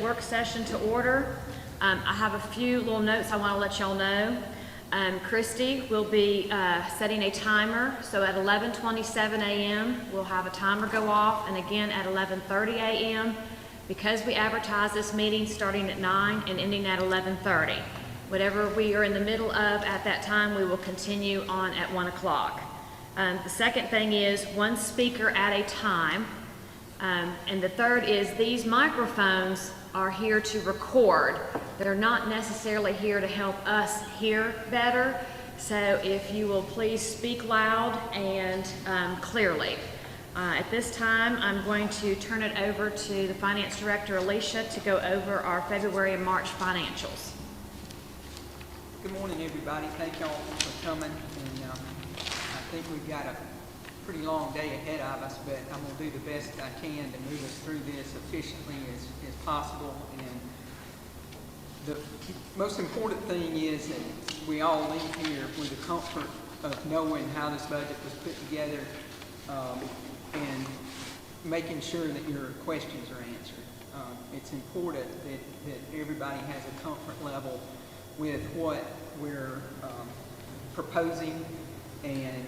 Work session to order. I have a few little notes I want to let y'all know. Christy will be setting a timer, so at 11:27 a.m. we'll have a timer go off, and again at 11:30 a.m. because we advertise this meeting starting at 9 and ending at 11:30. Whatever we are in the middle of at that time, we will continue on at 1 o'clock. The second thing is one speaker at a time. And the third is these microphones are here to record. They're not necessarily here to help us hear better. So if you will please speak loud and clearly. At this time, I'm going to turn it over to the Finance Director, Alicia, to go over our February and March financials. Good morning, everybody. Thank y'all for coming. And I think we've got a pretty long day ahead of us, but I'm going to do the best I can to move us through this efficiently as possible. And the most important thing is that we all leave here with the comfort of knowing how this budget was put together and making sure that your questions are answered. It's important that everybody has a comfort level with what we're proposing, and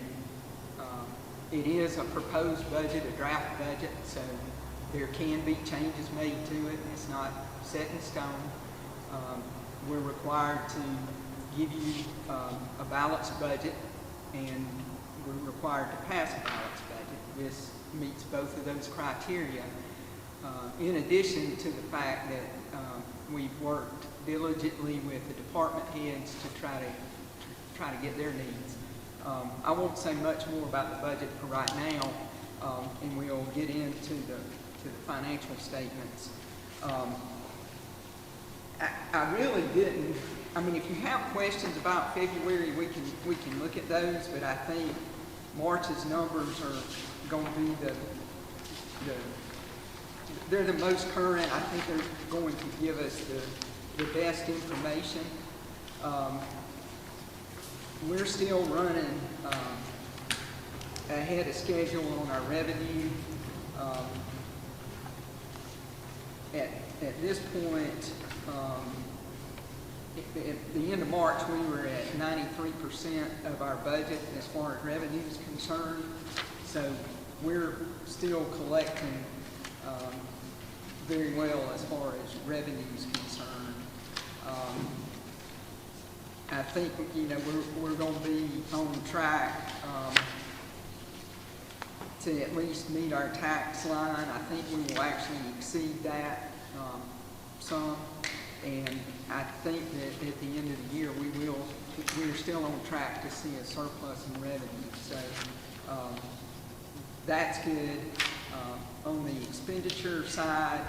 it is a proposed budget, a draft budget, so there can be changes made to it. It's not set in stone. We're required to give you a balanced budget, and we're required to pass a balanced budget. This meets both of those criteria, in addition to the fact that we've worked diligently with the department heads to try to get their needs. I won't say much more about the budget for right now, and we'll get into the financial statements. I really didn't. I mean, if you have questions about February, we can look at those. But I think March's numbers are going to be they're the most current. I think they're going to give us the best information. We're still running ahead of schedule on our revenue. At this point, at the end of March, we were at 93% of our budget as far as revenue is concerned. So we're still collecting very well as far as revenue is concerned. I think we're going to be on track to at least meet our tax line. I think we will actually exceed that some, and I think that at the end of the year we're still on track to see a surplus in revenue. So that's good. On the expenditure side,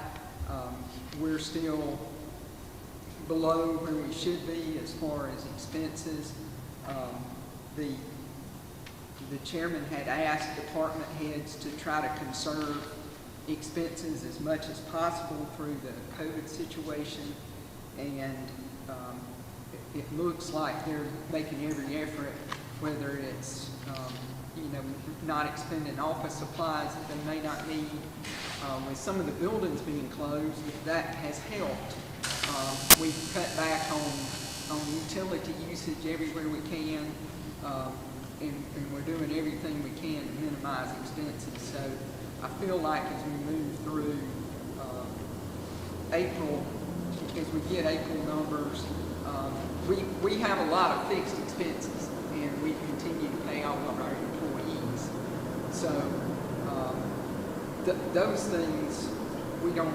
we're still below where we should be as far as expenses. The chairman had asked department heads to try to conserve expenses as much as possible through the COVID situation, and it looks like they're making every effort, whether it's not expending office supplies that they may not need. With some of the buildings being closed, that has helped. We've cut back on utility usage everywhere we can, and we're doing everything we can to minimize expenses. So I feel like as we move through April, as we get April numbers, we have a lot of fixed expenses, and we continue to pay all of our employees. So those things we don't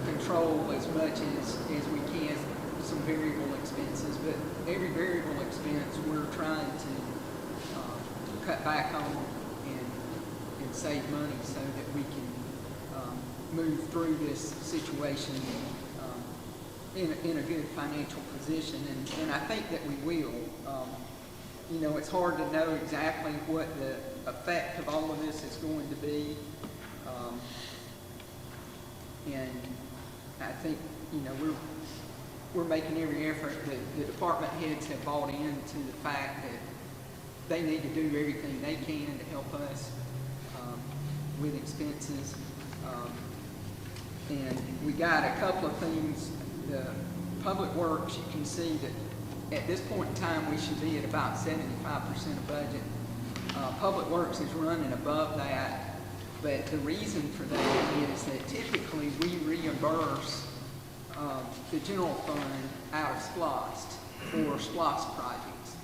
control as much as we can, some variable expenses, but every variable expense we're trying to cut back on and save money so that we can move through this situation in a good financial position, and I think that we will. It's hard to know exactly what the effect of all of this is going to be, and I think we're making every effort. The department heads have bought into the fact that they need to do everything they can to help us with expenses. And we got a couple of things. The Public Works, you can see that at this point in time, we should be at about 75% of budget. Public Works is running above that, but the reason for that is that typically we reimburse the general fund out of SPLOST for SPLOST projects.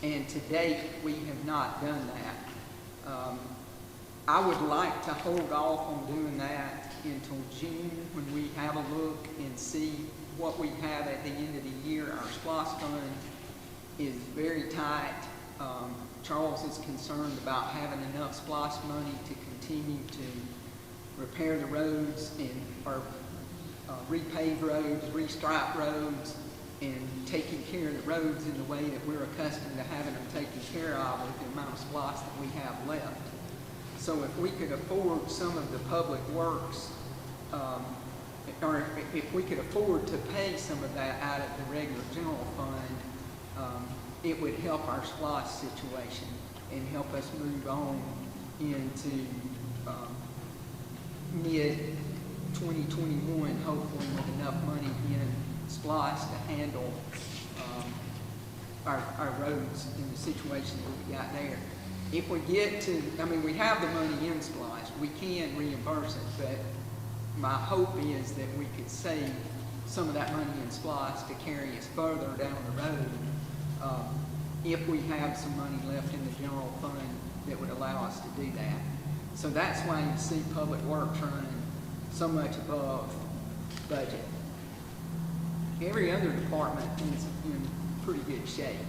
And to date, we have not done that. I would like to hold off on doing that until June, when we have a look and see what we have at the end of the year. Our SPLOST fund is very tight. Charles is concerned about having enough SPLOST money to continue to repair the roads or repave roads, restripe roads, and taking care of the roads in the way that we're accustomed to having them taken care of with the amount of SPLOST that we have left. So if we could afford some of the Public Works, or if we could afford to pay some of that out of the regular general fund, it would help our SPLOST situation and help us move on into mid-2021, hopefully with enough money in SPLOST to handle our roads in the situation that we got there. If we get to, we have the money in SPLOST, we can reimburse it, but my hope is that we could save some of that money in SPLOST to carry us further down the road if we have some money left in the general fund that would allow us to do that. So that's why you see Public Works running so much above budget. Every other department is in pretty good shape.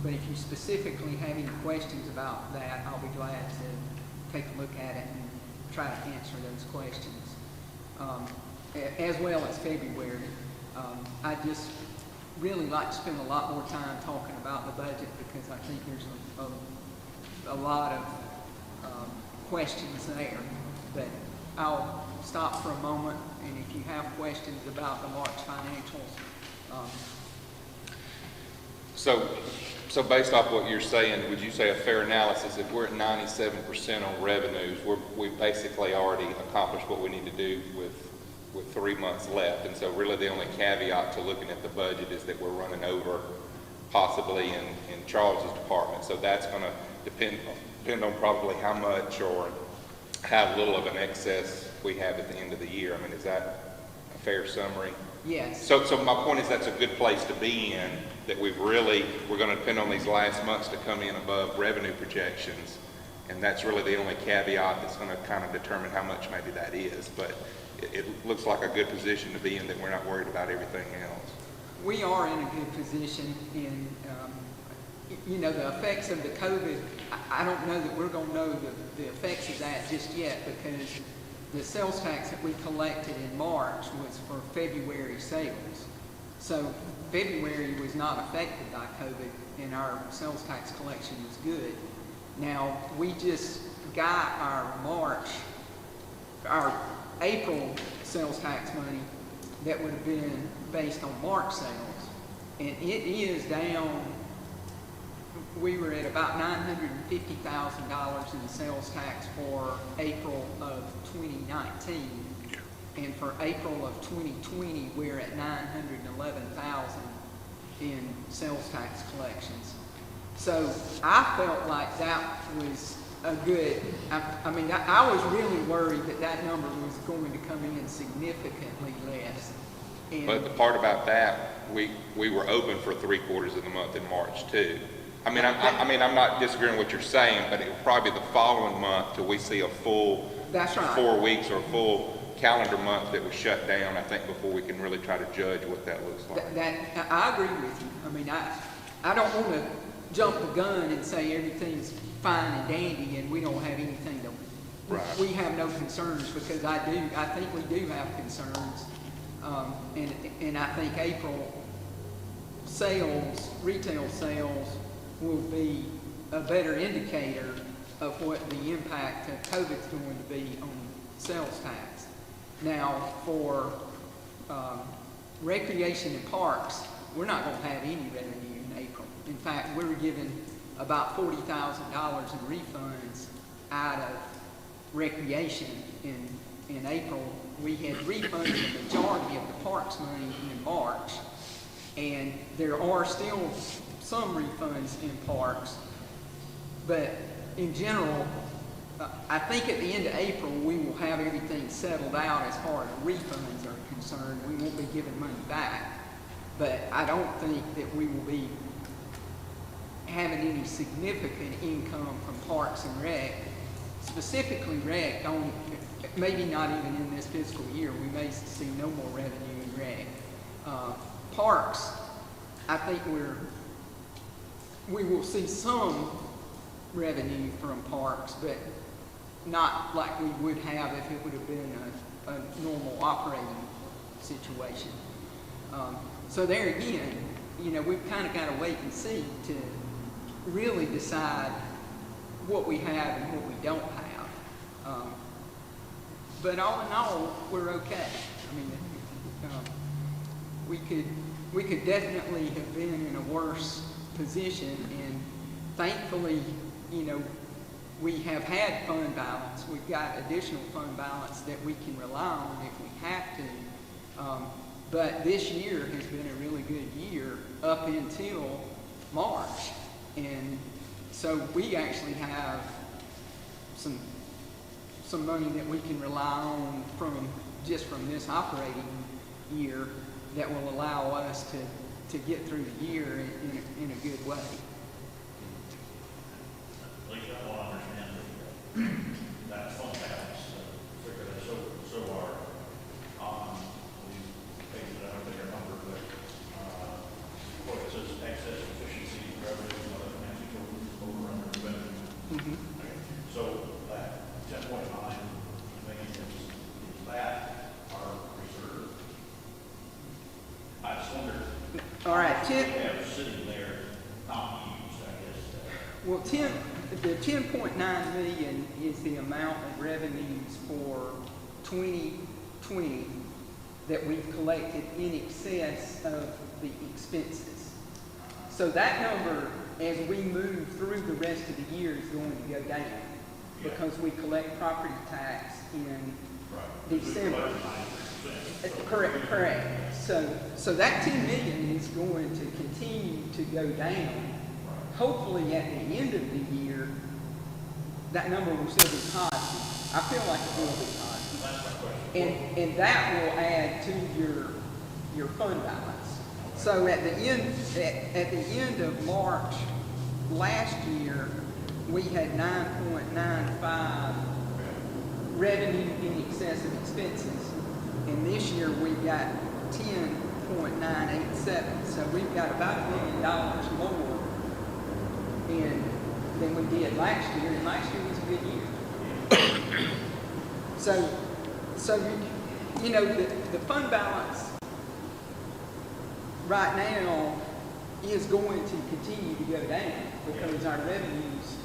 But if you specifically have any questions about that, I'll be glad to take a look at it and try to answer those questions. As well as February. I just really like to spend a lot more time talking about the budget because I think there's a lot of questions there. But I'll stop for a moment, and if you have questions about the March financials. So based off what you're saying, would you say a fair analysis, if we're at 97% on revenues, we've basically already accomplished what we need to do with 3 months left, and so really the only caveat to looking at the budget is that we're running over possibly in Charles's department. So that's going to depend on probably how much or how little of an excess we have at the end of the year. Is that a fair summary? Yes. So my point is that's a good place to be in, that we're going to depend on these last months to come in above revenue projections, and that's really the only caveat that's going to kind of determine how much maybe that is. But it looks like a good position to be in, that we're not worried about everything else. We are in a good position in, the effects of the COVID. I don't know that we're going to know the effects of that just yet, because the sales tax that we collected in March was for February sales. So February was not affected by COVID, and our sales tax collection was good. Now, we just got our April sales tax money that would have been based on March sales, and it is down. We were at about $950,000 in sales tax for April of 2019, and for April of 2020 we're at $911,000 in sales tax collections. So I felt like that was a good, I was really worried that number was going to come in significantly less. But the part about that, we were open for 3/4 of the month in March too. I'm not disagreeing with what you're saying, but it will probably be the following month till we see a full That's right. 4 weeks or a full calendar month that was shut down, I think, before we can really try to judge what that looks like. I agree with you. I don't want to jump the gun and say everything's fine and dandy and we don't have anything to, right. We have no concerns, because I think we do have concerns. And I think April sales, retail sales, will be a better indicator of what the impact of COVID is going to be on sales tax. Now, for recreation and parks, we're not going to have any revenue in April. In fact, we're given about $40,000 in refunds out of recreation in in April, we had refunded the majority of the parks money in March. And there are still some refunds in parks, but in general, I think at the end of April, we will have everything settled out as far as refunds are concerned. We won't be giving money back, but I don't think that we will be having any significant income from Parks and Rec, specifically Rec, maybe not even in this fiscal year. We may see no more revenue in Rec. Parks, I think we will see some revenue from parks, but not like we would have if it would have been a normal operating situation. So there again, you know, we've kind of got to wait and see to really decide what we have and what we don't have. But all in all, we're okay. I mean, we could definitely have been in a worse position, and thankfully, you know, we have had fund balance. We've got additional fund balance that we can rely on if we have to. But this year has been a really good year up until March. And so we actually have some money that we can rely on from this operating year that will allow us to get through the year in a good way. At least I will understand that fund balance figure that so are these things that I don't think are numbered, but what it says excess efficiency revenue and other financial over under revenue. Okay. So that 10.9 million is that our reserve? I just wonder. All right, we have sitting there not used, I guess. Well, the 10.9 million is the amount of revenues for 2020 that we've collected in excess of the expenses. So that number, as we move through the rest of the year, is going to go down because we collect property tax in December. Correct. So that 10 million is going to continue to go down. Hopefully at the end of the year, that number will still be positive. I feel like it will be positive. And that will add to your fund balance. So at the end of March last year, we had 9.95 revenue in excess of expenses. And this year we've got 10.987. So we've got about $1 million more than we did last year, and last year was a good year. So you know, the fund balance right now is going to continue to go down because our revenues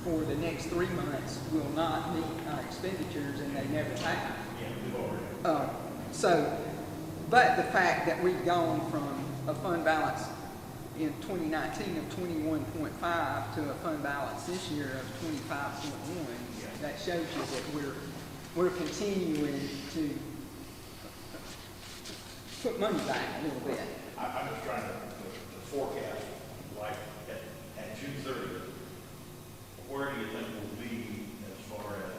for the next 3 months will not meet our expenditures, and they never have. But the fact that we've gone from a fund balance in 2019 of 21.5 to a fund balance this year of 25.1, that shows you that we're continuing to put money back a little bit. I'm just trying to forecast, like at June 30th, where do you think we'll be as far as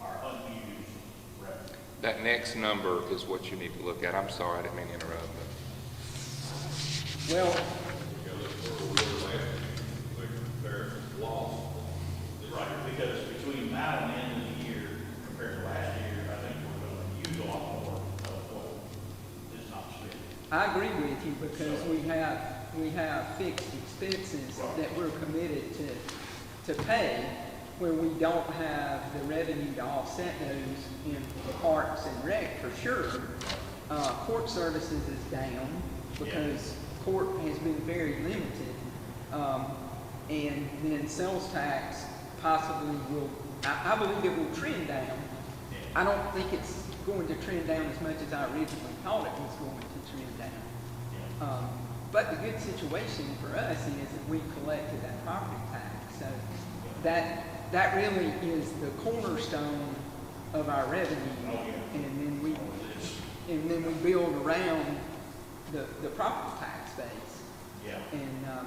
our unused revenue? That next number is what you need to look at. I'm sorry, I didn't mean to interrupt. Well, Right, because between now and the end of the year, compared to last year, I think we're going to use a lot more of what is not spent. I agree with you because we have fixed expenses that we're committed to pay where we don't have the revenue to offset those in Parks and Rec for sure. Court services is down because court has been very limited. And then sales tax possibly will, I believe it will trend down. I don't think it's going to trend down as much as I originally thought it was going to trend down. But the good situation for us is that we collected that property tax. So that really is the cornerstone of our revenue. Oh, yeah. And then we build around the property tax base. Yeah. And Oh,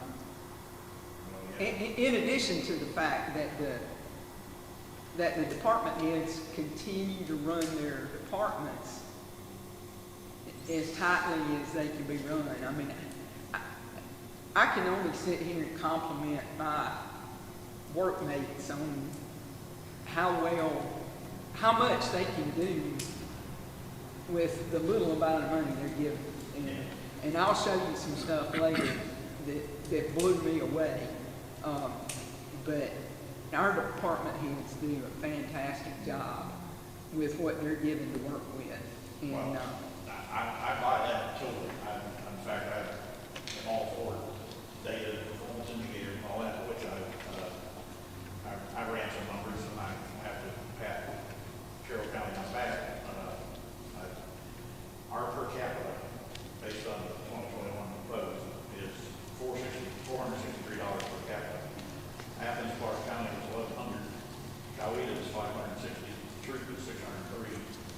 yeah. in addition to the fact that the department heads continue to run their departments as tightly as they can be run. I mean, I can only sit here and compliment my workmates on how much they can do with the little amount of money they're given. And I'll show you some stuff later that blew me away. But our department heads do a fantastic job with what they're given to work with. And Well, I buy that totally. In fact, I'm all for data, performance indicator, and all that, which I ran some numbers, and I have to pat Carroll County on the back. Our per capita, based on the 2021 proposed, is $463 per capita. Athens, Clark County is 1,100. Coweta is 560. Truth is 603.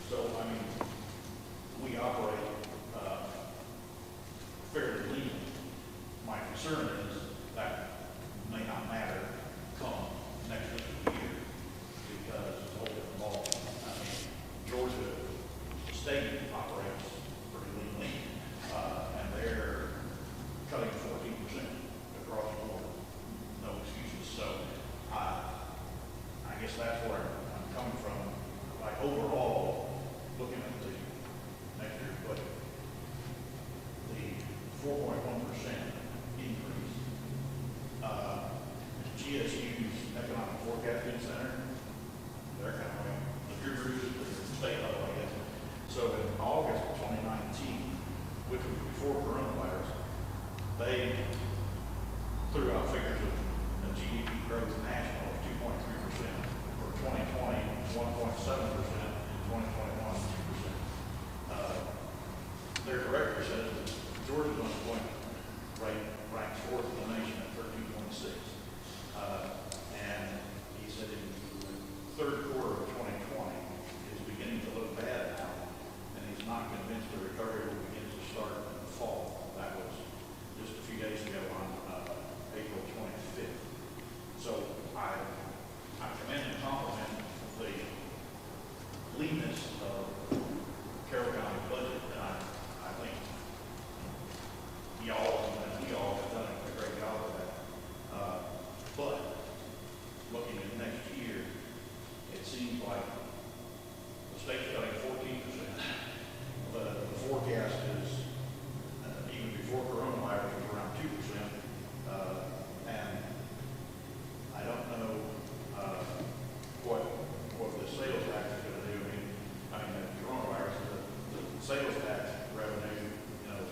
So, I mean, we operate fairly lean. My concern is that may not matter come next fiscal year because it's a whole different ball. I mean, Georgia State operates pretty leanly, and they're cutting 14% across the board. No excuses. So, I guess that's where I'm coming from. Like overall, looking at the next year's budget, the 4.1% increase. GSU's Economic Forecasting Center, they're kind of like the gurus at the state level, I guess. So in August of 2019, which was before coronavirus, they threw out figures of the GDP growth national of 2.3%. For 2020, 1.7%, in 2021, 2%. Their director says that Georgia's unemployment rate ranks fourth in the nation at 13.6. And he said in the third quarter of 2020 is beginning to look bad now, and he's not convinced the recovery will begin to start in the fall. That was just a few days ago on April 25th. So I commend and compliment the leanness of Carroll County budget, and I think y'all and we all have done a great job of that. But looking at next year, it seems like the state's cutting 14%. The forecast is, even before coronavirus, was around 2%. And I don't know what the sales tax is going to do. I mean, the coronavirus, the sales tax revenue, is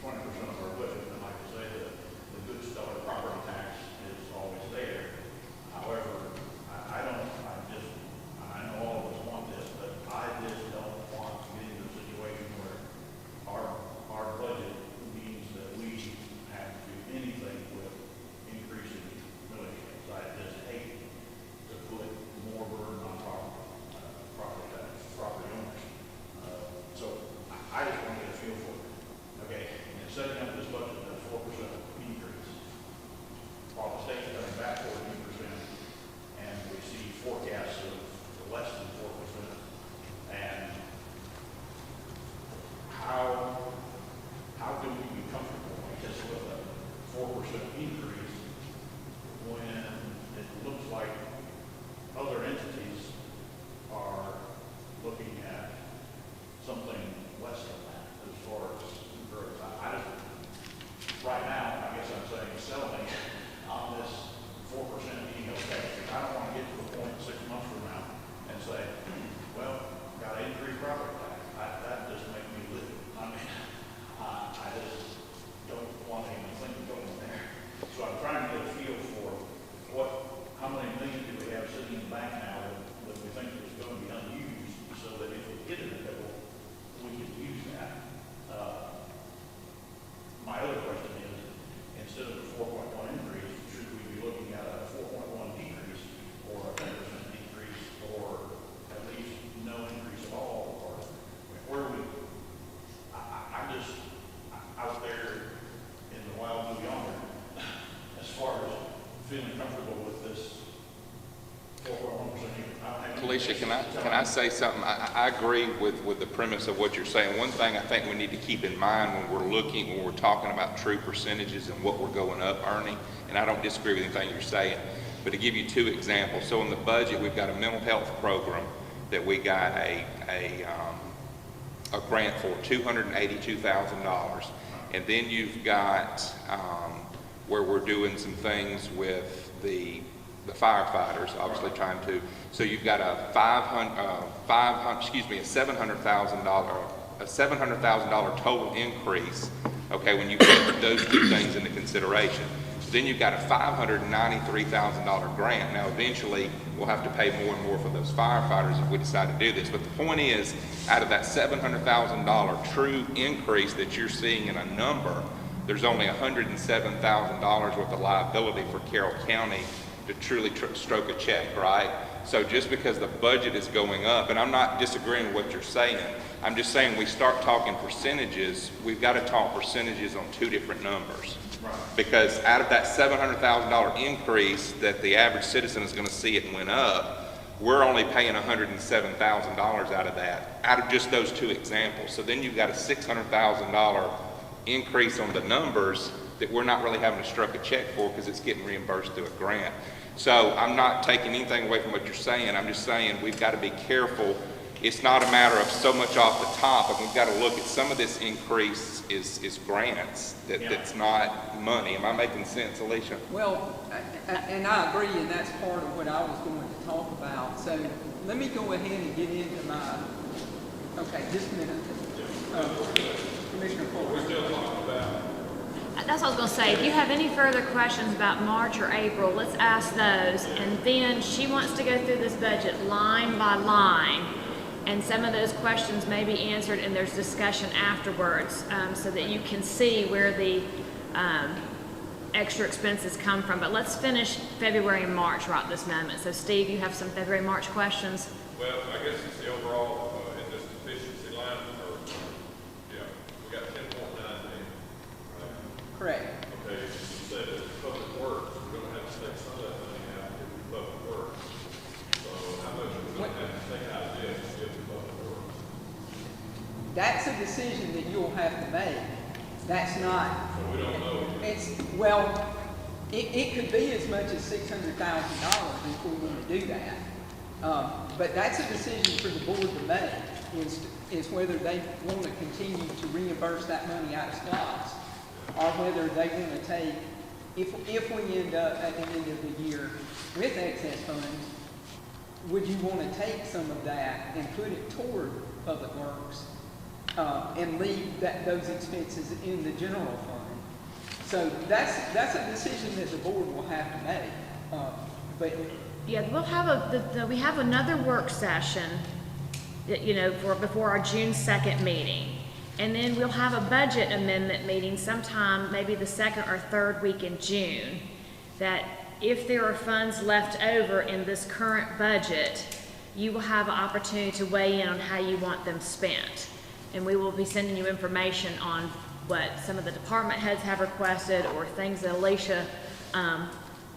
20% of our budget. And like I say, the good stellar property tax is always there. However, I know all of us want this, but I just don't want to get into a situation where our budget means that we have to do anything with increasing millage rates. I just hate to put more burden on property owners. So I just want to get a feel for it. Okay, in setting up this budget, that's 4% increase. While the state's cutting back 14%, and we see forecasts of less than 4%. And how can we be comfortable, I guess, with a 4% increase when it looks like other entities are looking at something less than that? Alicia, can I say something? I agree with the premise of what you're saying. One thing I think we need to keep in mind when we're talking about true percentages and what we're going up earning, and I don't disagree with anything you're saying, but to give you two examples. So in the budget, we've got a mental health program that we got a grant for, $282,000. And then you've got where we're doing some things with the firefighters, obviously trying to. So you've got a $700,000 total increase. Okay, when you take those two things into consideration. Then you've got a $593,000 grant. Now, eventually, we'll have to pay more and more for those firefighters if we decide to do this. But the point is, out of that $700,000 true increase that you're seeing in a number, there's only $107,000 worth of liability for Carroll County to truly stroke a check, right? So just because the budget is going up, and I'm not disagreeing with what you're saying, I'm just saying we start talking percentages, we've got to talk percentages on two different numbers. Right. Because out of that $700,000 increase that the average citizen is going to see it went up, we're only paying $107,000 out of that, out of just those two examples. So then you've got a $600,000 increase on the numbers that we're not really having to stroke a check for because it's getting reimbursed through a grant. So I'm not taking anything away from what you're saying. I'm just saying we've got to be careful. It's not a matter of so much off the top, but we've got to look at some of this increase is grants, that's not money. Am I making sense, Alicia? Well, and I agree, and that's part of what I was going to talk about. So let me go ahead and get into my, okay, just a minute. Commissioner Fuller. That's what I was going to say. If you have any further questions about March or April, let's ask those. And then she wants to go through this budget line by line. And some of those questions may be answered and there's discussion afterwards so that you can see where the extra expenses come from. But let's finish February and March right this moment. So Steve, you have some February and March questions? Well, I guess it's the overall in this efficiency line, or, yeah, we got 10.9 million. Correct. Okay, you said that public works, we're gonna have to take some of that money out to do public works. So how much are we gonna have to take out of this to give to public works? That's a decision that you'll have to make. That's not. So we don't know. Well, it could be as much as $600,000 if we want to do that. But that's a decision for the board to make, is whether they want to continue to reimburse that money out of SPLOST, or whether they want to take, if we end up at the end of the year with excess funds, would you want to take some of that and put it toward public works and leave those expenses in the general fund? So that's a decision that the board will have to make. But Yeah, we'll have we have another work session, before our June 2nd meeting. And then we'll have a budget amendment meeting sometime, maybe the second or third week in June, that if there are funds left over in this current budget, you will have an opportunity to weigh in on how you want them spent. And we will be sending you information on what some of the department heads have requested or things that Alicia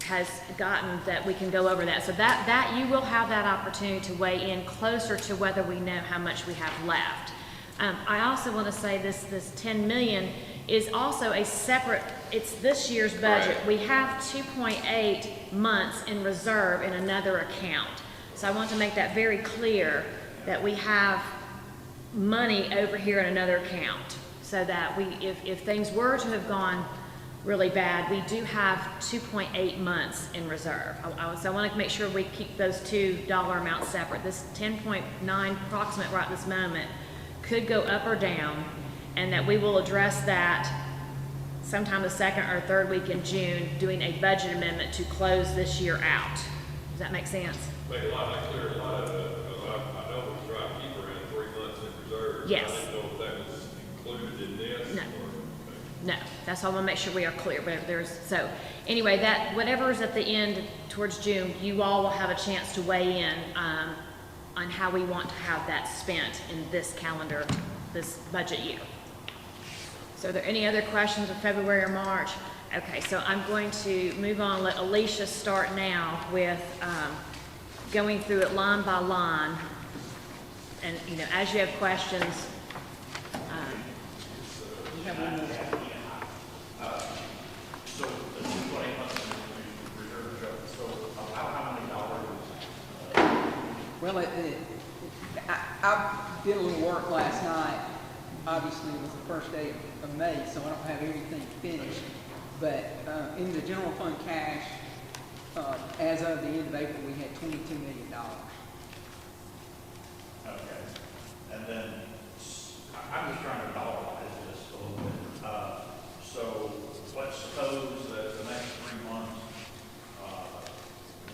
has gotten that we can go over that. So that you will have that opportunity to weigh in closer to whether we know how much we have left. I also want to say this $10 million is also a separate, it's this year's budget. Right. We have 2.8 months in reserve in another account. So I want to make that very clear that we have money over here in another account so that if things were to have gone really bad, we do have 2.8 months in reserve. So I want to make sure we keep those two dollar amounts separate. This 10.9 approximate right this moment could go up or down, and that we will address that sometime the second or third week in June, doing a budget amendment to close this year out. Does that make sense? Make a lot of clear, a lot of it, because I know we try to keep around 3 months in reserve. Yes. I didn't know if that was included in this. No. Or, No, that's all. I want to make sure we are clear. But so anyway, that whatever is at the end towards June, you all will have a chance to weigh in on how we want to have that spent in this budget year. So are there any other questions of February or March? Okay, so I'm going to move on, let Alicia start now with going through it line by line. And, you know, as you have questions, You have one more. So the 2.8 months in reserve job, so about how many dollars? Well, I did a little work last night. Obviously, it was the first day of May, so I don't have everything finished. But in the general fund cash, as of the end of April, we had $22 million. Okay. And then, I'm just trying to dollarize this a little bit. So let's suppose that the next 3 months,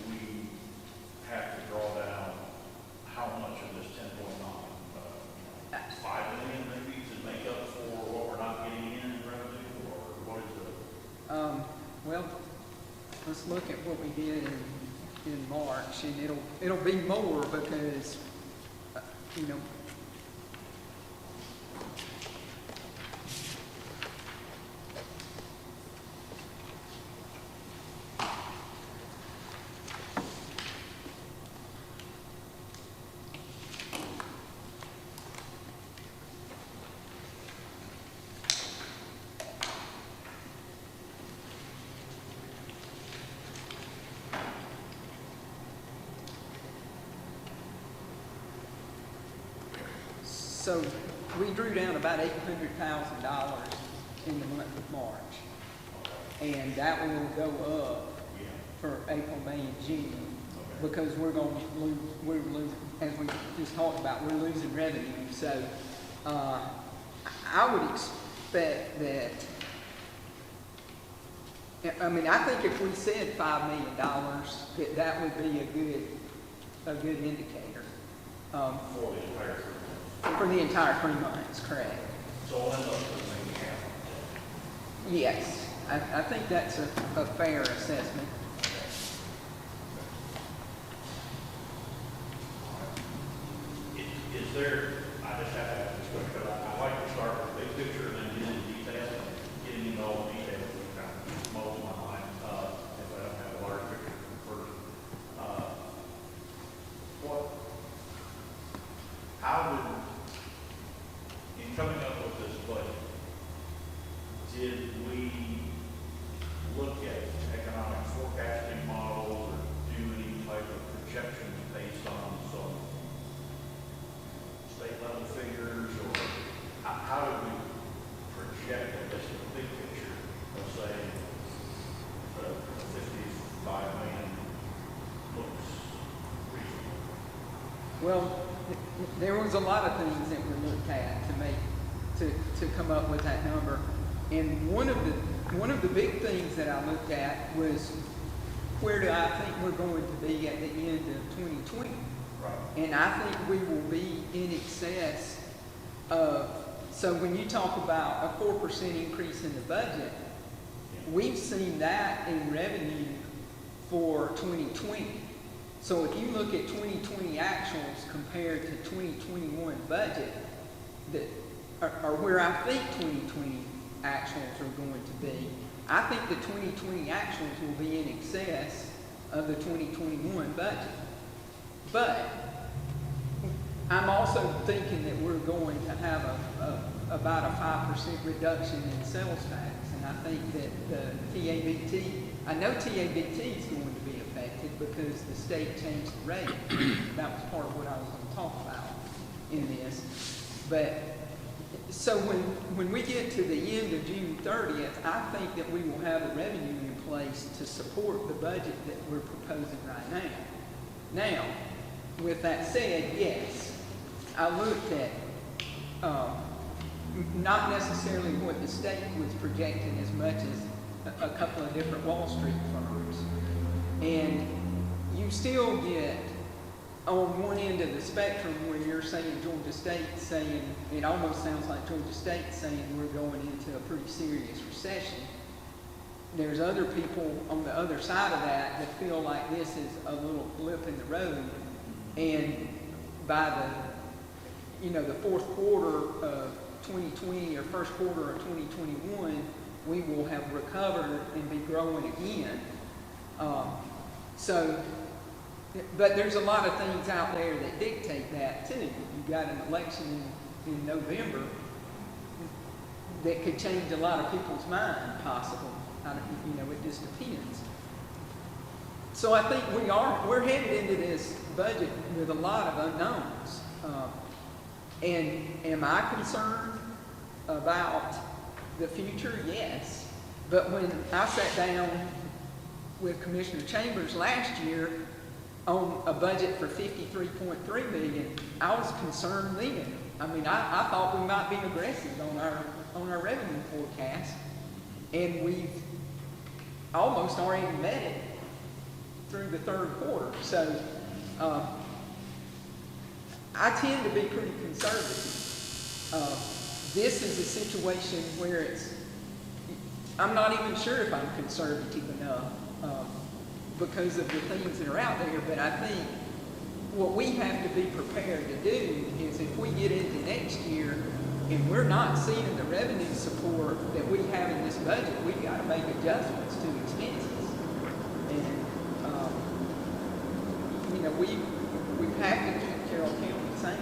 we have to draw down how much of this 10.9? 5 million maybe to make up for what we're not getting in revenue, or what is the? Well, let's look at what we did in March, and it'll be more because, you know, so we drew down about $800,000 in the month of March. And that will go up for April, May, and June because we're losing, as we just talked about, we're losing revenue. So I would expect that, I mean, I think if we said $5 million, that would be a good indicator. For the entire 3 months. For the entire 3 months, correct. So we'll end up with maybe half of Yes, I think that's a fair assessment. Is there, I just have to ask this question, because I like to start with the big picture and then get into detail. Getting into all the details, which kind of mows my mind, if I don't have a large picture first. How did, in coming up with this budget, did we look at economic forecasting models or do any type of projections based on some state level figures, or how did we project, I guess, the big picture of saying the 55 million looks reasonable? Well, there was a lot of things that we looked at to come up with that number, and one of the big things that I looked at was where do I think we're going to be at the end of 2020, Right. and I think we will be in excess of. So when you talk about a 4% increase in the budget, we've seen that in revenue for 2020. So if you look at 2020 actuals compared to 2021 budget, or where I think 2020 actuals are going to be, I think the 2020 actuals will be in excess of the 2021 budget. But I'm also thinking that we're going to have about a 5% reduction in sales tax, and I think that the TABT, I know TABT is going to be affected because the state changed the rate. That was part of what I was going to talk about in this. But so when we get to the end of June 30th, I think that we will have the revenue in place to support the budget that we're proposing right now. Now, with that said, yes, I looked at not necessarily what the state was projecting as much as a couple of different Wall Street firms. And you still get on one end of the spectrum where you're saying Georgia State saying, it almost sounds like Georgia State saying we're going into a pretty serious recession. There's other people on the other side of that feel like this is a little blip in the road. And by the fourth quarter of 2020 or first quarter of 2021, we will have recovered and be growing again. So But there's a lot of things out there that dictate that too. You've got an election in November that could change a lot of people's mind, possibly. It just depends. So I think we're headed into this budget with a lot of unknowns. And am I concerned about the future? Yes. But when I sat down with Commissioner Chambers last year on a budget for $53.3 million, I was concerned then. I mean, I thought we might be aggressive on our revenue forecast, and we've almost already met it through the third quarter. So I tend to be pretty conservative. This is a situation where I'm not even sure if I'm conservative enough because of the things that are out there, but I think what we have to be prepared to do is if we get into next year and we're not seeing the revenue support that we have in this budget, we've got to make adjustments to expenses. And, we've had to keep Carroll County sane.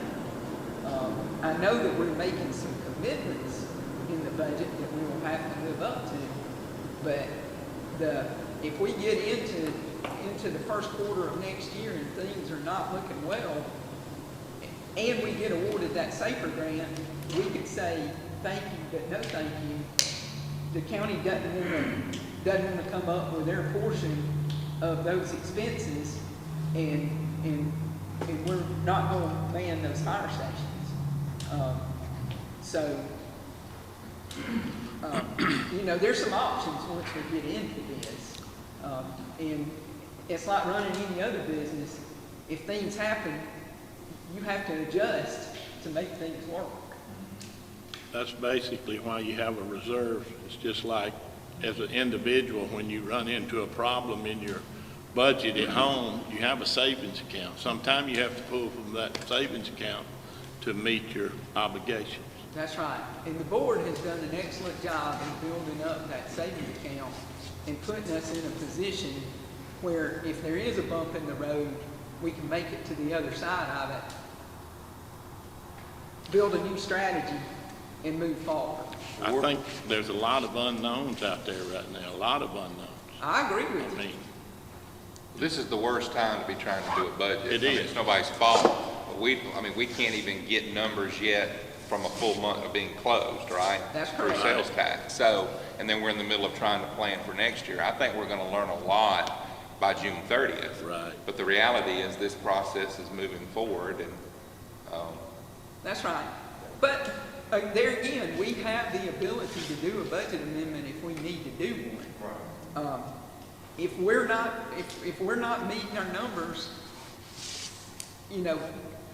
I know that we're making some commitments in the budget that we will have to live up to, but if we get into the first quarter of next year and things are not looking well, and we get awarded that SAFER grant, we could say thank you, but no thank you. The county doesn't want to come up with their portion of those expenses, and we're not going to man those fire stations. There's some options once we get into this. And it's like running any other business. If things happen, you have to adjust to make things work. That's basically why you have a reserve. It's just like as an individual, when you run into a problem in your budget at home, you have a savings account. Sometimes you have to pull from that savings account to meet your obligations. That's right. And the board has done an excellent job in building up that savings account and putting us in a position where if there is a bump in the road, we can make it to the other side of it, build a new strategy, and move forward. I think there's a lot of unknowns out there right now, a lot of unknowns. I agree with you. This is the worst time to be trying to do a budget. It is. It's nobody's fault. But we can't even get numbers yet from a full month of being closed, right? That's For correct. sales tax. So, and then we're in the middle of trying to plan for next year. I think we're gonna learn a lot by June 30th. Right. But the reality is this process is moving forward and, That's right. But there again, we have the ability to do a budget amendment if we need to do one. Right. If we're not meeting our numbers,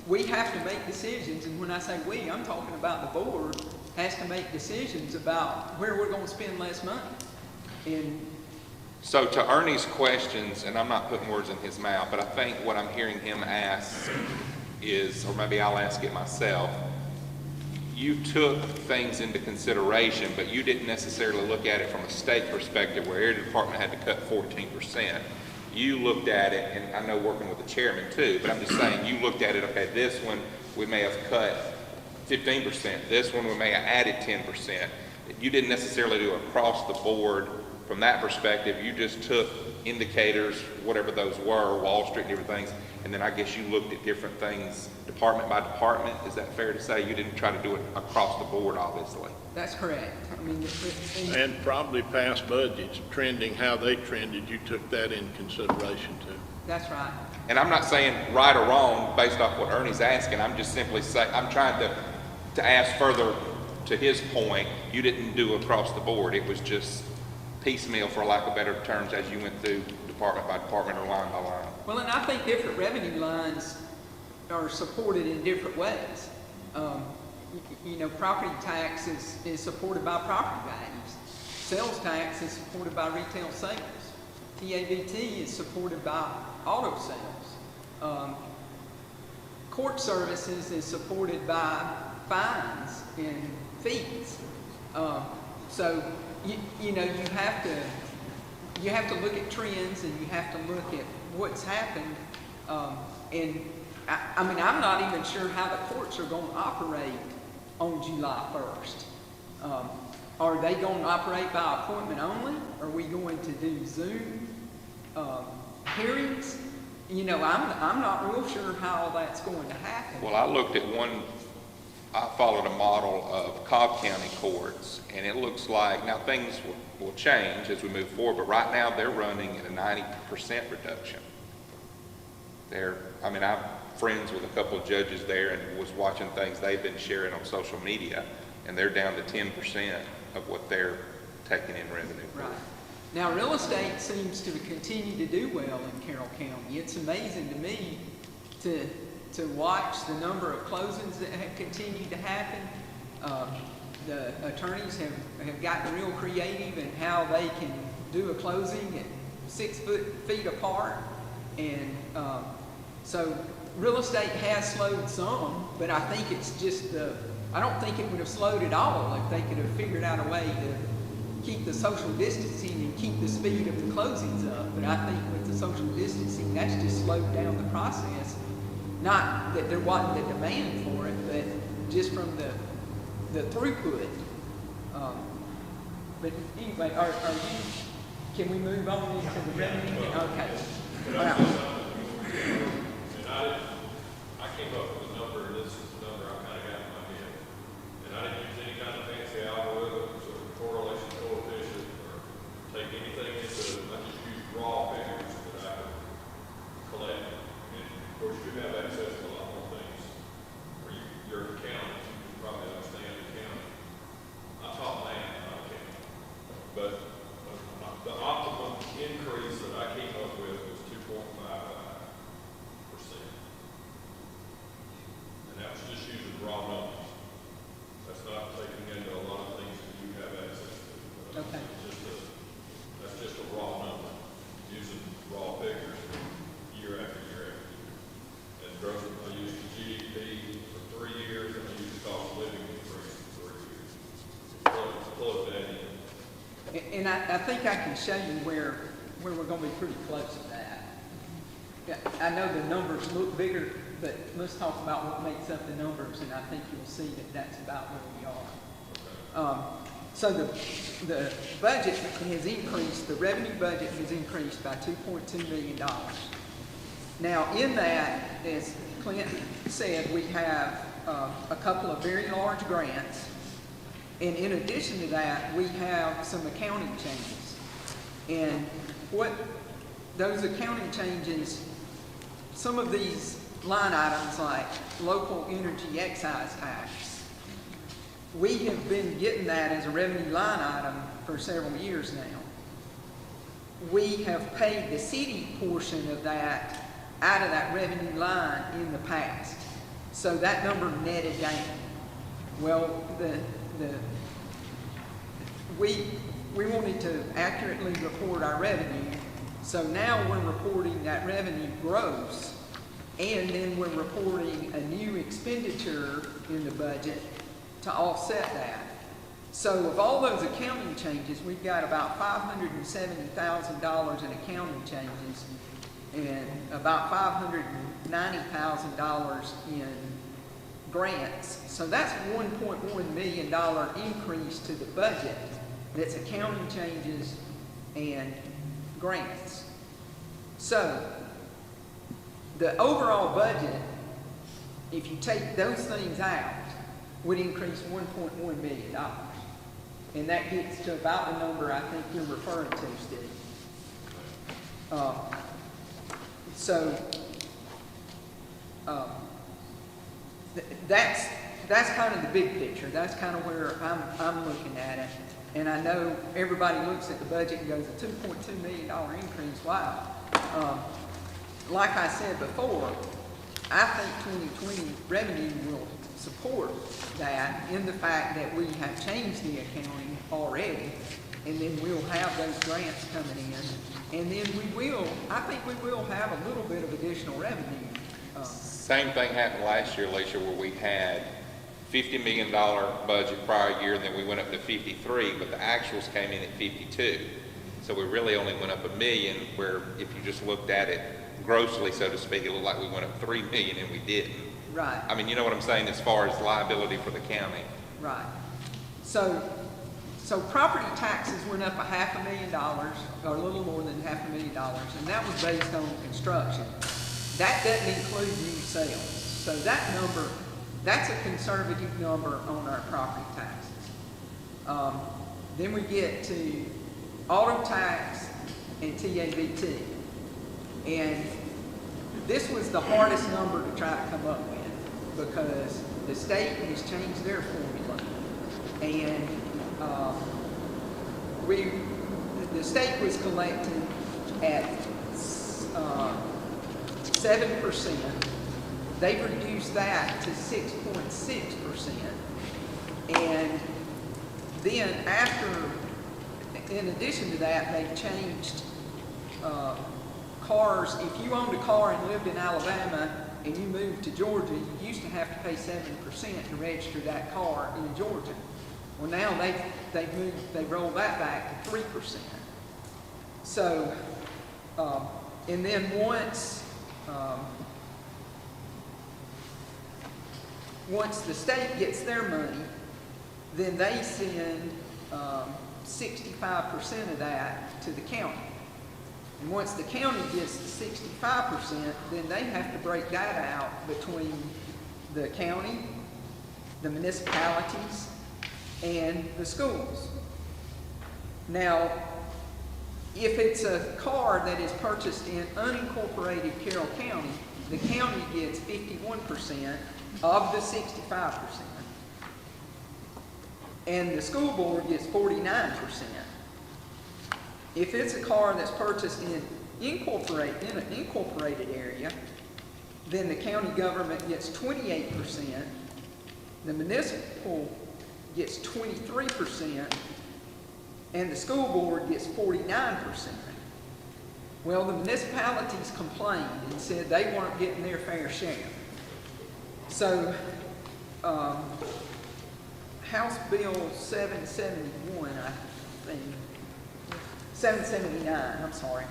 we have to make decisions. And when I say we, I'm talking about the board has to make decisions about where we're going to spend less money. And So to Ernie's questions, and I'm not putting words in his mouth, but I think what I'm hearing him ask is, or maybe I'll ask it myself, you took things into consideration, but you didn't necessarily look at it from a state perspective where every department had to cut 14%. You looked at it, and I know working with the chairman too, but I'm just saying you looked at it, okay, this one we may have cut 15%, this one we may have added 10%. You didn't necessarily do across the board from that perspective. You just took indicators, whatever those were, Wall Street and everything, and then I guess you looked at different things department by department. Is that fair to say? You didn't try to do it across the board, obviously. that's correct. I mean, And probably past budgets, trending how they trended, you took that in consideration too. that's right. And I'm not saying right or wrong based off what Ernie's asking. I'm just simply saying, I'm trying to ask further to his point. You didn't do across the board. It was just piecemeal, for lack of better terms, as you went through department by department or line by line. Well, and I think different revenue lines are supported in different ways. Property tax is supported by property values. Sales tax is supported by retail sales. TABT is supported by auto sales. Court services is supported by fines and fees. So you have to look at trends, and you have to look at what's happened And I mean, I'm not even sure how the courts are gonna operate on July 1st. Are they gonna operate by appointment only? Are we going to do Zoom, hearings? You know, I'm not real sure how all that's going to happen. Well, I looked at I followed a model of Cobb County courts, and it looks like, now things will change as we move forward, but right now they're running at a 90% reduction. I'm friends with a couple of judges there and was watching things they've been sharing on social media, and they're down to 10% of what they're taking in revenue. Right. Now, real estate seems to continue to do well in Carroll County. It's amazing to me to watch the number of closings that have continued to happen. The attorneys have gotten real creative in how they can do a closing at 6 feet apart. And so real estate has slowed some, but I think it's just I don't think it would have slowed at all if they could have figured out a way to keep the social distancing and keep the speed of the closings up. But I think with the social distancing, that's just slowed down the process. Not that there wasn't a demand for it, but just from the throughput. But anyway, can we move on into the revenue? Okay. Wow. And I came up with a number, and this is the number I kind of got in my head. And I didn't use any kind of fancy algorithms or correlation coefficient or take anything into, I just used raw figures that I could collect. And of course, you have access to a lot more things. For your accountant, you probably understand accounting. I taught math, not accounting. But the optimum increase that I came up with was 2.55%. And that was just using raw numbers. That's not taking into a lot of things that you have access to. Okay. That's just a raw number, using raw figures year after year after year. And gross, I used the GDP for 3 years, and I used the cost of living increase for 3 years. Plug that in. And I think I can show you where we're going to be pretty close to that. Yeah, I know the numbers look bigger, but let's talk about what makes up the numbers, and I think you'll see that that's about where we are. So the budget has increased, the revenue budget has increased by $2.2 million. Now, in that, as Clint said, we have a couple of very large grants. And in addition to that, we have some accounting changes. And what those accounting changes, some of these line items like local energy excise tax, we have been getting that as a revenue line item for several years now. We have paid the city portion of that out of that revenue line in the past. So that number netted down. Well, we wanted to accurately report our revenue, so now we're reporting that revenue gross, and then we're reporting a new expenditure in the budget to offset that. So of all those accounting changes, we've got about $570,000 in accounting changes and about $590,000 in grants. So that's $1.1 million increase to the budget. That's accounting changes and grants. So the overall budget, if you take those things out, would increase $1.1 million. And that gets to about the number I think you're referring to, Steve. That's kind of the big picture. That's kind of where I'm looking at it. And I know everybody looks at the budget and goes, a $2.2 million increase, wow. Like I said before, I think 2020 revenue will support that in the fact that we have changed the accounting already, and then we'll have those grants coming in, and then I think we will have a little bit of additional revenue. Same thing happened last year, Alicia, where we had $50 million budget prior year, and then we went up to 53, but the actuals came in at 52. So we really only went up $1 million, where if you just looked at it grossly, so to speak, it looked like we went up 3 million and we didn't. Right. I mean, you know what I'm saying, as far as liability for the county? Right. So property taxes went up $500,000, or a little more than $500,000, and that was based on construction. That doesn't include new sales. So that number, that's a conservative number on our property taxes. Then we get to auto tax and TABT. And this was the hardest number to try to come up with because the state has changed their formula. And the state was collecting at 7%. They reduced that to 6.6%. And then in addition to that, they changed cars. If you owned a car and lived in Alabama and you moved to Georgia, you used to have to pay 7% to register that car in Georgia. Well, now they rolled that back to 3%. So, and then once the state gets their money, then they send 65% of that to the county. And once the county gets the 65%, then they have to break that out between the county, the municipalities, and the schools. Now, if it's a car that is purchased in unincorporated Carroll County, the county gets 51% of the 65%. And the school board gets 49%. If it's a car that's purchased in an incorporated area, then the county government gets 28%, the municipal gets 23%, and the school board gets 49%. Well, the municipalities complained and said they weren't getting their fair share. So, House Bill 771, I think, 779, I'm sorry.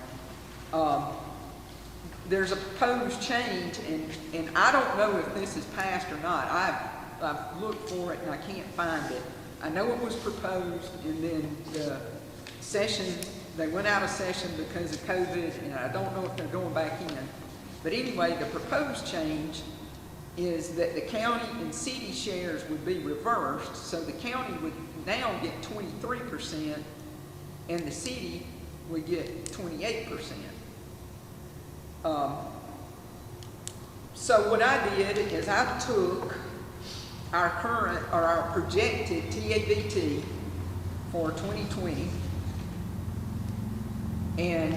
There's a proposed change, and I don't know if this is passed or not. I've looked for it and I can't find it. I know it was proposed, and then the session, they went out of session because of COVID, and I don't know if they're going back in. But anyway, the proposed change is that the county and city shares would be reversed, so the county would now get 23%, and the city would get 28%. So what I did is I took our current, or our projected TABT for 2020, and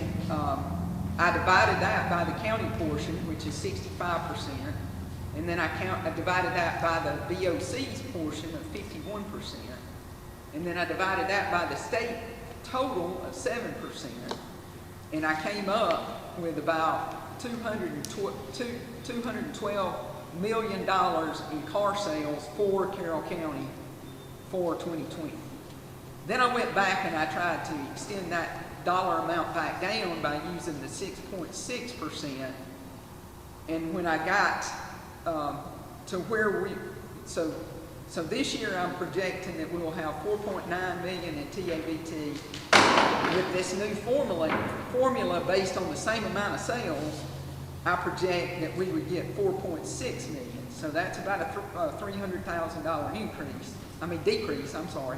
I divided that by the county portion, which is 65%, and then I divided that by the BOC's portion of 51%, and then I divided that by the state total of 7%, and I came up with about $212 million in car sales for Carroll County for 2020. Then I went back and I tried to extend that dollar amount back down by using the 6.6%, and when I got to where so this year I'm projecting that we'll have 4.9 million in TABT. With this new formula based on the same amount of sales, I project that we would get 4.6 million. So that's about a $300,000 decrease, I'm sorry.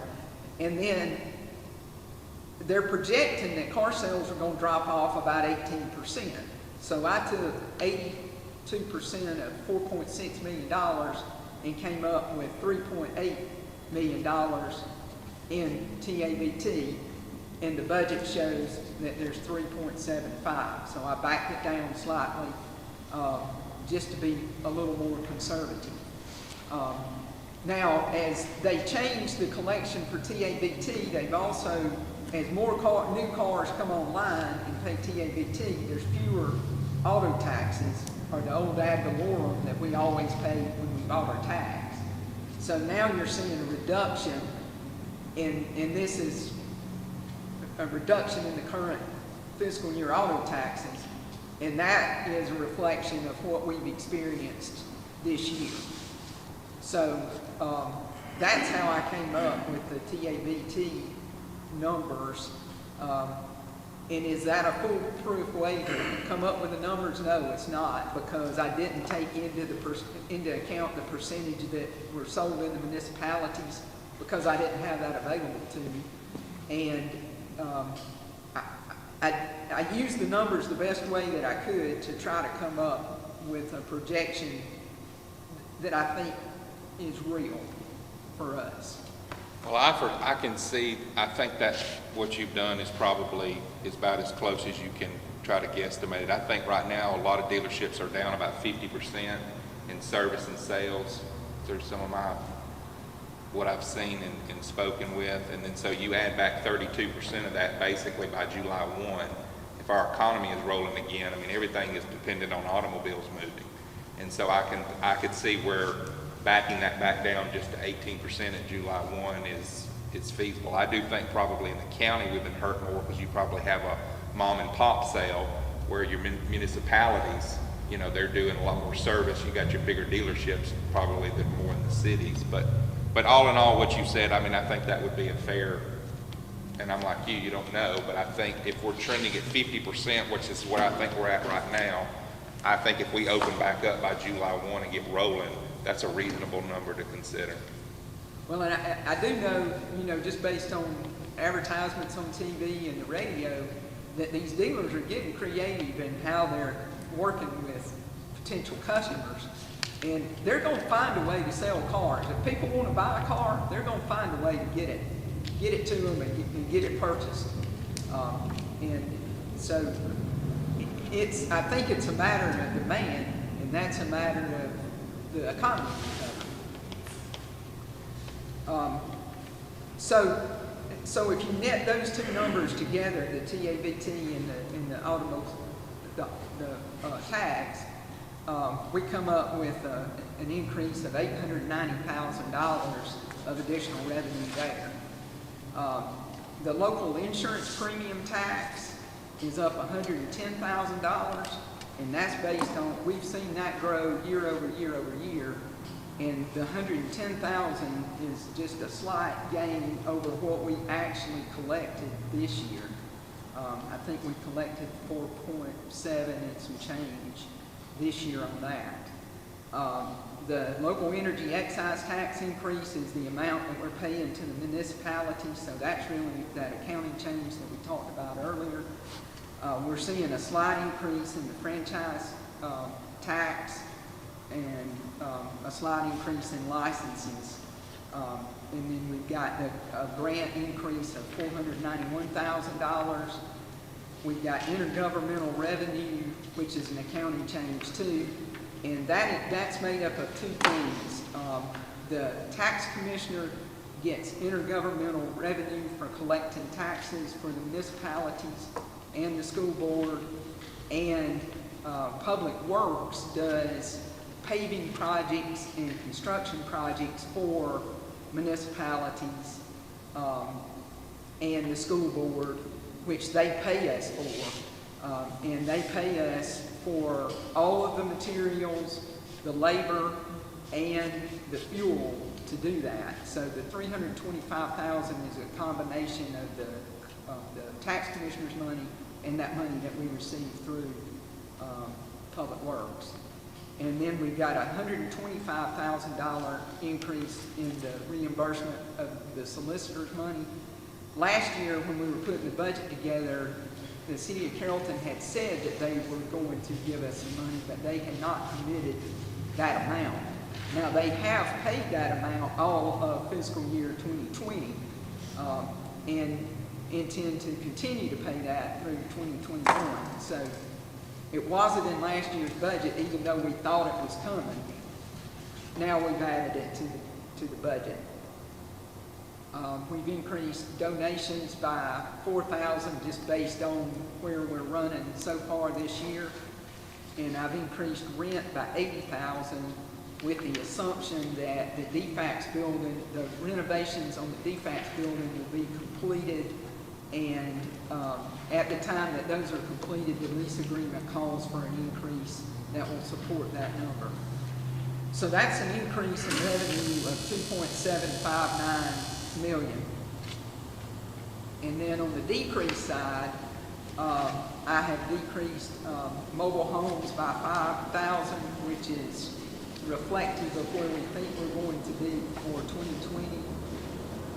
And then they're projecting that car sales are going to drop off about 18%. So I took 82% of $4.6 million and came up with $3.8 million in TABT, and the budget shows that there's 3.75. So I backed it down slightly just to be a little more conservative. Now, as they changed the collection for TABT, they've also, as more new cars come online and pay TABT, there's fewer auto taxes, or the old ad valorem that we always paid when we bought our tax. So now you're seeing a reduction, and this is a reduction in the current fiscal year auto taxes And that is a reflection of what we've experienced this year. So that's how I came up with the TABT numbers. And is that a foolproof way to come up with the numbers? No, it's not, because I didn't take into account the percentage that were sold in the municipalities, because I didn't have that available to me. And I used the numbers the best way that I could to try to come up with a projection that I think is real for us. Well, I can see, I think that what you've done is probably is about as close as you can try to guesstimate it. I think right now a lot of dealerships are down about 50% in service and sales through some of what I've seen and spoken with. And then so you add back 32% of that basically by July 1. If our economy is rolling again, I mean, everything is dependent on automobiles moving. And so I could see where backing that back down just to 18% at July 1 is feasible. I do think probably in the county we've been hurt more because you probably have a mom and pop sale where your municipalities, you know, they're doing a lot more service. You got your bigger dealerships probably that are more in the cities. But all in all, what you said, I mean, I think that would be a fair, and I'm like you don't know, but I think if we're trending at 50%, which is what I think we're at right now, I think if we open back up by July 1 and get rolling, that's a reasonable number to consider. Well, and I do know, you know, just based on advertisements on TV and the radio, that these dealers are getting creative in how they're working with potential customers. And they're going to find a way to sell cars. If people want to buy a car, they're going to find a way to get it to them and get it purchased. And so I think it's a matter of demand, and that's a matter of the economy. So if you net those two numbers together, the TABT and the automobile tax, we come up with an increase of $890,000 of additional revenue there. The local insurance premium tax is up $110,000, and that's based on, we've seen that grow year over year over year, and the $110,000 is just a slight gain over what we actually collected this year. I think we collected 4.7 and some change this year on that. The local energy excise tax increase is the amount that we're paying to the municipalities, so that's really that accounting change that we talked about earlier. We're seeing a slight increase in the franchise tax and a slight increase in licenses. And then we've got a grant increase of $491,000. We've got intergovernmental revenue, which is an accounting change too. And that's made up of two things. The tax commissioner gets intergovernmental revenue for collecting taxes for the municipalities and the school board, and Public Works does paving projects and construction projects for municipalities and the school board, which they pay us for. And they pay us for all of the materials, the labor, and the fuel to do that. So the $325,000 is a combination of the tax commissioner's money and that money that we receive through Public Works. And then we've got a $125,000 increase in the reimbursement of the solicitor's money. Last year, when we were putting the budget together, the city of Carrollton had said that they were going to give us some money, but they had not committed that amount. Now, they have paid that amount all of fiscal year 2020 and intend to continue to pay that through 2021. So it wasn't in last year's budget, even though we thought it was coming. Now we've added it to the budget. We've increased donations by $4,000 just based on where we're running so far this year. And I've increased rent by $80,000 with the assumption that the DFAX building, the renovations on the DFAX building will be completed And at the time that those are completed, the lease agreement calls for an increase that will support that number. So that's an increase in revenue of 2.759 million. And then on the decrease side, I have decreased mobile homes by 5,000, which is reflective of where we think we're going to be for 2020.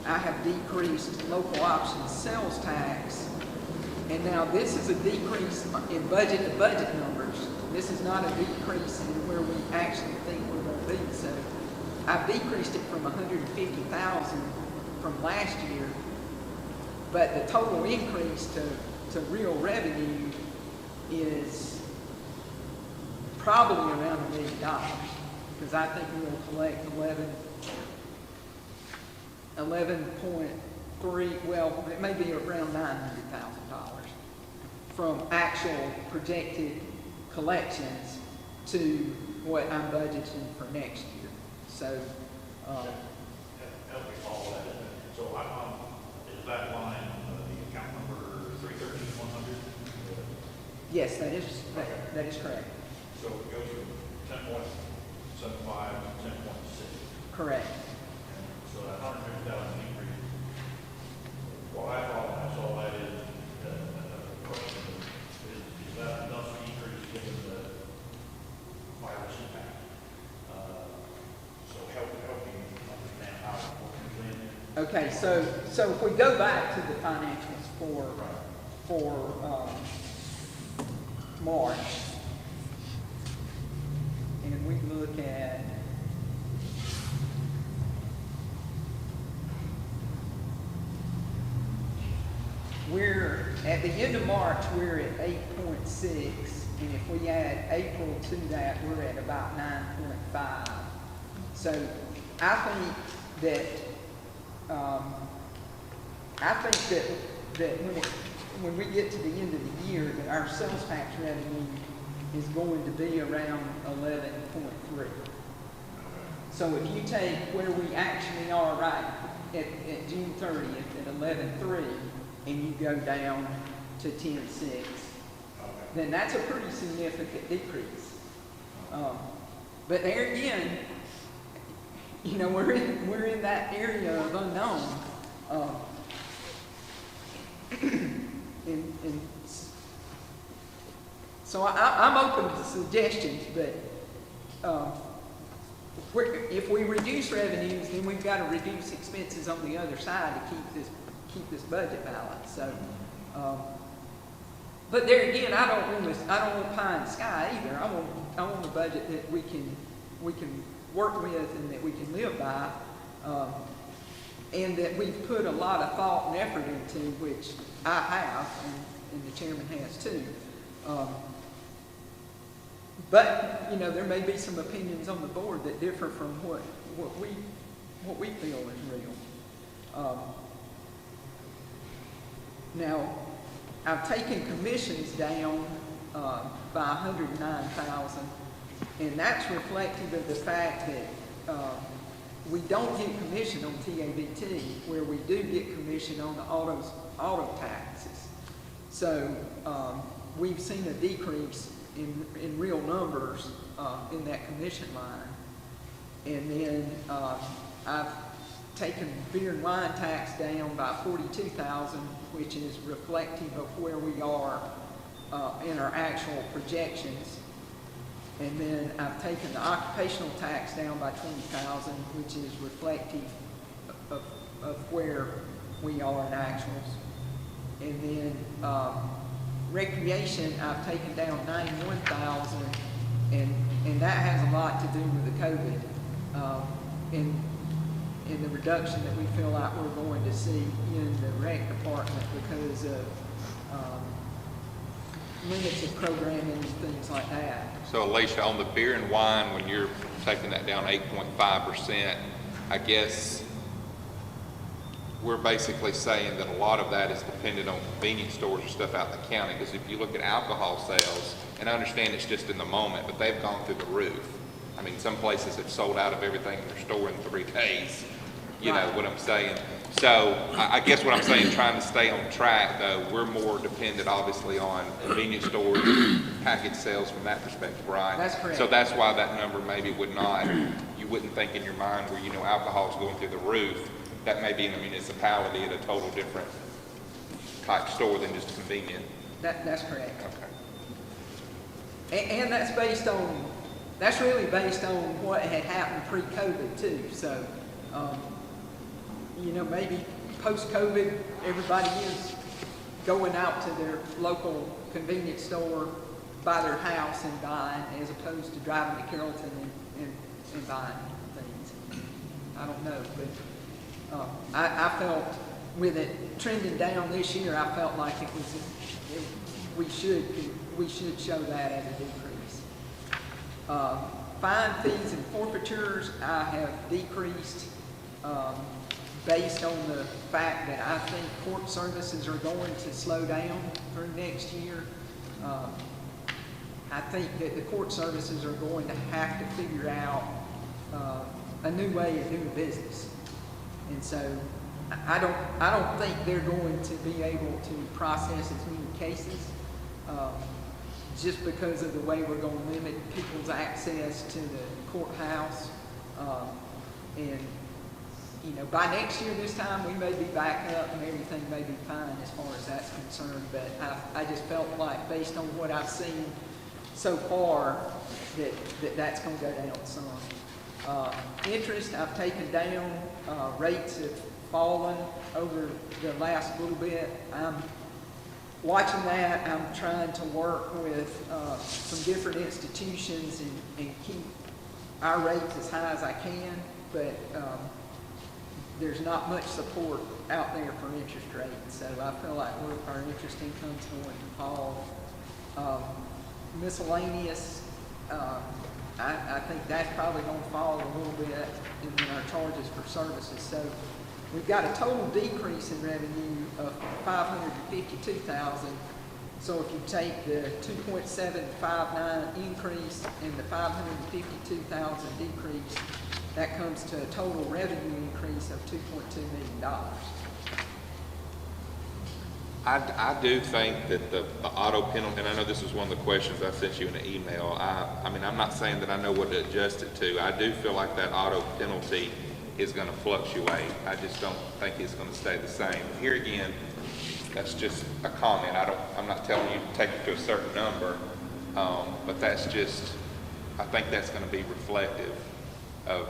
I have decreased local option sales tax. And now this is a decrease in budget-to-budget numbers. This is not a decrease in where we actually think we're going to be. So I've decreased it from 150,000 from last year, but the total increase to real revenue is probably around $1 million, because I think we'll collect 11.3, well, it may be around $900,000 from actual projected collections to what I'm budgeting for next year. So, help me follow that. So is that line, the account number 313-100? yes, that is correct. So it goes from 10.75 to 10.6. Correct. So that 150,000 increase, what I thought when I saw that is, question is that enough increase given the virus impact? So help me understand how it works in. Okay, so if we go back to the financials for March, and we look at we're at the end of March, we're at 8.6, and if we add April to that, we're at about 9.5. So I think that when we get to the end of the year, that our sales tax revenue is going to be around 11.3. So if you take where we actually are right at June 30th at 11.3, and you go down to 10.6, then that's a pretty significant decrease. But there again, you know, we're in that area of unknown. And so I'm open to suggestions, but if we reduce revenues, then we've got to reduce expenses on the other side to keep this budget balance. So, but there again, I don't want pie in the sky either. I want a budget that we can work with and that we can live by, and that we've put a lot of thought and effort into, which I have, and the chairman has too. But you know, there may be some opinions on the board that differ from what we feel is real. Now, I've taken commissions down by 109,000, and that's reflective of the fact that we don't get commission on TABT, where we do get commission on the auto taxes. So we've seen a decrease in real numbers in that commission line. And then I've taken beer and wine tax down by 42,000, which is reflective of where we are in our actual projections. And then I've taken the occupational tax down by 20,000, which is reflective of where we are in actuals. And then recreation, I've taken down 91,000, and that has a lot to do with the COVID in the reduction that we feel like we're going to see in the rec department because of limited programming and things like that. So Alicia, on the beer and wine, when you're taking that down 8.5%, I guess we're basically saying that a lot of that is dependent on convenience stores and stuff out in the county. Because if you look at alcohol sales, and I understand it's just in the moment, but they've gone through the roof. I mean, some places have sold out of everything in their store in 3 days. You know what I'm saying? So I guess what I'm saying, trying to stay on track, though, we're more dependent, obviously, on convenience stores, package sales from that perspective, right? That's correct. So that's why that number maybe would not, you wouldn't think in your mind where, alcohol's going through the roof, that may be in a municipality at a total different type store than just convenient. That's correct. Okay. And that's really based on what had happened pre-COVID too. So, maybe post-COVID, everybody is going out to their local convenience store by their house and buying, as opposed to driving to Carrollton and buying things. I don't know, but I felt with it trending down this year, I felt like we should show that as a decrease. Fine fees and forfeitures, I have decreased based on the fact that I think court services are going to slow down through next year. I think that the court services are going to have to figure out a new way of doing business. And so I don't think they're going to be able to process as many cases just because of the way we're going to limit people's access to the courthouse. And by next year this time, we may be back up and everything may be fine as far as that's concerned. But I just felt like, based on what I've seen so far, that's going to go down some. Interest, I've taken down. Rates have fallen over the last little bit. I'm watching that. I'm trying to work with some different institutions and keep our rates as high as I can, but there's not much support out there for interest rates, so I feel like our interest income's going to fall. Miscellaneous, I think that's probably going to fall a little bit, and then our charges for services. So we've got a total decrease in revenue of $552,000. So if you take the 2.759 increase and the $552,000 decrease, that comes to a total revenue increase of $2.2 million. I do think that the auto penalty, and I know this was one of the questions I sent you in an email. I mean, I'm not saying that I know what to adjust it to. I do feel like that auto penalty is going to fluctuate. I just don't think it's going to stay the same. Here again, that's just a comment. I'm not telling you to take it to a certain number, but that's just, I think that's going to be reflective of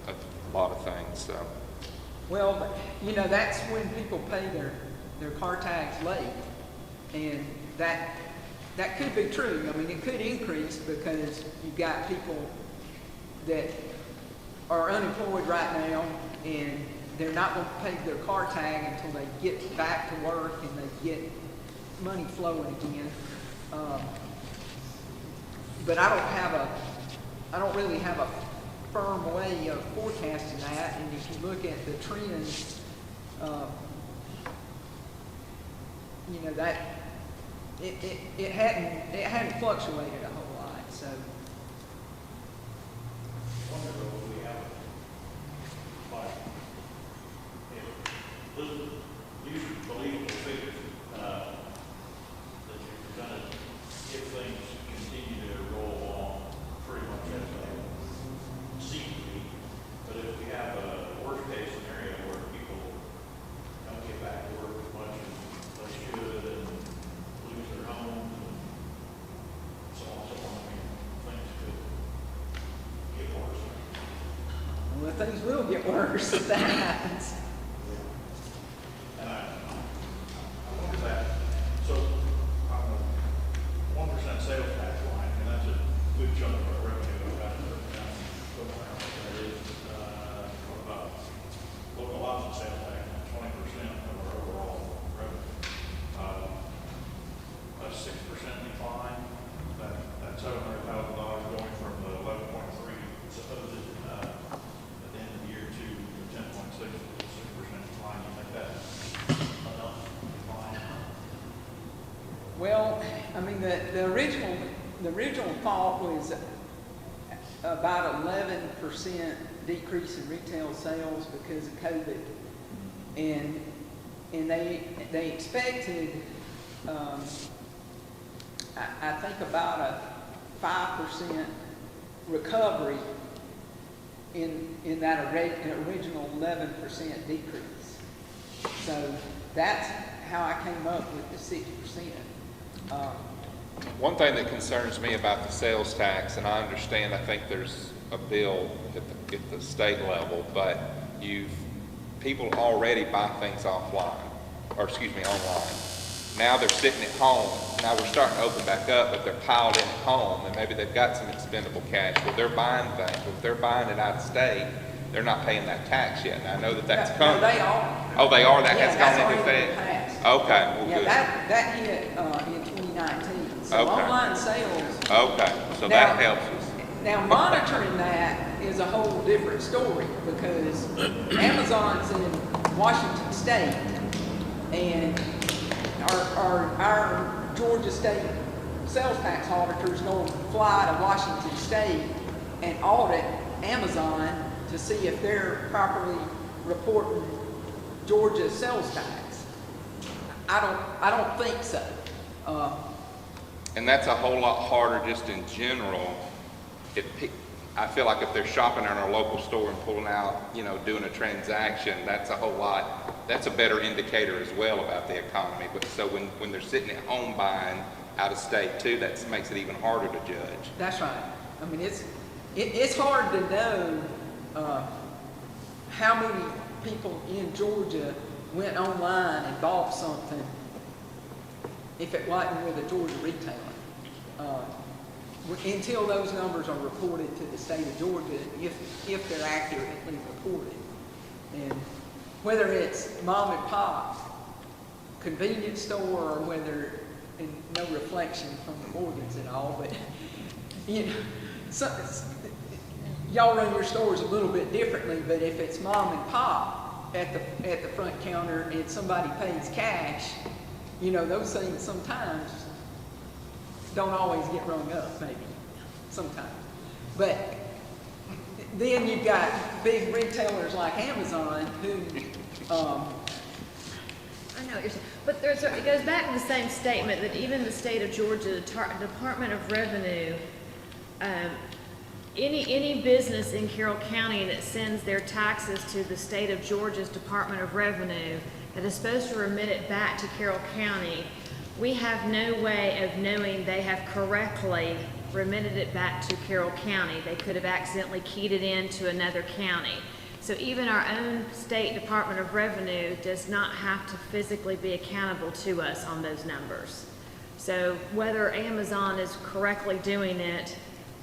a lot of things. So. Well, that's when people pay their car tags late, and that could be true. I mean, it could increase because you've got people that are unemployed right now, and they're not going to pay their car tag until they get back to work and they get money flowing again. But I don't really have a firm way of forecasting that. And if you look at the trends, that it hadn't fluctuated a whole lot. So. These believable figures that you're presented, if things continue to roll along pretty much as they seem to be. But if we have a worst case scenario where people don't get back to work as much as they should and lose their homes and so on and so on, I mean, things could get worse. Well, things will get worse if that happens. And I wonder that, so, 1% sales tax line, and that's a good chunk of our revenue. I've got it written down somewhere else. That is, what about local option sales tax, 20% of our overall revenue. A 6% decline, that's $700,000 going from the 11.3 supposed at the end of the year to the 10.6, 6% decline. You think that's enough decline? Well, I mean, the original thought was about 11% decrease in retail sales because of COVID. and they expected, I think about a 5% recovery in that original 11% decrease. So that's how I came up with the 6%. One thing that concerns me about the sales tax, and I understand, I think there's a bill at the state level, but people already buy things online. Now they're sitting at home. Now we're starting to open back up, but they're piled in at home, and maybe they've got some expendable cash. Well, they're buying things. If they're buying it out of state, they're not paying that tax yet. And I know that's coming. No, they are. Oh, they are? That Yeah, has that's gone into already effect? passed. Okay, well, Yeah, good. that hit in 2019. So Okay. online sales. Okay, so Now- that helps us. Now, monitoring that is a whole different story because Amazon's in Washington State, and our Georgia State sales tax auditors going to fly to Washington State and audit Amazon to see if they're properly reporting Georgia sales tax. I don't think so. And that's a whole lot harder just in general. I feel like if they're shopping in our local store and pulling out, doing a transaction, that's a that's a better indicator as well about the economy. But so when they're sitting at home buying out of state too, that makes it even harder to judge. That's right. I mean, it's hard to know how many people in Georgia went online and bought something if it wasn't with a Georgia retailer. Until those numbers are reported to the state of Georgia, if they're accurately reported. And whether it's mom and pop, convenience store, or whether, and no reflection from the Morgans at all, but y'all run your stores a little bit differently, but if it's mom and pop at the front counter and somebody pays cash, those things sometimes don't always get rung up, maybe, sometimes. But then you've got big retailers like Amazon who, I know what you're saying, but it goes back to the same statement that even the state of Georgia, the Department of Revenue, any business in Carroll County that sends their taxes to the state of Georgia's Department of Revenue that is supposed to remit it back to Carroll County, we have no way of knowing they have correctly remitted it back to Carroll County. They could have accidentally keyed it into another county. So even our own state Department of Revenue does not have to physically be accountable to us on those numbers. So whether Amazon is correctly doing it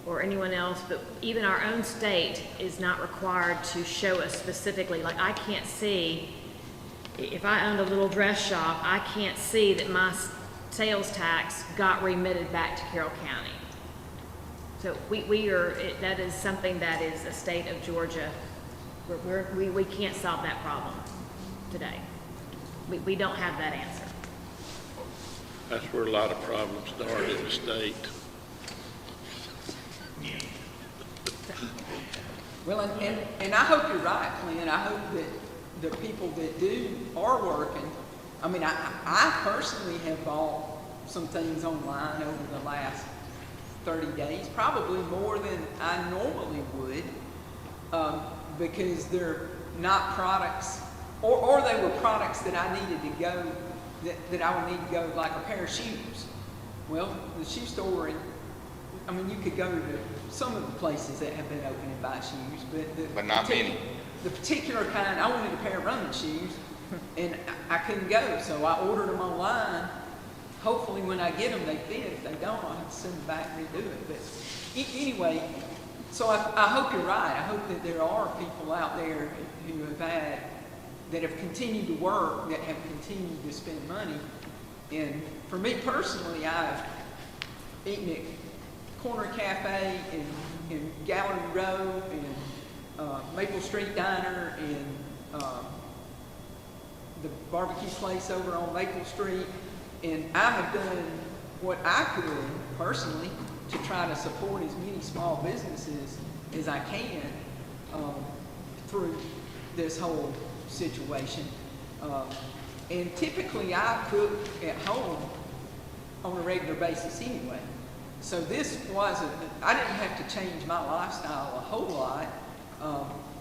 or anyone else, but even our own state is not required to show us specifically. Like I can't see, if I owned a little dress shop, I can't see that my sales tax got remitted back to Carroll County. So that is something that is a state of Georgia. We can't solve that problem today. We don't have that answer. That's where a lot of problems start in the state. well, and I hope you're right, Clint. I hope that the people that are working. I mean, I personally have bought some things online over the last 30 days, probably more than I normally would, because they're not products, or they were products that I needed to go, that I would need to go, like a pair of shoes. Well, the shoe store, you could go to some of the places that have been open and buy shoes, But not many. The particular kind, I wanted a pair of running shoes, and I couldn't go, so I ordered them online. Hopefully when I get them, they fit. If they don't, I'll have to send them back and redo it. But anyway, so I hope you're right. I hope that there are people out there who that have continued to work, that have continued to spend money. And for me personally, I've eaten at Corner Cafe and Gallery Row and Maple Street Diner and the barbecue place over on Maple Street. And I have done what I could personally to try to support as many small businesses as I can through this whole situation. And typically I cook at home on a regular basis anyway. So this wasn't, I didn't have to change my lifestyle a whole lot.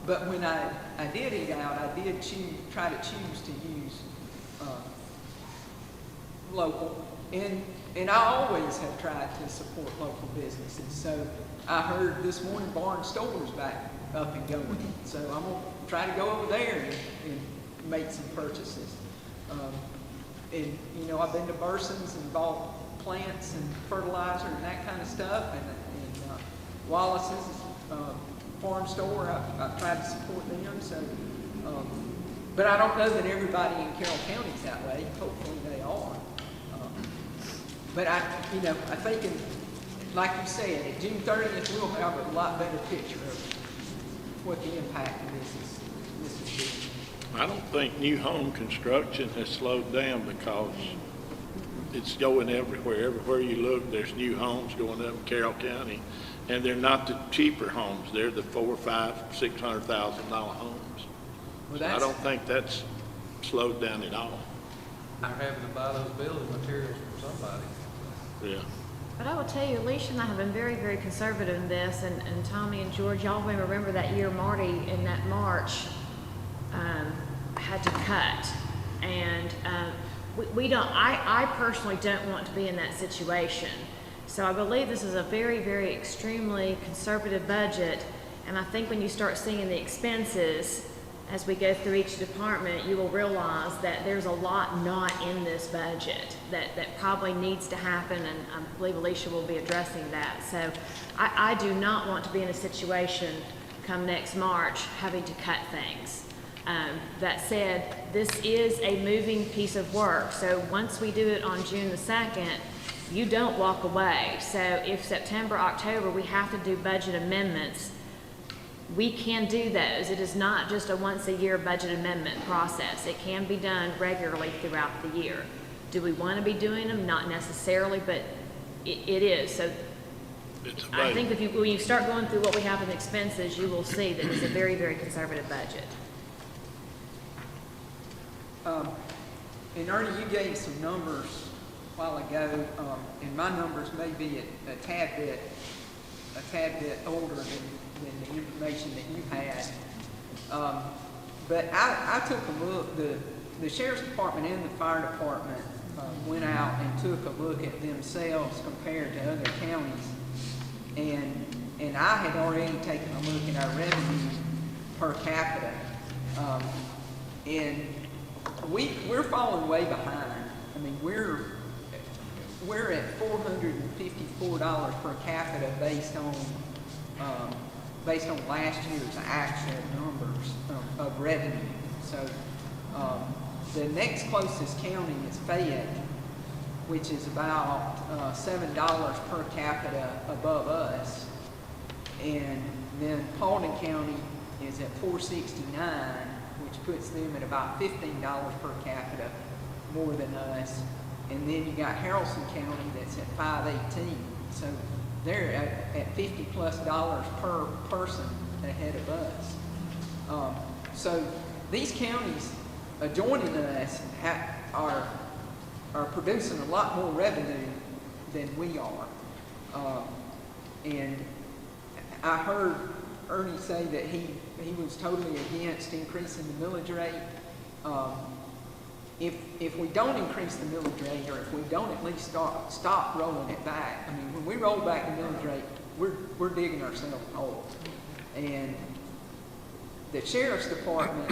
But when I did eat out, I did try to choose to use local. And I always have tried to support local businesses. So I heard this morning Barn Store's back up and going. So I'm going to try to go over there and make some purchases. And, you know, I've been to Burson's and bought plants and fertilizer and that kind of stuff. And Wallace's farm store, I've tried to support them. So, but I don't know that everybody in Carroll County is that way. Hopefully they are. But I think, like you said, at June 30th, we'll have a lot better picture of what the impact of this is. I don't think new home construction has slowed down because it's going everywhere. Everywhere you look, there's new homes going up in Carroll County, and they're not the cheaper homes. They're the $400,000, $500,000, $600,000 homes. Well, so I don't think that's slowed down at all. They're having to buy those building materials from somebody. Yeah. But I will tell you, Alicia and I have been very, very conservative in this, and Tommy and George, y'all may remember that year Marty in that March had to cut. And we don't, I personally don't want to be in that situation. So I believe this is a very, very extremely conservative budget, and I think when you start seeing the expenses as we go through each department, you will realize that there's a lot not in this budget that probably needs to happen, and I believe Alicia will be addressing that. So I do not want to be in a situation come next March having to cut things. That said, this is a moving piece of work. So once we do it on June the 2nd, you don't walk away. So if September, October, we have to do budget amendments, we can do those. It is not just a once a year budget amendment process. It can be done regularly throughout the year. Do we want to be doing them? Not necessarily, but it is. So I think when you start going through what we have in expenses, you will see that it's a very, very conservative budget. And Ernie, you gave some numbers a while ago, and my numbers may be a tad bit older than the information that you had. But I took a look, the Sheriff's Department and the Fire Department went out and took a look at themselves compared to other counties. And I had already taken a look at our revenue per capita. And we're falling way behind. I mean, we're at $454 per capita based on last year's actual numbers of revenue. So the next closest county is Fayette, which is about $7 per capita above us. And then Paulding County is at $469, which puts them at about $15 per capita more than us. And then you got Haralson County that's at $518. So they're at $50+ per person ahead of us. So these counties adjoining us are producing a lot more revenue than we are. And I heard Ernie say that he was totally against increasing the millage rate. If we don't increase the millage rate, or if we don't at least stop rolling it back, I mean, when we roll back the millage rate, we're digging ourselves a hole. And the Sheriff's Department,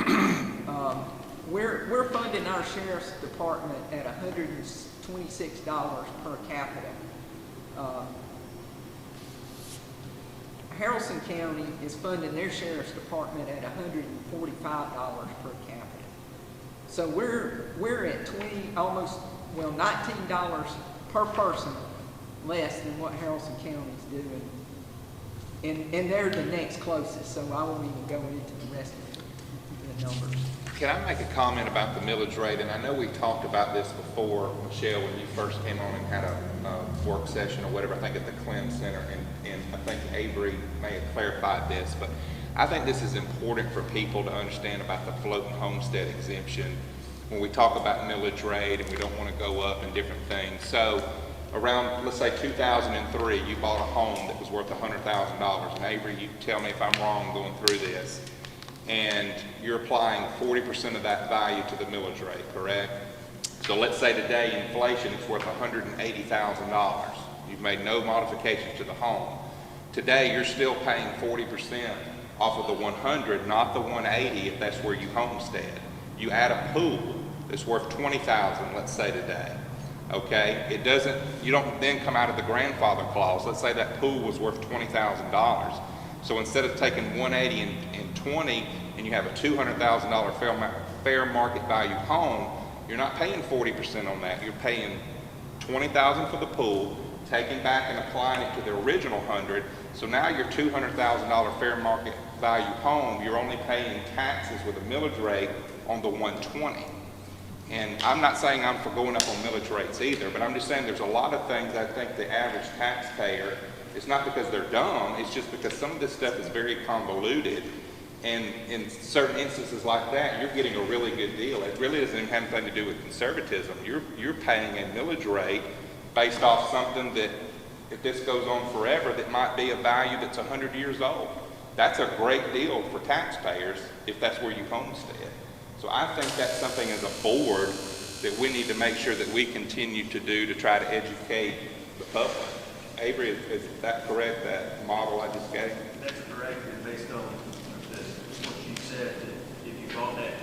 we're funding our Sheriff's Department at $126 per capita. Haralson County is funding their Sheriff's Department at $145 per capita. So we're at $19 per person less than what Haralson County's doing. And they're the next closest, so I won't even go into the rest of the numbers. Can I make a comment about the millage rate? And I know we talked about this before, Michelle, when you first came on and had a work session or whatever, I think at the Clem Center, and I think Avery may have clarified this, but I think this is important for people to understand about the floating homestead exemption. when we talk about millage rate and we don't want to go up and different things. So around, let's say 2003, you bought a home that was worth $100,000. And Avery, you tell me if I'm wrong going through this. And you're applying 40% of that value to the millage rate, correct? So let's say today inflation is worth $180,000. You've made no modifications to the home. Today you're still paying 40% off of the 100, not the 180 if that's where you homestead. You add a pool that's worth 20,000, let's say today. Okay, it doesn't, you don't then come out of the grandfather clause. Let's say that pool was worth $20,000. So instead of taking 180 and 20 and you have a $200,000 fair market value home, you're not paying 40% on that. You're paying $20,000 for the pool, taking back and applying it to the original 100. So now your $200,000 fair market value home, you're only paying taxes with a millage rate on the 120. And I'm not saying I'm for going up on millage rates either, but I'm just saying there's a lot of things I think the average taxpayer, it's not because they're dumb, it's just because some of this stuff is very convoluted. And in certain instances like that, you're getting a really good deal. It really doesn't even have anything to do with conservatism. You're paying a millage rate based off something that, if this goes on forever, that might be a value that's 100 years old. That's a great deal for taxpayers if that's where you homestead. So I think that's something as a board that we need to make sure that we continue to do to try to educate the public. Avery, is that correct, that model I just gave? That's correct, and based on what you said, that if you bought that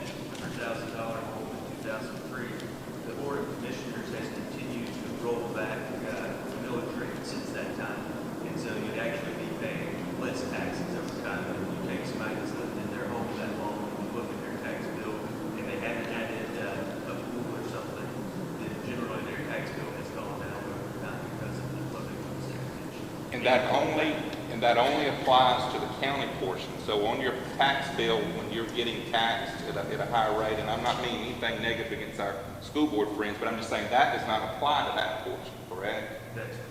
$100,000 home in 2003, the Board of Commissioners has continued to roll back the millage rate since that time. And so you'd actually be paying less taxes over time. If you take somebody that's lived in their home that long, and you look at their tax bill, and they haven't added a pool or something, then generally their tax bill has gone down over time because of the public homestead exemption. And that only applies to the county portion. So on your tax bill, when you're getting taxed at a higher rate, and I'm not meaning anything negative against our school board friends, but I'm just saying that does not apply to that portion, correct?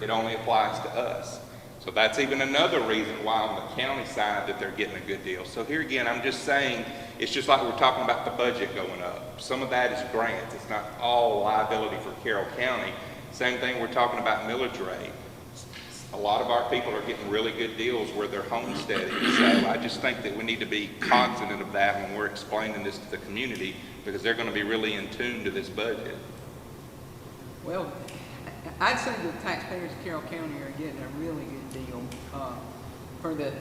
It only applies to us. So that's even another reason why on the county side that they're getting a good deal. So here again, I'm just saying, it's just like we're talking about the budget going up. Some of that is grants. It's not all liability for Carroll County. Same thing, we're talking about millage rate. A lot of our people are getting really good deals where they're homesteading. So I just think that we need to be cognizant of that when we're explaining this to the community, because they're going to be really in tune to this budget. Well, I'd say the taxpayers of Carroll County are getting a really good deal for the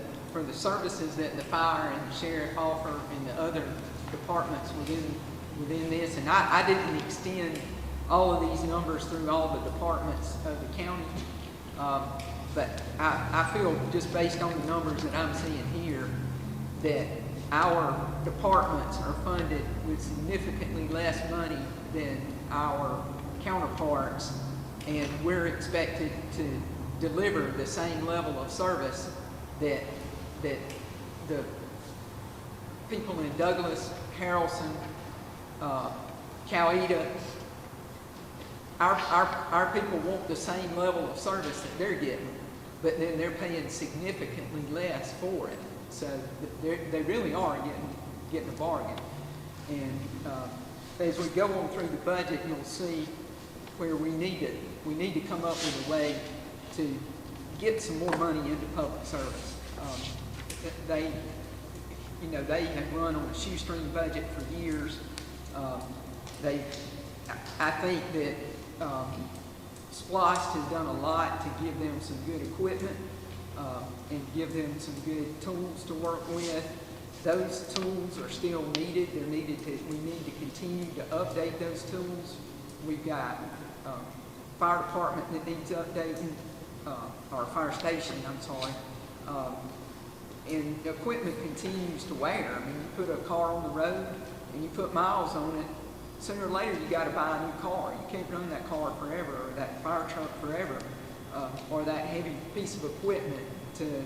services that the fire and the sheriff offer and the other departments within this. And I didn't extend all of these numbers through all the departments of the county. But I feel, just based on the numbers that I'm seeing here, that our departments are funded with significantly less money than our counterparts, and we're expected to deliver the same level of service that the people in Douglas, Harrelson, Coweta, our people want the same level of service that they're getting, but then they're paying significantly less for it. So they really are getting a bargain. And as we go on through the budget, you'll see where we need to come up with a way to get some more money into public service. They have run on a shoestring budget for years. I think that Splost has done a lot to give them some good equipment and give them some good tools to work with. Those tools are still needed. We need to continue to update those tools. We've got fire department that needs updating, or fire station, I'm sorry. And the equipment continues to wear. I mean, you put a car on the road and you put miles on it, sooner or later you got to buy a new car. You can't run that car forever, or that fire truck forever, or that heavy piece of equipment to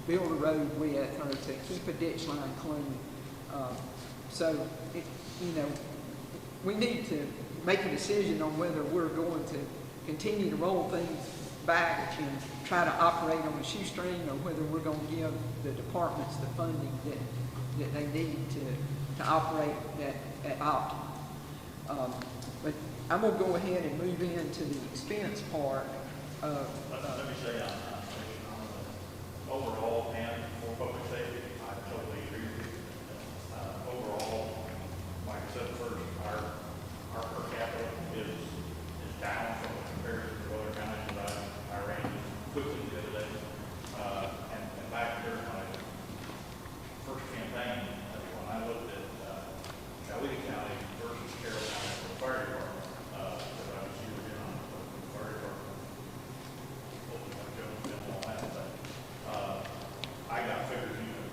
build a road with, or to keep a ditch line clean. We need to make a decision on whether we're going to continue to roll things back and try to operate on a shoestring, or whether we're going to give the departments the funding that they need to operate at optimum. But I'm gonna go ahead and move into the expense part of, Let me say, on the overall and for public safety, I totally agree with you. Overall, like I said first, our per capita is down from the comparison to other counties that I ran quickly the other day. And back during my first campaign, when I looked at Coweta County versus Carroll County for the fire department, because I was here on the fire department, I got figures even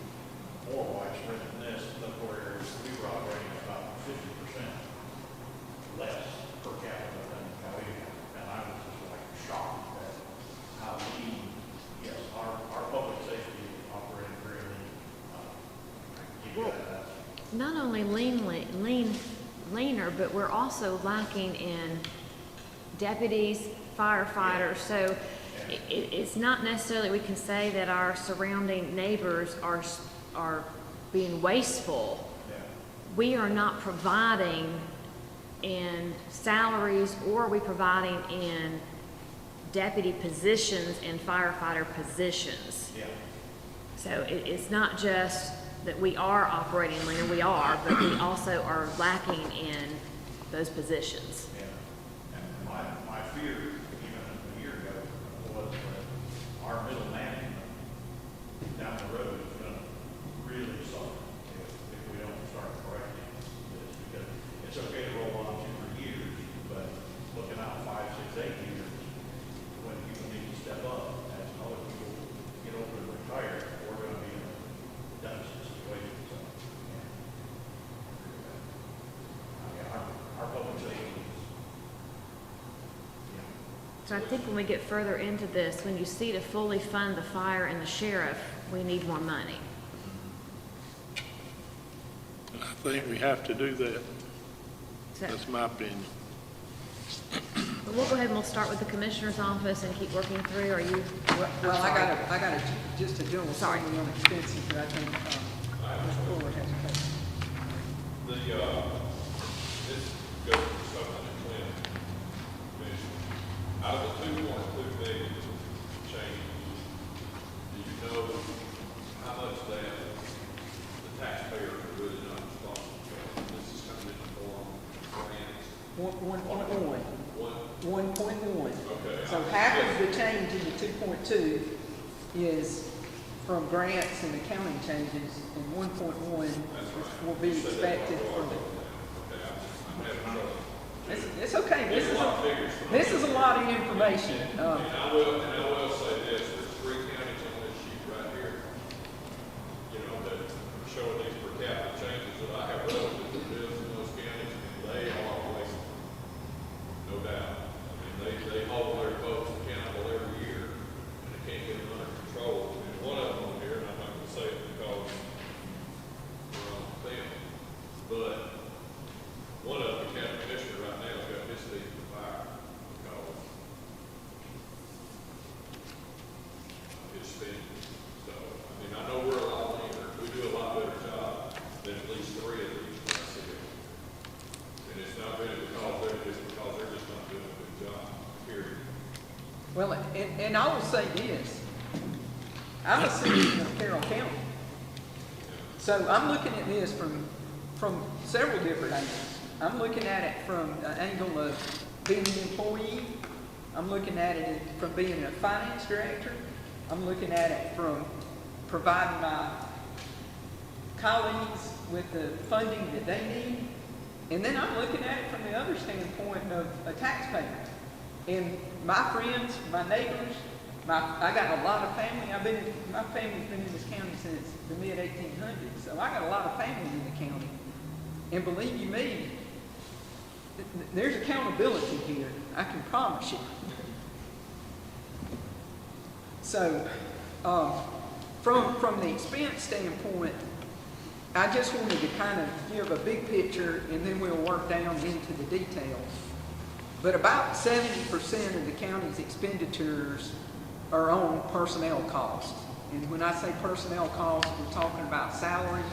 more widespread than this, look where we were operating about 50% less per capita than Coweta County. And I was just like shocked at how lean, yes, our public safety operating very lean. You got that. Not only leaner, but we're also lacking in deputies, firefighters. So it's not necessarily we can say that our surrounding neighbors are being wasteful. Yeah. We are not providing in salaries, or are we providing in deputy positions and firefighter positions? Yeah. So it's not just that we are operating leaner, we are, but we also are lacking in those positions. Yeah, and my fear, even a year ago, was that our middle management down the road is going to really suffer if we don't start correcting this, because it's okay to roll on 2 or 3 years, but looking out 5, 6, 8 years, when people need to step up, as other people get older and retire, we're going to be in a deficit situation. So, yeah, our public safety is, yeah. So I think when we get further into this, when you see to fully fund the fire and the sheriff, we need more money. I think we have to do that. So, That's my opinion. but we'll go ahead and we'll start with the commissioner's office and keep working through, or you? well, I got just a general Sorry. summary on expenses that I think, Mr. Fuller has a question. This goes to something that Clint mentioned. Out of the 2.2 million changes, do you know how much that the taxpayers are really not responsible for? This is coming in the form of grants. 1.1. Okay. So half of the change in the 2.2 is from grants and accounting changes, and 1.1 will be expected from the. It's okay. This is a lot of information. And I will say this, there's 3 counties on this sheet right here, you know, that are showing these per capita changes that I have relatives that live in those counties, and they are wasteful, no doubt. I mean, they hold their folks accountable every year, and they can't get them under control. And one of them on here, and I'm not gonna say it because we're on them, but one of them, the county commissioner right now, has got his feet in the fire because of his spending. So, I mean, I know we're a lot leaner. We do a lot better job than at least 3 of these that I see. And it's not really because they're just not doing a good job, period. Well, and I will say this. I'm a citizen of Carroll County. So I'm looking at this from several different angles. I'm looking at it from the angle of being an employee. I'm looking at it from being a finance director. I'm looking at it from providing my colleagues with the funding that they need. And then I'm looking at it from the other standpoint of a taxpayer. And my friends, my neighbors, I got a lot of family. My family's been in this county since the mid-1800s. So I got a lot of family in the county. And believe you me, there's accountability here. I can promise you. So, from the expense standpoint, I just wanted to kind of give a big picture, and then we'll work down into the details. But about 70% of the county's expenditures are on personnel costs. And when I say personnel costs, we're talking about salaries,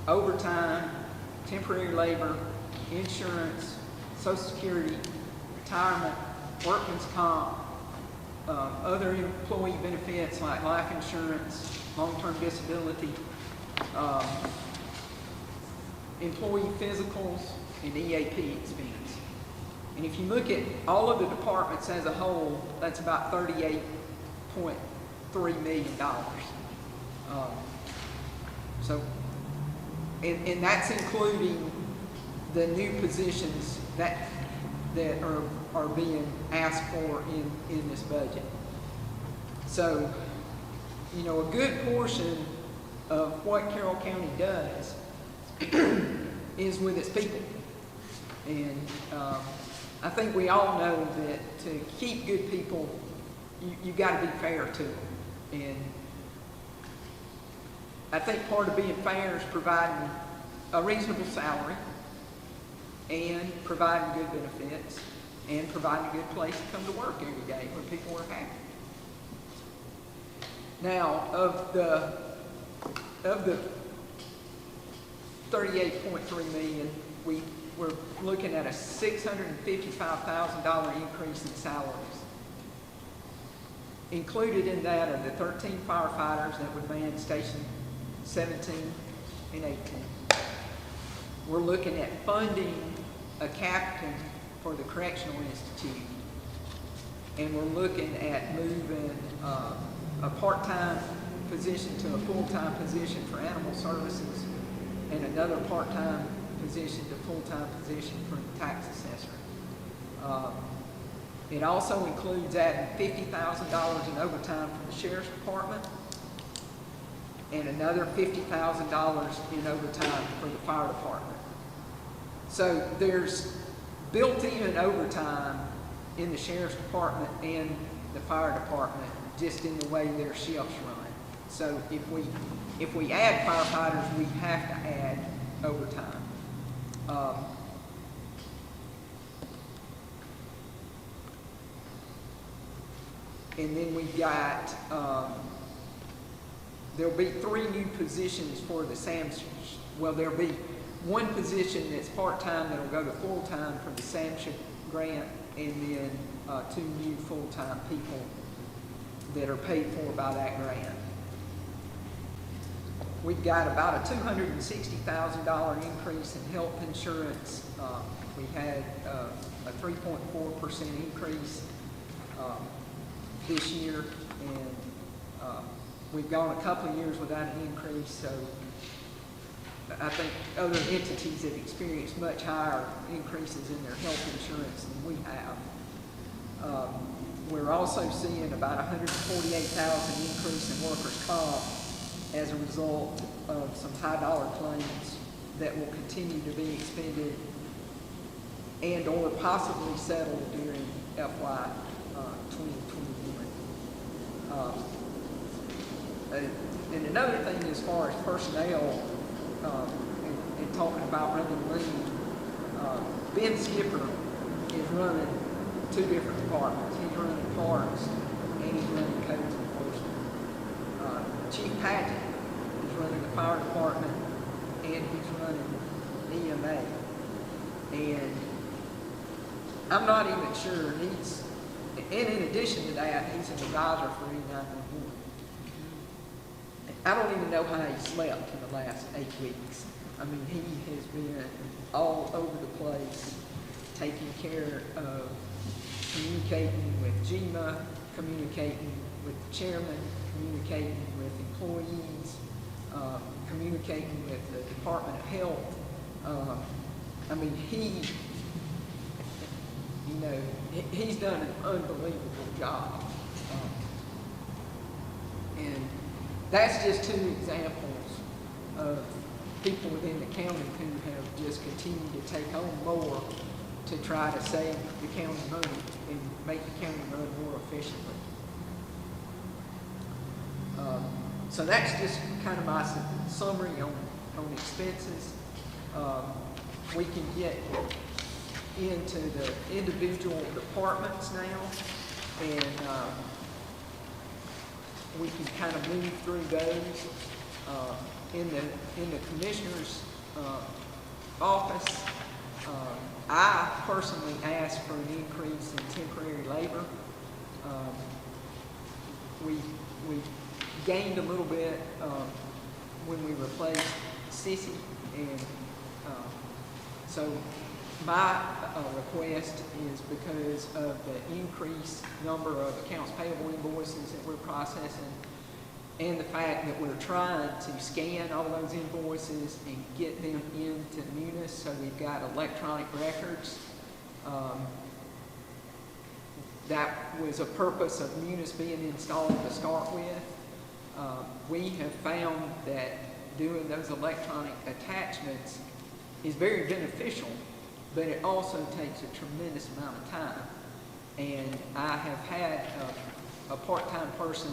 overtime, temporary labor, insurance, Social Security, retirement, workman's comp, other employee benefits like life insurance, long-term disability, employee physicals, and EAP expense. And if you look at all of the departments as a whole, that's about $38.3 million. And that's including the new positions that are being asked for in this budget. So, you know, a good portion of what Carroll County does is with its people. And I think we all know that to keep good people, you got to be fair to them. And I think part of being fair is providing a reasonable salary and providing good benefits and providing a good place to come to work every day where people are happy. Now, of the $38.3 million, we're looking at a $655,000 increase in salaries. Included in that are the 13 firefighters that would man Station 17 and 18. We're looking at funding a captain for the Correctional Institute. And we're looking at moving a part-time position to a full-time position for animal services and another part-time position to full-time position for the tax assessor. It also includes adding $50,000 in overtime for the Sheriff's Department and another $50,000 in overtime for the Fire Department. So there's built-in overtime in the Sheriff's Department and the Fire Department just in the way their shifts run. So if we add firefighters, we have to add overtime. And then we've got, there'll be 3 new positions for the SAMS. Well, there'll be one position that's part-time that'll go to full-time for the SAMHSA grant, and then 2 new full-time people that are paid for by that grant. We've got about a $260,000 increase in health insurance. We had a 3.4% increase this year, and we've gone a couple of years without an increase, so I think other entities have experienced much higher increases in their health insurance than we have. We're also seeing about $148,000 increase in workers' comp as a result of some high dollar claims that will continue to be expended and or possibly settled during FY 2021. And another thing as far as personnel and talking about running lean, Ben Skipper is running 2 different departments. He's running parks and he's running codes enforcement. Chief Paget is running the fire department and he's running EMA. And I'm not even sure and in addition to that, he's an advisor for E911. I don't even know how he slept in the last 8 weeks. I mean, he has been all over the place, taking care of communicating with GMA, communicating with the chairman, communicating with employees, communicating with the Department of Health. I mean, he's done an unbelievable job. And that's just 2 examples of people within the county who have just continued to take on more to try to save the county money and make the county run more efficiently. So that's just kind of my summary on expenses. We can get into the individual departments now, and we can kind of move through those. In the commissioner's office, I personally asked for an increase in temporary labor. We gained a little bit when we replaced Sissy, and so my request is because of the increased number of accounts payable invoices that we're processing, and the fact that we're trying to scan all those invoices and get them into Munis, so we've got electronic records. That was a purpose of Munis being installed to start with. We have found that doing those electronic attachments is very beneficial, but it also takes a tremendous amount of time. And I have had a part-time person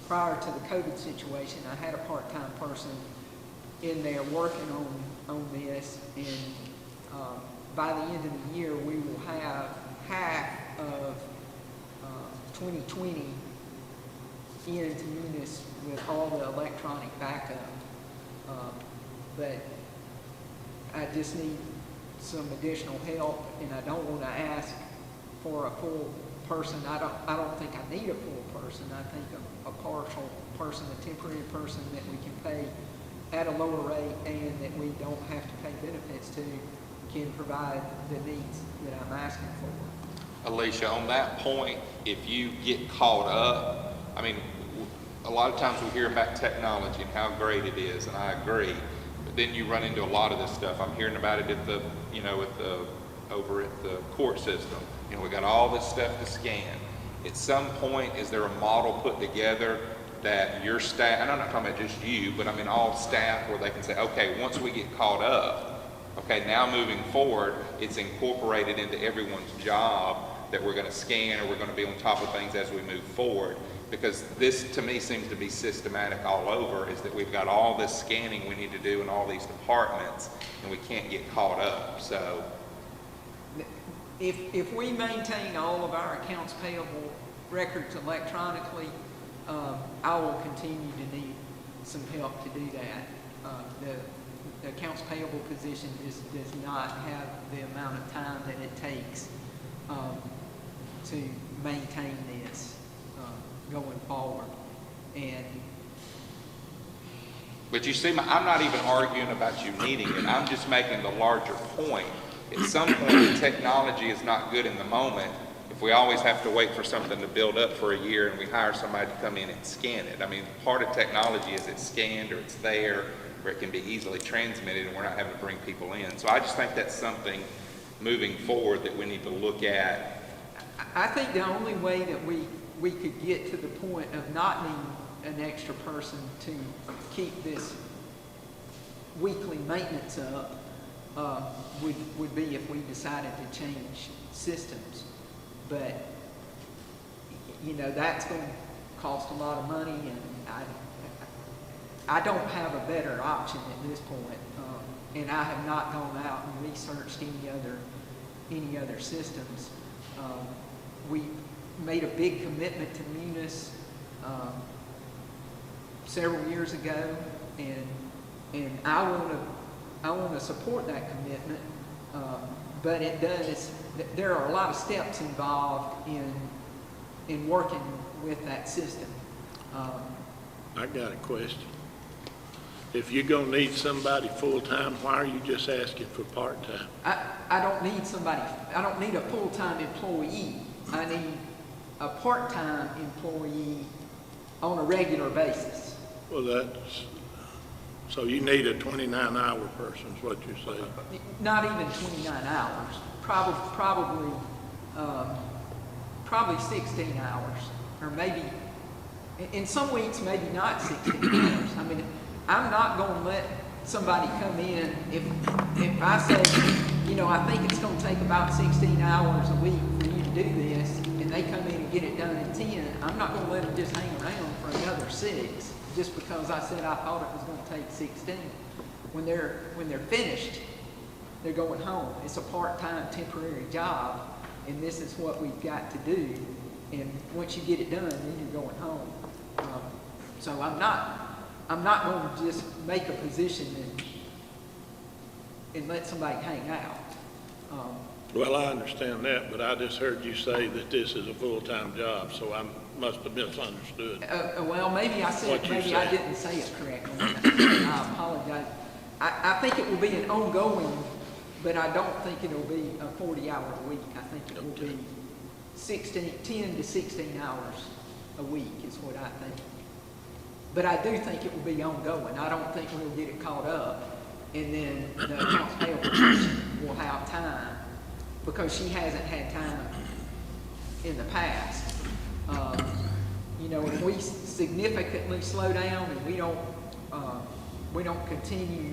prior to the COVID situation. I had a part-time person in there working on this, and by the end of the year, we will have half of 2020 into Munis with all the electronic backup. But I just need some additional help, and I don't want to ask for a full person. I don't think I need a full person. I think a partial person, a temporary person that we can pay at a lower rate and that we don't have to pay benefits to can provide the needs that I'm asking for. Alicia, on that point, if you get caught up, I mean, a lot of times we hear about technology and how great it is, and I agree, but then you run into a lot of this stuff. I'm hearing about it at the, over at the court system. We got all this stuff to scan. At some point, is there a model put together that your staff, and I'm not talking about just you, but I mean all staff, where they can say, okay, once we get caught up, okay, now moving forward, it's incorporated into everyone's job that we're going to scan, or we're going to be on top of things as we move forward. Because this, to me, seems to be systematic all over, is that we've got all this scanning we need to do in all these departments, and we can't get caught up. So, if we maintain all of our accounts payable records electronically, I will continue to need some help to do that. The accounts payable position just does not have the amount of time that it takes to maintain this going forward. but you see, I'm not even arguing about you needing it. I'm just making the larger point. At some point, the technology is not good in the moment if we always have to wait for something to build up for a year and we hire somebody to come in and scan it. I mean, part of technology is it's scanned or it's there, or it can be easily transmitted and we're not having to bring people in. So I just think that's something moving forward that we need to look at. I think the only way that we could get to the point of not needing an extra person to keep this weekly maintenance up would be if we decided to change systems. But, you know, that's going to cost a lot of money, and I don't have a better option at this point. And I have not gone out and researched any other systems. We made a big commitment to Munis several years ago, and I want to support that commitment. But it does. There are a lot of steps involved in working with that system. I got a question. If you're gonna need somebody full-time, why are you just asking for part-time? I don't need somebody. I don't need a full-time employee. I need a part-time employee on a regular basis. Well, so you need a 29-hour person, is what you're saying? Not even 29 hours. Probably 16 hours, or maybe in some weeks maybe not 16 hours. I mean, I'm not going to let somebody come in if I say, you know, I think it's going to take about 16 hours a week for you to do this, and they come in and get it done in 10. I'm not going to let them just hang around for another 6 just because I said I thought it was going to take 16. When they're finished, they're going home. It's a part-time temporary job, and this is what we've got to do. And once you get it done, then you're going home. So I'm not going to just make a position and let somebody hang out. Well, I understand that, but I just heard you say that this is a full-time job, so I must have misunderstood. Well, maybe I said, What you maybe I said. didn't say it correctly. I apologize. I think it will be an ongoing, but I don't think it'll be a 40-hour a week. I think it will be 10 to 16 hours a week is what I think. But I do think it will be ongoing. I don't think we'll get it caught up, and then the accounts payable person will have time, because she hasn't had time in the past. You know, if we significantly slow down and we don't continue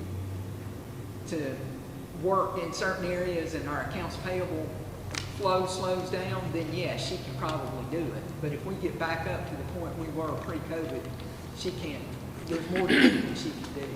to work in certain areas and our accounts payable flow slows down, then yes, she can probably do it. But if we get back up to the point we were pre-COVID, she can't. There's more to do than she can do.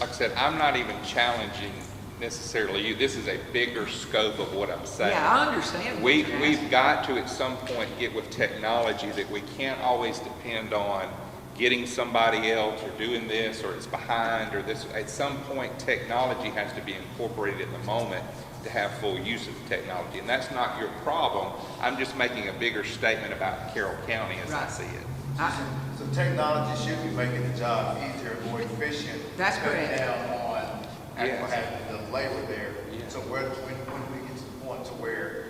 Like I said, I'm not even challenging necessarily you. This is a bigger scope of what I'm saying. Yeah, I understand. what you're asking. We've got to at some point get with technology that we can't always depend on getting somebody else or doing this or it's behind or this. At some point, technology has to be incorporated in the moment to have full use of the technology. And that's not your problem. I'm just making a bigger statement about Carroll County as I Right. see it. So technology should be making the job easier, more efficient. That's correct. Cut down on Yes. having the labor there. Yes. So when we get to the point to where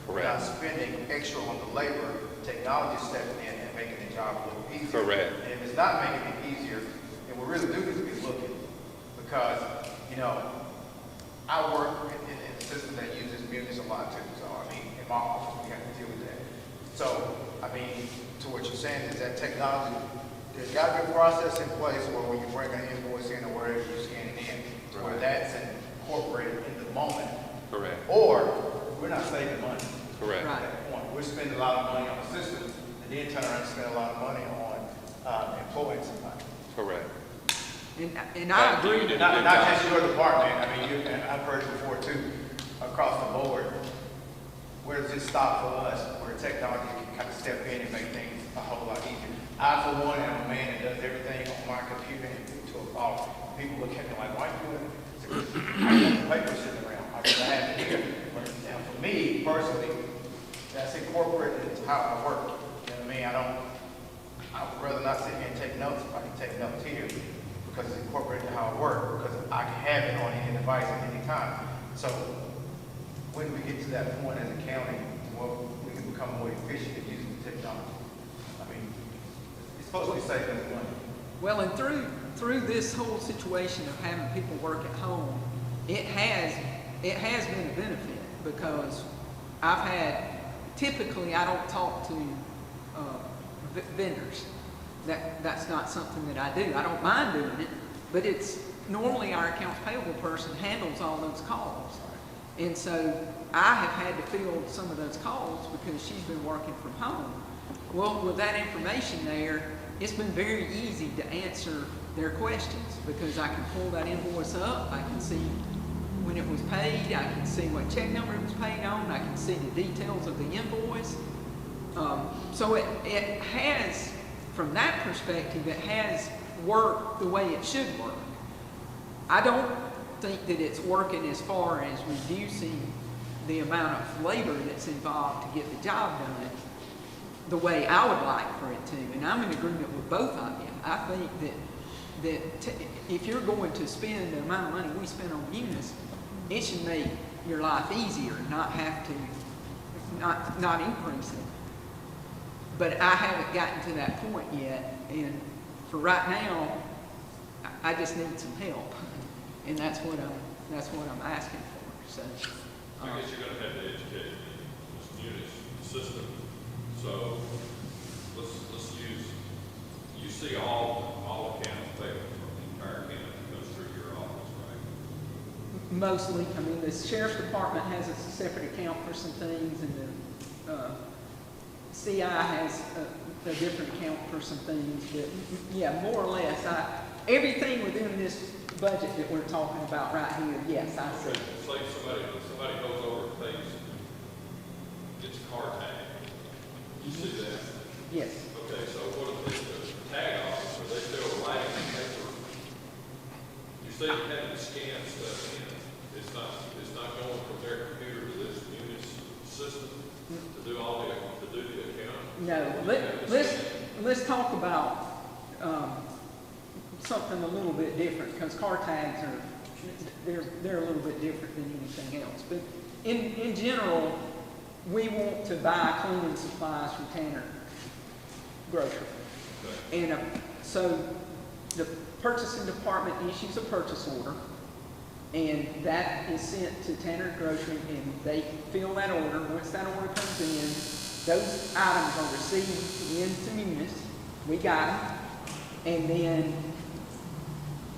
we're Correct. not spending extra on the labor, technology stepping in and making the job a little easier. Correct. And if it's not making it easier, then we really do need to be looking, because, you know, I work in a system that uses munis a lot too. So, I mean, in my office, we have to deal with that. So, I mean, to what you're saying is that technology, there's got to be a process in place where when you bring an invoice in or wherever you scan it in, where that's incorporated in the moment. Correct. Or we're not saving money Correct. Right. at that point. We're spending a lot of money on the system and then turn around and spend a lot of money on employing somebody. Correct. And I Thank you. agree. You did a Not good not job. just your department, I mean, and I've heard it before too, across the board. Where does it stop for us, where technology can kind of step in and make things a whole lot easier? I, for one, am a man that does everything on my computer and to a fault. People look at me like, why are you doing it? I don't have the paper sitting around, I just have it here. Now, for me, personally, that's incorporated into how I work. You know what I mean? I would rather not sit here and take notes if I can take notes here, because it's incorporated into how I work, because I can have it on any device at any time. So when we get to that point as a county, where we can become more efficient at using the technology, I mean, it's supposed to be saving us money. Well, and through this whole situation of having people work at home, it has been a benefit, because typically I don't talk to vendors. That's not something that I do. I don't mind doing it, but it's normally our accounts payable person handles all those calls. And so I have had to field some of those calls because she's been working from home. Well, with that information there, it's been very easy to answer their questions, because I can pull that invoice up, I can see when it was paid, I can see what check number it was paid on, I can see the details of the invoice. So it has, from that perspective, it has worked the way it should work. I don't think that it's working as far as reducing the amount of labor that's involved to get the job done the way I would like for it to. And I'm in agreement with both of you. I think that if you're going to spend the amount of money we spend on units, it should make your life easier, not have to, not increase it. But I haven't gotten to that point yet, and for right now, I just need some help, and that's what I'm asking for. So, I guess you're gonna have to educate this munis system. So let's use, you see all accounts payable from the entire county goes through your office, right? mostly, I mean, the sheriff's department has a separate account for some things, and the CI has a different account for some things, but yeah, more or less, everything within this budget that we're talking about right here, yes, I see. Okay, say somebody goes over and pays, gets a car tag. You see that? Yes. Okay, so what if the tag office, are they still writing the paper? You say you have to scan stuff in, it's not going from their computer to system to do all the, to do the accounting? No, let's talk about, something a little bit different, because car tags are, they're a little bit different than anything else. But in general, we want to buy cleaning supplies from Tanner Grocery. And so the purchasing department issues a purchase order, and that is sent to Tanner Grocery, and they fill that order. Once that order comes in, those items are received into Munis. We got them, and then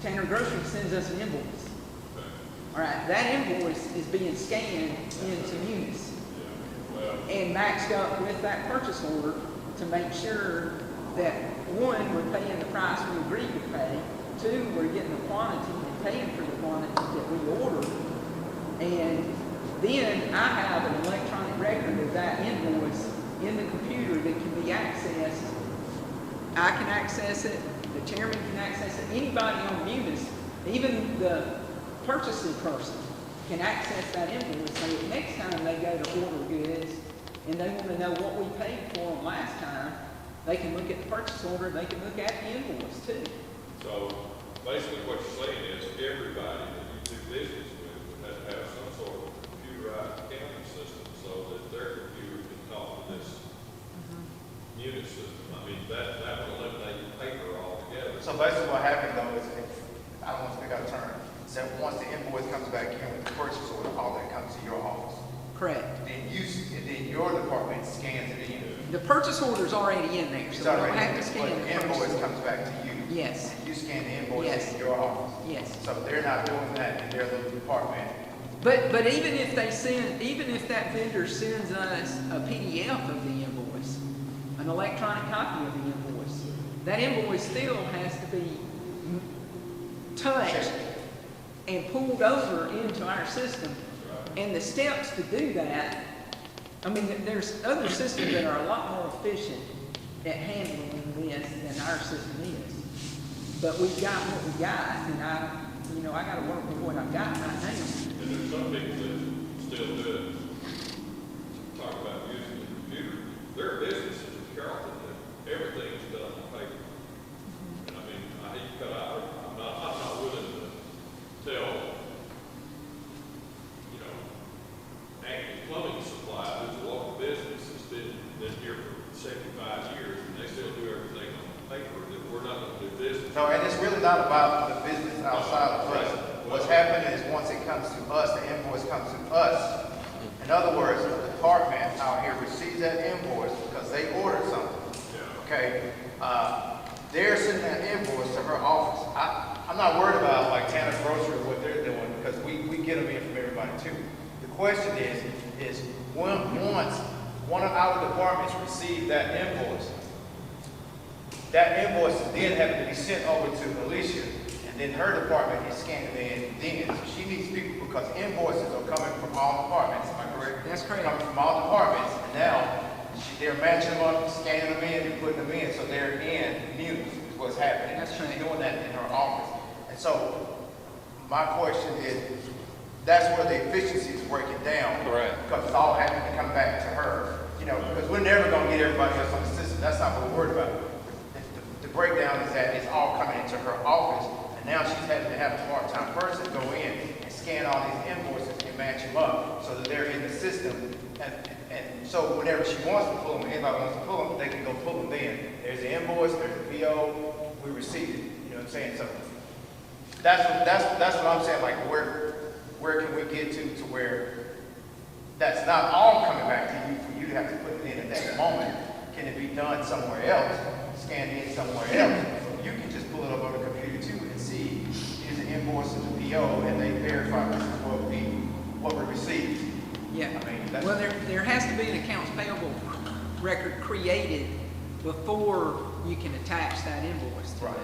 Tanner Grocery sends us an invoice. All right, that invoice is being scanned into Munis and matched up with that purchase order to make sure that, one, we're paying the price we agreed to pay, two, we're getting the quantity and paying for the quantity that we ordered, and then I have an electronic record of that invoice in the computer that can be accessed. I can access it, the chairman can access it, anybody on Munis, even the purchasing person can access that invoice, so that next time they go to order goods and they want to know what we paid for them last time, they can look at the purchase order, they can look at the invoice too. So basically what you're saying is everybody that you do business with has to have some sort of computerized accounting system so that their computer can talk to this unit system. I mean, that would eliminate paper altogether. So basically what happened though is, I don't want to speak out of turn, so once the invoice comes back in with the purchase order, all that comes to your office. Correct. Then your department scans it in. The purchase order's already in there, It's so we don't already have in, to but scan the the purchase invoice order. comes back to you. Yes. And you scan the invoice Yes. in your office. Yes. So they're not doing that in their little department. But even if they send, even if that vendor sends us a PDF of the invoice, an electronic copy of the invoice, that invoice still has to be touched and pulled over into our system. And the steps to do that, I mean, there's other systems that are a lot more efficient at handling this than our system is. But we've got what we got, and I got to work with what I've got right now. And there's some people that still do it. Talk about using the computer. There are businesses in Carrollton that everything's done on paper. And I mean, I hate to cut out, I'm not willing to tell, Active Plumbing Supply, who's a local business, has been here for 75 years, and they still do everything on paper, that we're not going to do business. No, and it's really not about the business outside of us. What's happening is once it comes to us, the invoice comes to us. In other words, the department out here receives that invoice because they ordered something. Okay? They're sending that invoice to her office. I'm not worried about like Tanner Grocery, what they're doing, because we get them in from everybody too. The question is once one of our departments receive that invoice is then having to be sent over to Alicia, and then her department is scanning in then. So she needs people, because invoices are coming from all departments, am I correct? That's correct. Coming from all departments, and now they're matching them up, scanning them in, and putting them in, so they're in Munis is what's happening. That's right. She's doing that in her office. And so my question is, that's where the efficiency is breaking down. Correct. Because it's all having to come back to her. Because we're never going to get everybody else on the system. That's not what we're worried about. The breakdown is that it's all coming into her office, and now she's having to have a part-time person go in and scan all these invoices and match them up so that they're in the system. And so whenever she wants to pull them, anybody wants to pull them, they can go pull them in. There's the invoice, there's the PO, we received it. You know what I'm saying? So that's what I'm saying. Like where can we get to where that's not all coming back to you for you to have to put it in at that moment? Can it be done somewhere else? Scanned in somewhere else? You can just pull it up on the computer too and see here's the invoice and the PO, and they verify this is what we received. Yeah. I mean, that's, Well, there has to be an accounts payable record created before you can attach that invoice to Right.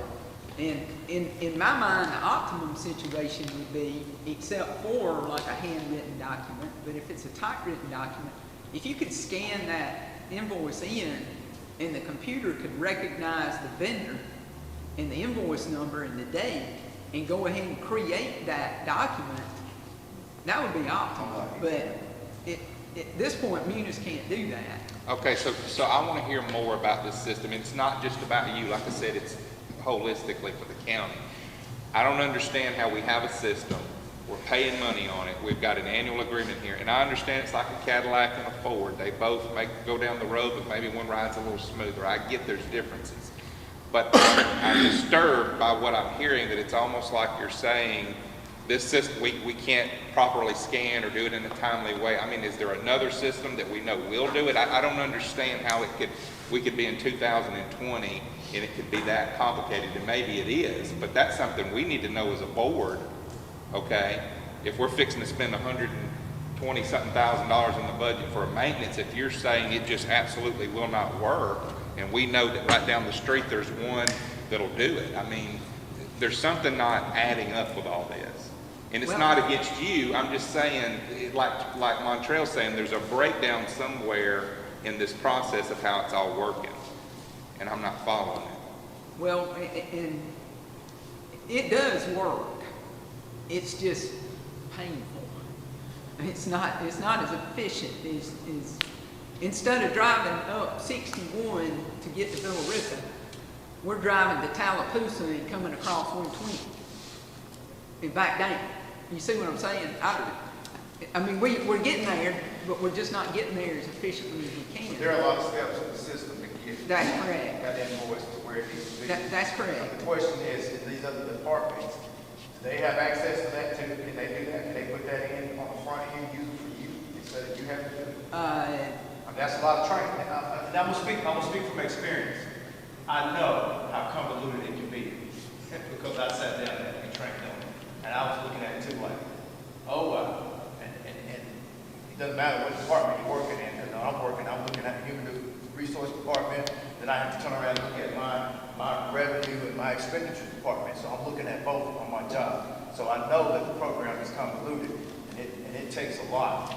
it. And in my mind, the optimum situation would be, except for like a handwritten document, but if it's a typewritten document, if you could scan that invoice in and the computer could recognize the vendor and the invoice number and the date and go ahead and create that document, that would be optimal. But at this point, Munis can't do that. Okay, so I want to hear more about this system. It's not just about you, like I said, it's holistically for the county. I don't understand how we have a system, we're paying money on it, we've got an annual agreement here, and I understand it's like a Cadillac and a Ford. They both go down the road, but maybe one rides a little smoother. I get there's differences. But I'm disturbed by what I'm hearing, that it's almost like you're saying, this system, we can't properly scan or do it in a timely way. I mean, is there another system that we know will do it? I don't understand how we could be in 2020 and it could be that complicated, and maybe it is, but that's something we need to know as a board, okay? If we're fixing to spend $120-something thousand in the budget for a maintenance, if you're saying it just absolutely will not work, and we know that right down the street there's one that'll do it, I mean, there's something not adding up with all this. And it's not against you, I'm just saying, like Montrell's saying, there's a breakdown somewhere in this process of how it's all working. And I'm not following it. Well, and it does work. It's just painful. It's not as efficient as instead of driving up 61 to get to Villa-Rica, we're driving to Tallapoosa and coming across 120 and back down. You see what I'm saying? I mean, we're getting there, but we're just not getting there as efficiently as we can. There are a lot of steps in the system to get That's correct. that invoice to where it needs to be. That's correct. The question is these other departments, do they have access to that too? Can they do that? Can they put that in on the front end, use it for you, instead of you having to do it? That's a lot of training. And I'm gonna speak from experience. I know how convoluted it can be because I sat down there and trained on it. And I was looking at it too, like, oh wow. And it doesn't matter what department you're working in. You know, I'm looking at the human resource department, then I have to turn around and look at my revenue and my expenditure department. So I'm looking at both on my job. So I know that the program is convoluted and it takes a lot.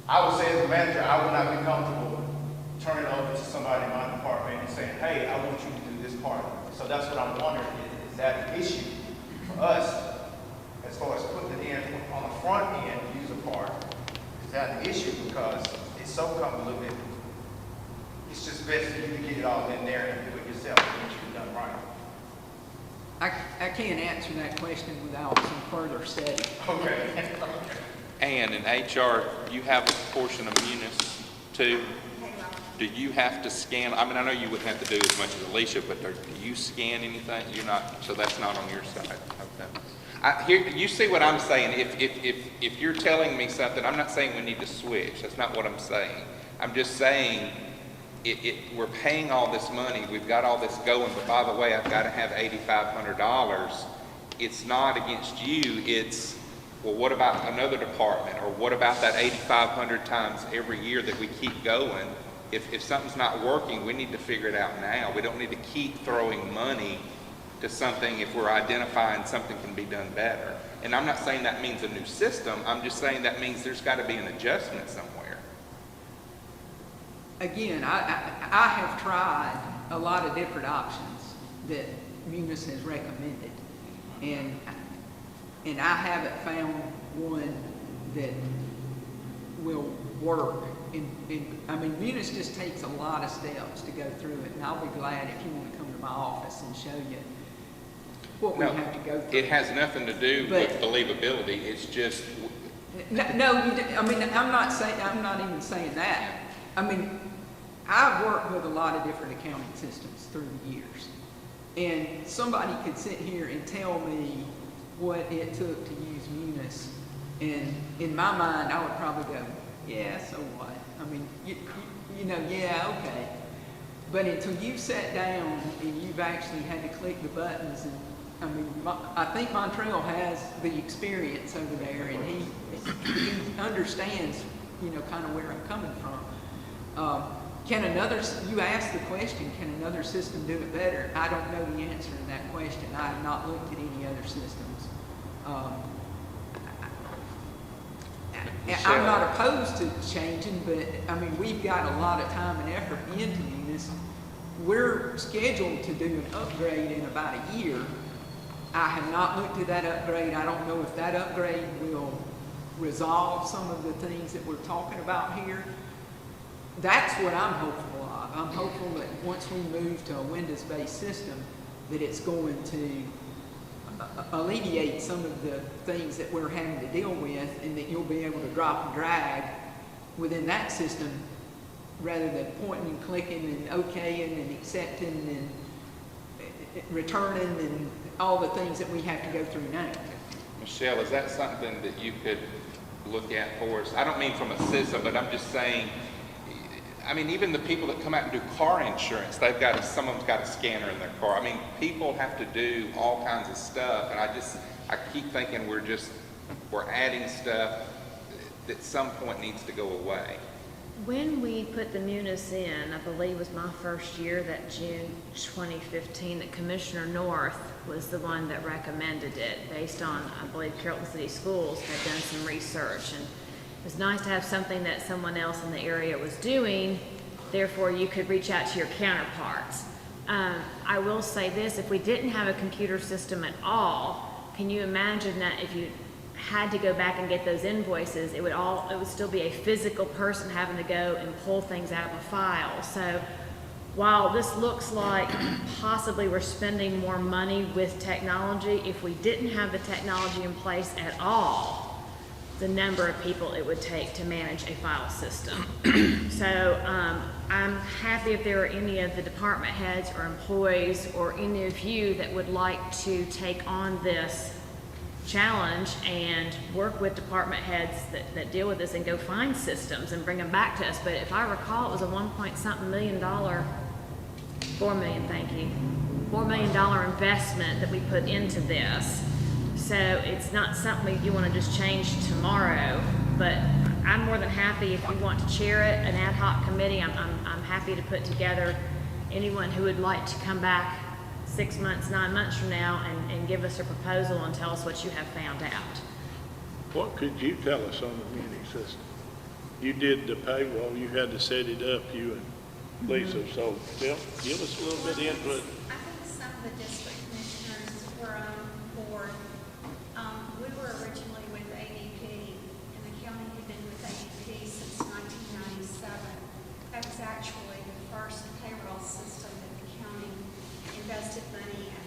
I would say as a manager, I would not be comfortable turning it over to somebody in my department and saying, hey, I want you to do this part. So that's what I'm wondering, is that an issue for us as far as putting it in on the front end, user part? Is that an issue? Because it's so convoluted. It's just best for you to get it all in there and do it yourself and make sure it's done right. I can't answer that question without some further study. Okay. And in HR, you have a portion of Munis too. Do you have to scan? I mean, I know you wouldn't have to do as much as Alicia, but do you scan anything? You're not, so that's not on your side. Okay. Here, you see what I'm saying? If you're telling me something, I'm not saying we need to switch. That's not what I'm saying. I'm just saying we're paying all this money. We've got all this going, but by the way, I've got to have $8,500. It's not against you. It's, well, what about another department? Or what about that 8,500 times every year that we keep going? If something's not working, we need to figure it out now. We don't need to keep throwing money to something if we're identifying something can be done better. And I'm not saying that means a new system. I'm just saying that means there's got to be an adjustment somewhere. Again, I have tried a lot of different options that Munis has recommended. And I haven't found one that will work. I mean, Munis just takes a lot of steps to go through it, and I'll be glad if you want to come to my office and show you what we have to go through. It has nothing to do with believability. It's just... No, I mean, I'm not even saying that. I mean, I've worked with a lot of different accounting systems through the years, and somebody could sit here and tell me what it took to use Munis, and in my mind, I would probably go, yeah, so what? I mean, you know, yeah, okay. But until you've sat down and you've actually had to click the buttons, and I mean, I think Montrell has the experience over there, and he understands, you know, kind of where I'm coming from. You asked the question, can another system do it better? I don't know the answer to that question. I have not looked at any other systems. I'm not opposed to changing, but I mean, we've got a lot of time and effort into this. We're scheduled to do an upgrade in about a year. I have not looked at that upgrade. I don't know if that upgrade will resolve some of the things that we're talking about here. That's what I'm hopeful of. I'm hopeful that once we move to a Windows-based system, that it's going to alleviate some of the things that we're having to deal with, and that you'll be able to drop and drag within that system rather than pointing and clicking and okaying and accepting and returning and all the things that we have to go through now. Michelle, is that something that you could look at for us? I don't mean from a system, but I'm just saying, I mean, even the people that come out and do car insurance, some of them's got a scanner in their car. I mean, people have to do all kinds of stuff, and I keep thinking we're adding stuff that at some point needs to go away. When we put the munis in, I believe was my first year, that June 2015, that Commissioner North was the one that recommended it based on, I believe Carrollton City Schools had done some research, and it was nice to have something that someone else in the area was doing, therefore you could reach out to your counterparts. I will say this, if we didn't have a computer system at all, can you imagine that if you had to go back and get those invoices, it would still be a physical person having to go and pull things out of a file. So while this looks like possibly we're spending more money with technology, if we didn't have the technology in place at all, the number of people it would take to manage a file system. So I'm happy if there are any of the department heads or employees or any of you that would like to take on this challenge and work with department heads that deal with this and go find systems and bring them back to us. But if I recall, it was a $1.something million, $4 million, thank you, $4 million investment that we put into this. So it's not something you want to just change tomorrow, but I'm more than happy if you want to chair it, an ad hoc committee. I'm happy to put together anyone who would like to come back 6 months, 9 months from now and give us a proposal and tell us what you have found out. What could you tell us on the muni system? You did the payroll, you had to set it up, you and Lisa, so give us a little bit of input. I think some of the district commissioners were on board. We were originally with ADP, and the county had been with ADP since 1997. That was actually the first payroll system that the county invested money in.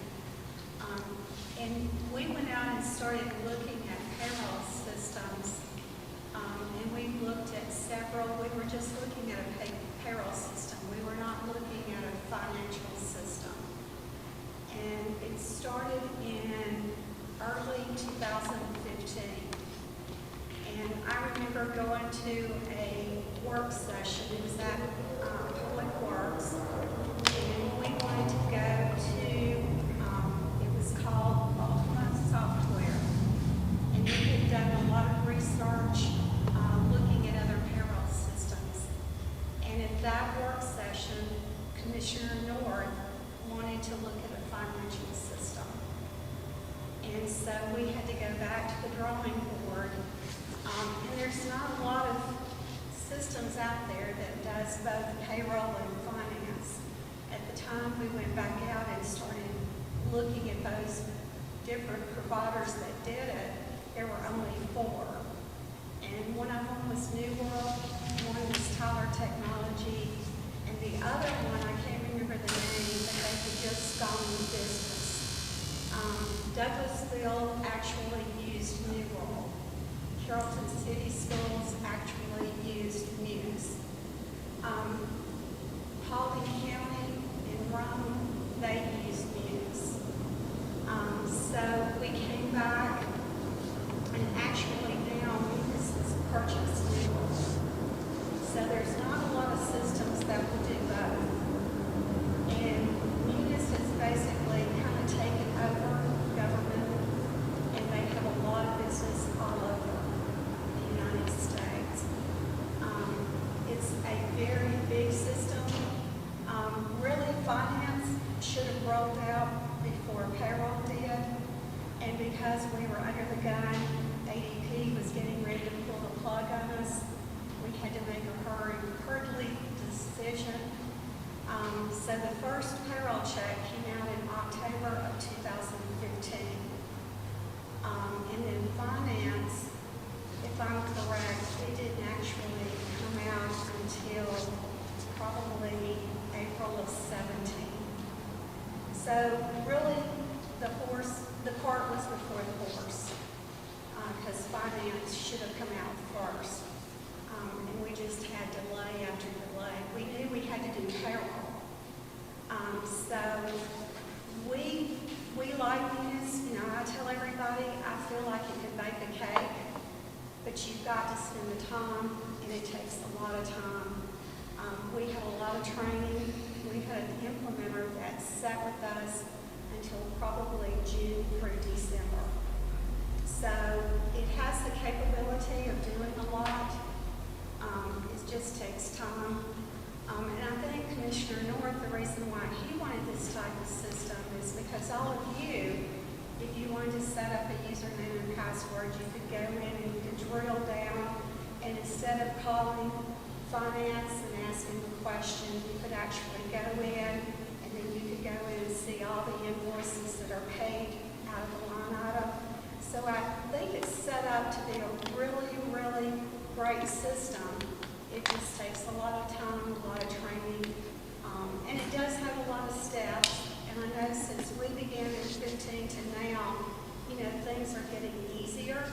And we went out and started looking at payroll systems, and we looked at several. We were just looking at a payroll system. We were not looking at a financial system. And it started in early 2015. And I remember going to a work session. It was at Public Works. And we wanted to go to, it was called Ultimate Software. And we had done a lot of research looking at other payroll systems. And at that work session, Commissioner North wanted to look at a financial system. And so we had to go back to the drawing board. And there's not a lot of systems out there that does both payroll and finance. At the time we went back out and started looking at those different providers that did it, there were only 4. And one of them was New World, one was Tyler Technology, and the other one, I can't remember the name, but they had just gone into business. Douglasville actually used New World. Carrollton City Schools actually used Muse. Paulding County and Rome, they used Muse. So we came back, and actually now Muse has purchased New World. So there's not a lot of systems that will do both. And Muse has basically kind of taken over government, and they have a lot of business all over the United States. It's a very big system. Really, finance should have rolled out before payroll did, and because we were under the gun, ADP was getting ready to pull the plug on us, we had to make a hurriedly decision. So the first payroll check came out in October of 2015. And then finance, if I So really, the cart was before the horse, because finance should have come out first. And we just had delay after delay. We knew we had to do payroll. So we like this, you know, I tell everybody, I feel like you can bake a cake, but you've got to spend the time, and it takes a lot of time. We had a lot of training. We had an implementer that sat with us until probably June through December. So it has the capability of doing a lot. It just takes time. And I think Commissioner North, the reason why he wanted this type of system is because all of you, if you wanted to set up a username and password, you could go in and you could drill down, and instead of calling finance and asking the question, you could actually go in, and then you could go in and see all the invoices that are paid out of the line item. So I think it's set up to be a really, really great system. It just takes a lot of time, a lot of training, and it does have a lot of steps. And I know since we began in 15 to now, you know, things are getting easier.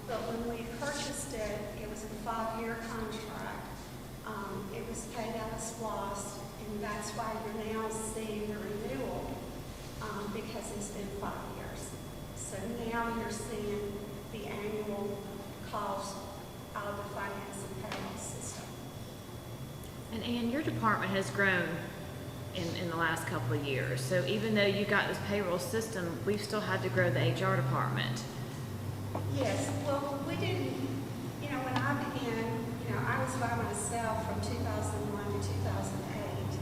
But when we purchased it, it was a 5-year contract. It was paid out of SPLOST, and that's why you're now seeing the renewal, because it's been 5 years. So now you're seeing the annual cost of the finance and payroll system. And Ann, your department has grown in the last couple of years. So even though you got this payroll system, we've still had to grow the HR department. Yes, well, we didn't, you know, when I began, you know, I was by myself from 2001 to 2008,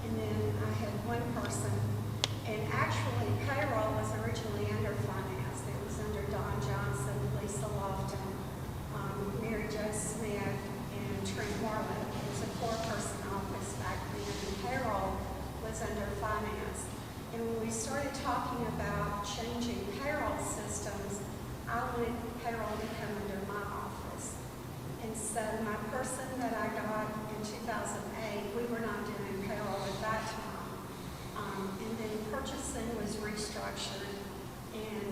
and then I had one person, and actually payroll was originally under finance. It was under Don Johnson, Lisa Lofton, Mary Jo Smith, and Trent Marlin. It was a 4-person office back then, and payroll was under finance. And when we started talking about changing payroll systems, I wanted payroll to come under my office. And so my person that I got in 2008, we were not doing payroll at that time. And then purchasing was restructured, and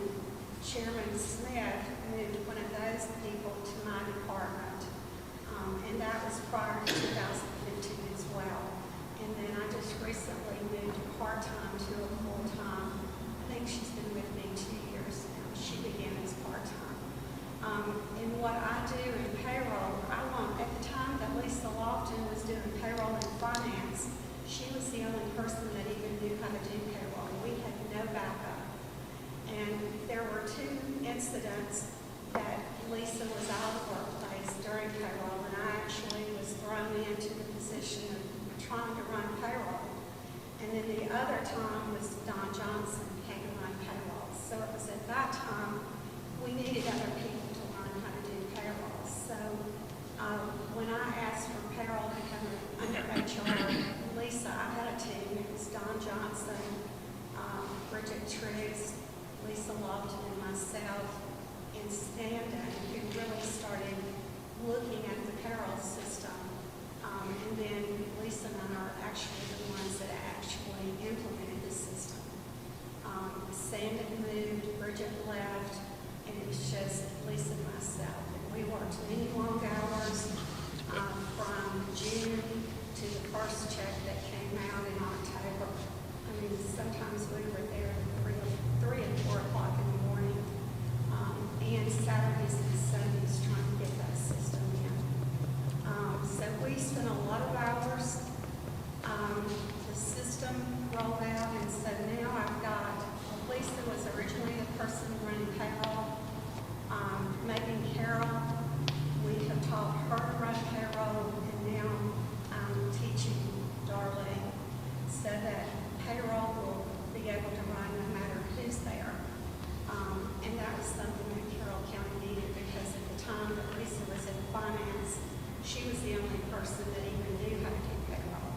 Chairman Smith moved one of those people to my department. And that was prior to 2015 as well. And then I just recently moved part-time to a full-time. I think she's been with me 2 years now. She began as part-time. And what I do in payroll, at the time that Lisa Lofton was doing payroll and finance, she was the only person that even knew how to do payroll. We had no backup. And there were 2 incidents that Lisa was out of the workplace during payroll, and I actually was thrown into the position of trying to run payroll. And then the other time was Don Johnson had to run payroll. So it was at that time we needed other people to learn how to do payroll. So when I asked for payroll to come under HR, Lisa, I had a team. It was Don Johnson, Bridget Triggs, Lisa Lofton, and myself, and Standa, who really started looking at the payroll system. And then Lisa and I are actually the ones that actually implemented the system. Sanda moved, Bridget left, and it was just Lisa and myself. And we worked many long hours from June to the first check that came out in October. I mean, sometimes we were there at 3 and 4 o'clock in the morning, and Saturdays and Sundays trying to get that system in. So we spent a lot of hours. The system rolled out, and so now I've got, Lisa was originally the person running payroll. Megan Carroll, we have taught her to run payroll, and now I'm teaching Darlene so that payroll will be able to run no matter who's there. And that was something that Carroll County needed, because at the time that Lisa was in finance, she was the only person that even knew how to do payroll.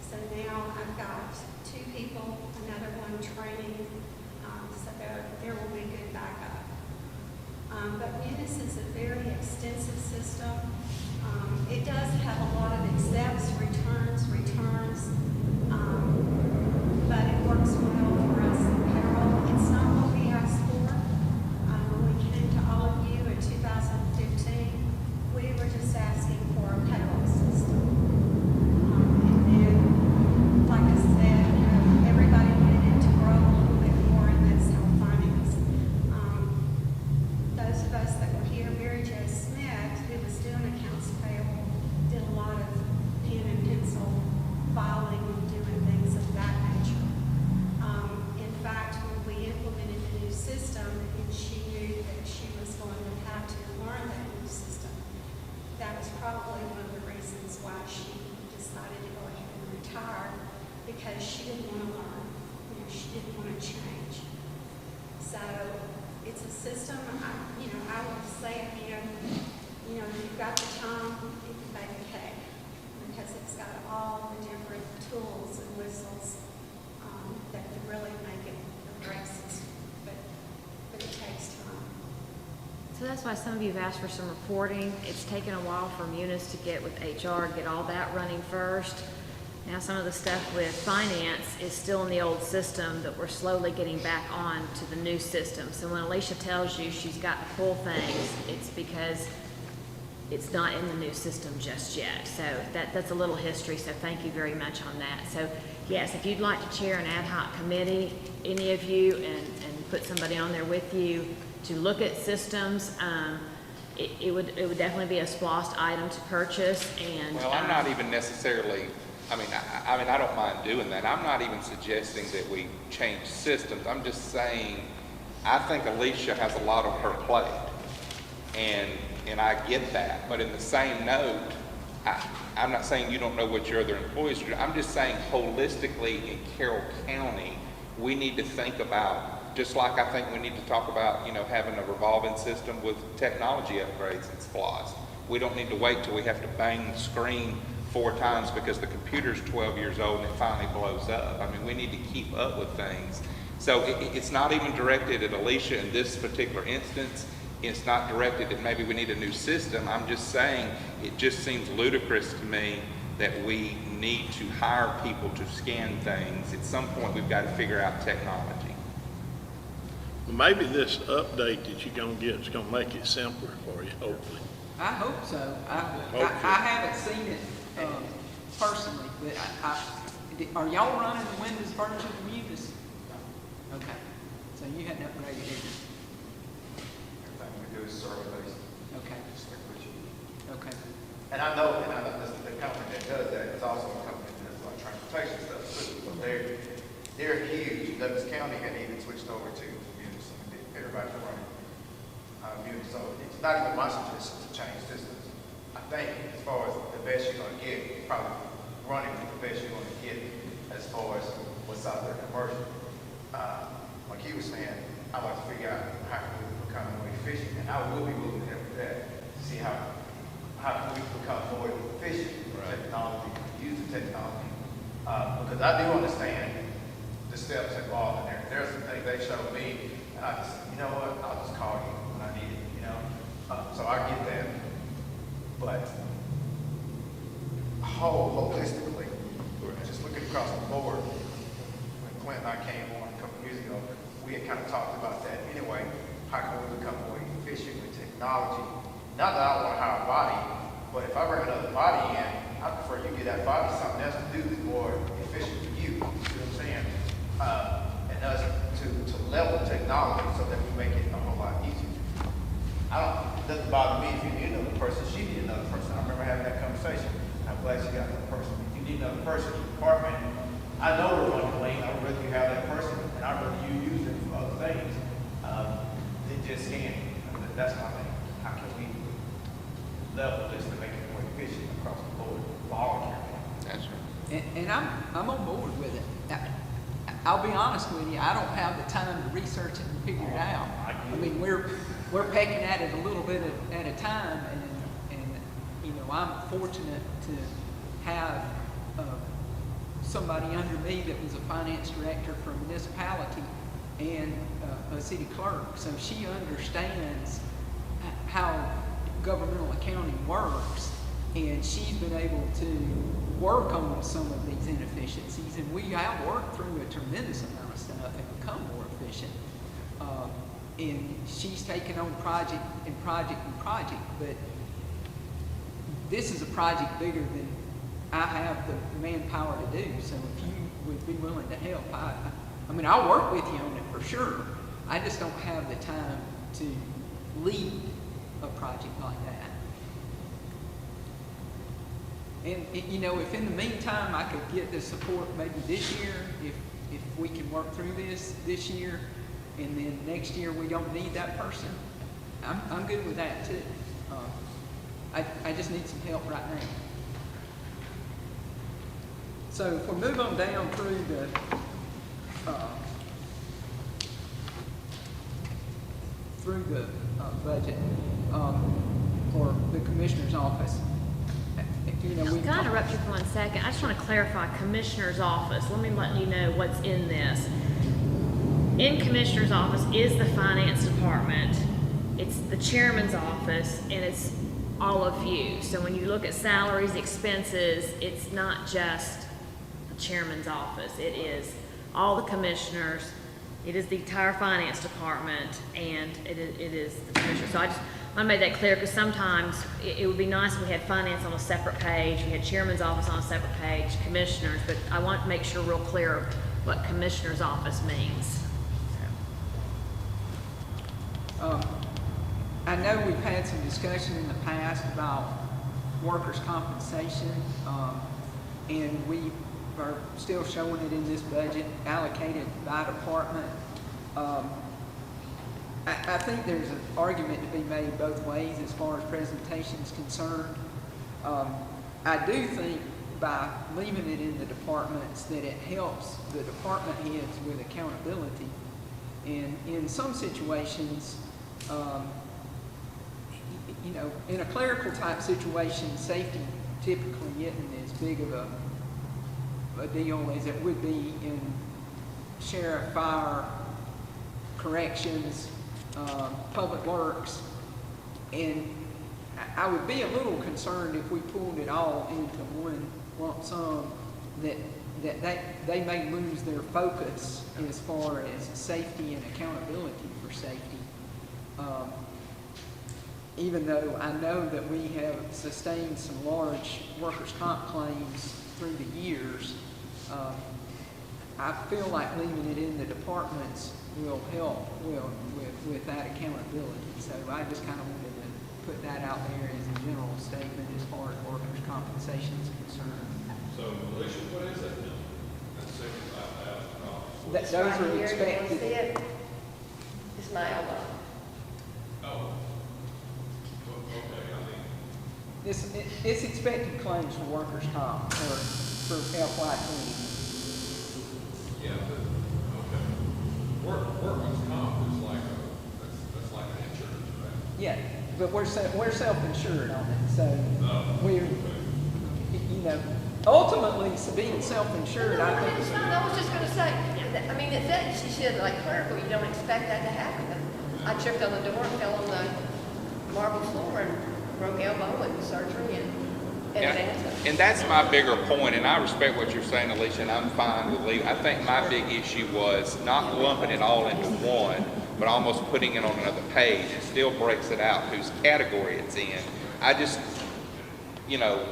So now I've got 2 people, another one training, so there will be good backup. But Munis is a very extensive system. It does have a lot of accepts, returns, but it retired because she didn't want to learn. You know, she didn't want to change. So it's a system, I would say again, you know, if you've got the time, you can bake a cake because it's got all the different tools and whistles that can really make it a great system. But it takes time. So that's why some of you have asked for some reporting. It's taken a while for Munis to get with HR, get all that running first. Now some of the stuff with finance is still in the old system, but we're slowly getting back on to the new system. So when Alicia tells you she's got to pull things, it's because it's not in the new system just yet. So that's a little history, so thank you very much on that. So yes, if you'd like to chair an ad hoc committee, any of you, and put somebody on there with you to look at systems, it would definitely be a SPLOST item to purchase. And Well, I'm not even necessarily, I don't mind doing that. I'm not even suggesting that we change systems. I'm just saying, I think Alicia has a lot on her plate, and I get that. But in the same note, I'm not saying you don't know what your other employees do. I'm just saying holistically in Carroll County, we need to think about, just like I think we need to talk about, having a revolving system with technology upgrades and SPLOST. We don't need to wait till we have to bang the screen 4 times because the computer's 12 years old and it finally blows up. We need to keep up with things. So it's not even directed at Alicia in this particular instance. It's not directed at maybe we need a new system. I'm just saying it just seems ludicrous to me that we need to hire people to scan things. At some point, we've got to figure out technology. Well, maybe this update that you're gonna get is gonna make it simpler for you, hopefully. I hope so. I haven't seen it personally, but are y'all running the Windows version of Munis? Okay, so you hadn't upgraded it. Everything we do is server-based. Okay, okay. And I know the company that does that is also a company that does like transportation stuff too. So they're huge. Douglas County had even switched over to Munis. Everybody's running Munis. So it's not even my suggestion to change systems. I think as far as the best you're going to get, it's probably running with the best you're going to get as far as what's out there commercial. Like he was saying, I'd like to figure out how can we become more efficient, and I will be willing to help with that to see how can we become more efficient with technology, use the technology, because I do understand the steps involved in there. There's some things they showed me, and I just, you know what, I'll just call you when I need it, so I get that. But holistically, just looking across the board, when Clint and I came on a couple of years ago, we had kind of talked about that anyway. How can we become more efficient with technology? Not that I don't want to hire a body, but if I bring another body in, I prefer you get that body something else to do that's more efficient for you. You see what I'm saying? And us to level technology so that we make it a whole lot easier. It doesn't bother me if you need another person. She needs another person. I remember having that conversation. I'm glad she got another person. If you need another person in the department, I know we're running lane. I would rather you have that person, and I'd rather you use it for other things than just scanning. That's my thing. How can we level this to make it more efficient across the board for all counties? That's right. And I'm on board with it. I'll be honest with you, I don't have the time to research it and figure it out. We're pecking at it a little bit at a time, and I'm fortunate to have somebody under me that was a finance director for a municipality and a city clerk, so she understands how governmental accounting works, and she's been able to work on some of these inefficiencies, and we have worked through a tremendous amount of stuff and become more efficient. And she's taken on project, but this is a project bigger than I have the manpower to do, so if you would be willing to help, I'll work with you on it for sure. I just don't have the time to lead a project like that. And if in the meantime I could get the support maybe this year, if we can work through this year, and then next year we don't need that person, I'm good with that too. I just need some help right now. So if we move on down through the, budget, for the commissioner's office, you know, Can I interrupt you for 1 second? I just want to clarify Commissioner's office. Let you know what's in this. In Commissioner's office is the finance department. It's the chairman's office, and it's all of you. So when you look at salaries, expenses, it's not just the chairman's office. It is all the commissioners. It is the entire finance department, and it is the commissioner. So I just want to make that clear, because sometimes it would be nice if we had finance on a separate page, we had chairman's office on a separate page, commissioners, but I want to make sure real clear what commissioner's office means. I know we've had some discussion in the past about workers' compensation, and we are still showing it in this budget, allocated by department. I think there's an argument to be made both ways as far as presentation is concerned. I do think by leaving it in the departments that it helps the department heads with accountability. And in some situations, you know, in a clerical type situation, safety typically isn't as big of a deal as it would be in sheriff, fire, corrections, public works. And I would be a little concerned if we pulled it all into one lump sum, that they may lose their focus as far as safety and accountability for safety. Even though I know that we have sustained some large workers' comp claims through the years, I feel like leaving it in the departments will help with that accountability. So I just kind of wanted to put that out there as a general statement as far as workers' compensation is concerned. So, Alicia, what is that number? That's $75,000. Those are expected. It's my elbow. Oh. Okay, I mean, It's expected claims for workers' comp for FY20. yeah, but, okay. Workman's comp is like that's like an insurance, right? Yeah, but we're self-insured on it, so we're, you know, ultimately, so being self-insured, I think. It's fine. I was just gonna say, I mean, it said, she said, like clerical, you don't expect that to happen. I tripped on the door and fell on the marble floor and broke elbow and surgery and advanced. And that's my bigger point, and I respect what you're saying, Alicia, and I'm fine with leaving. I think my big issue was not lumping it all into one, but almost putting it on another page. It still breaks it out whose category it's in. I just, you know,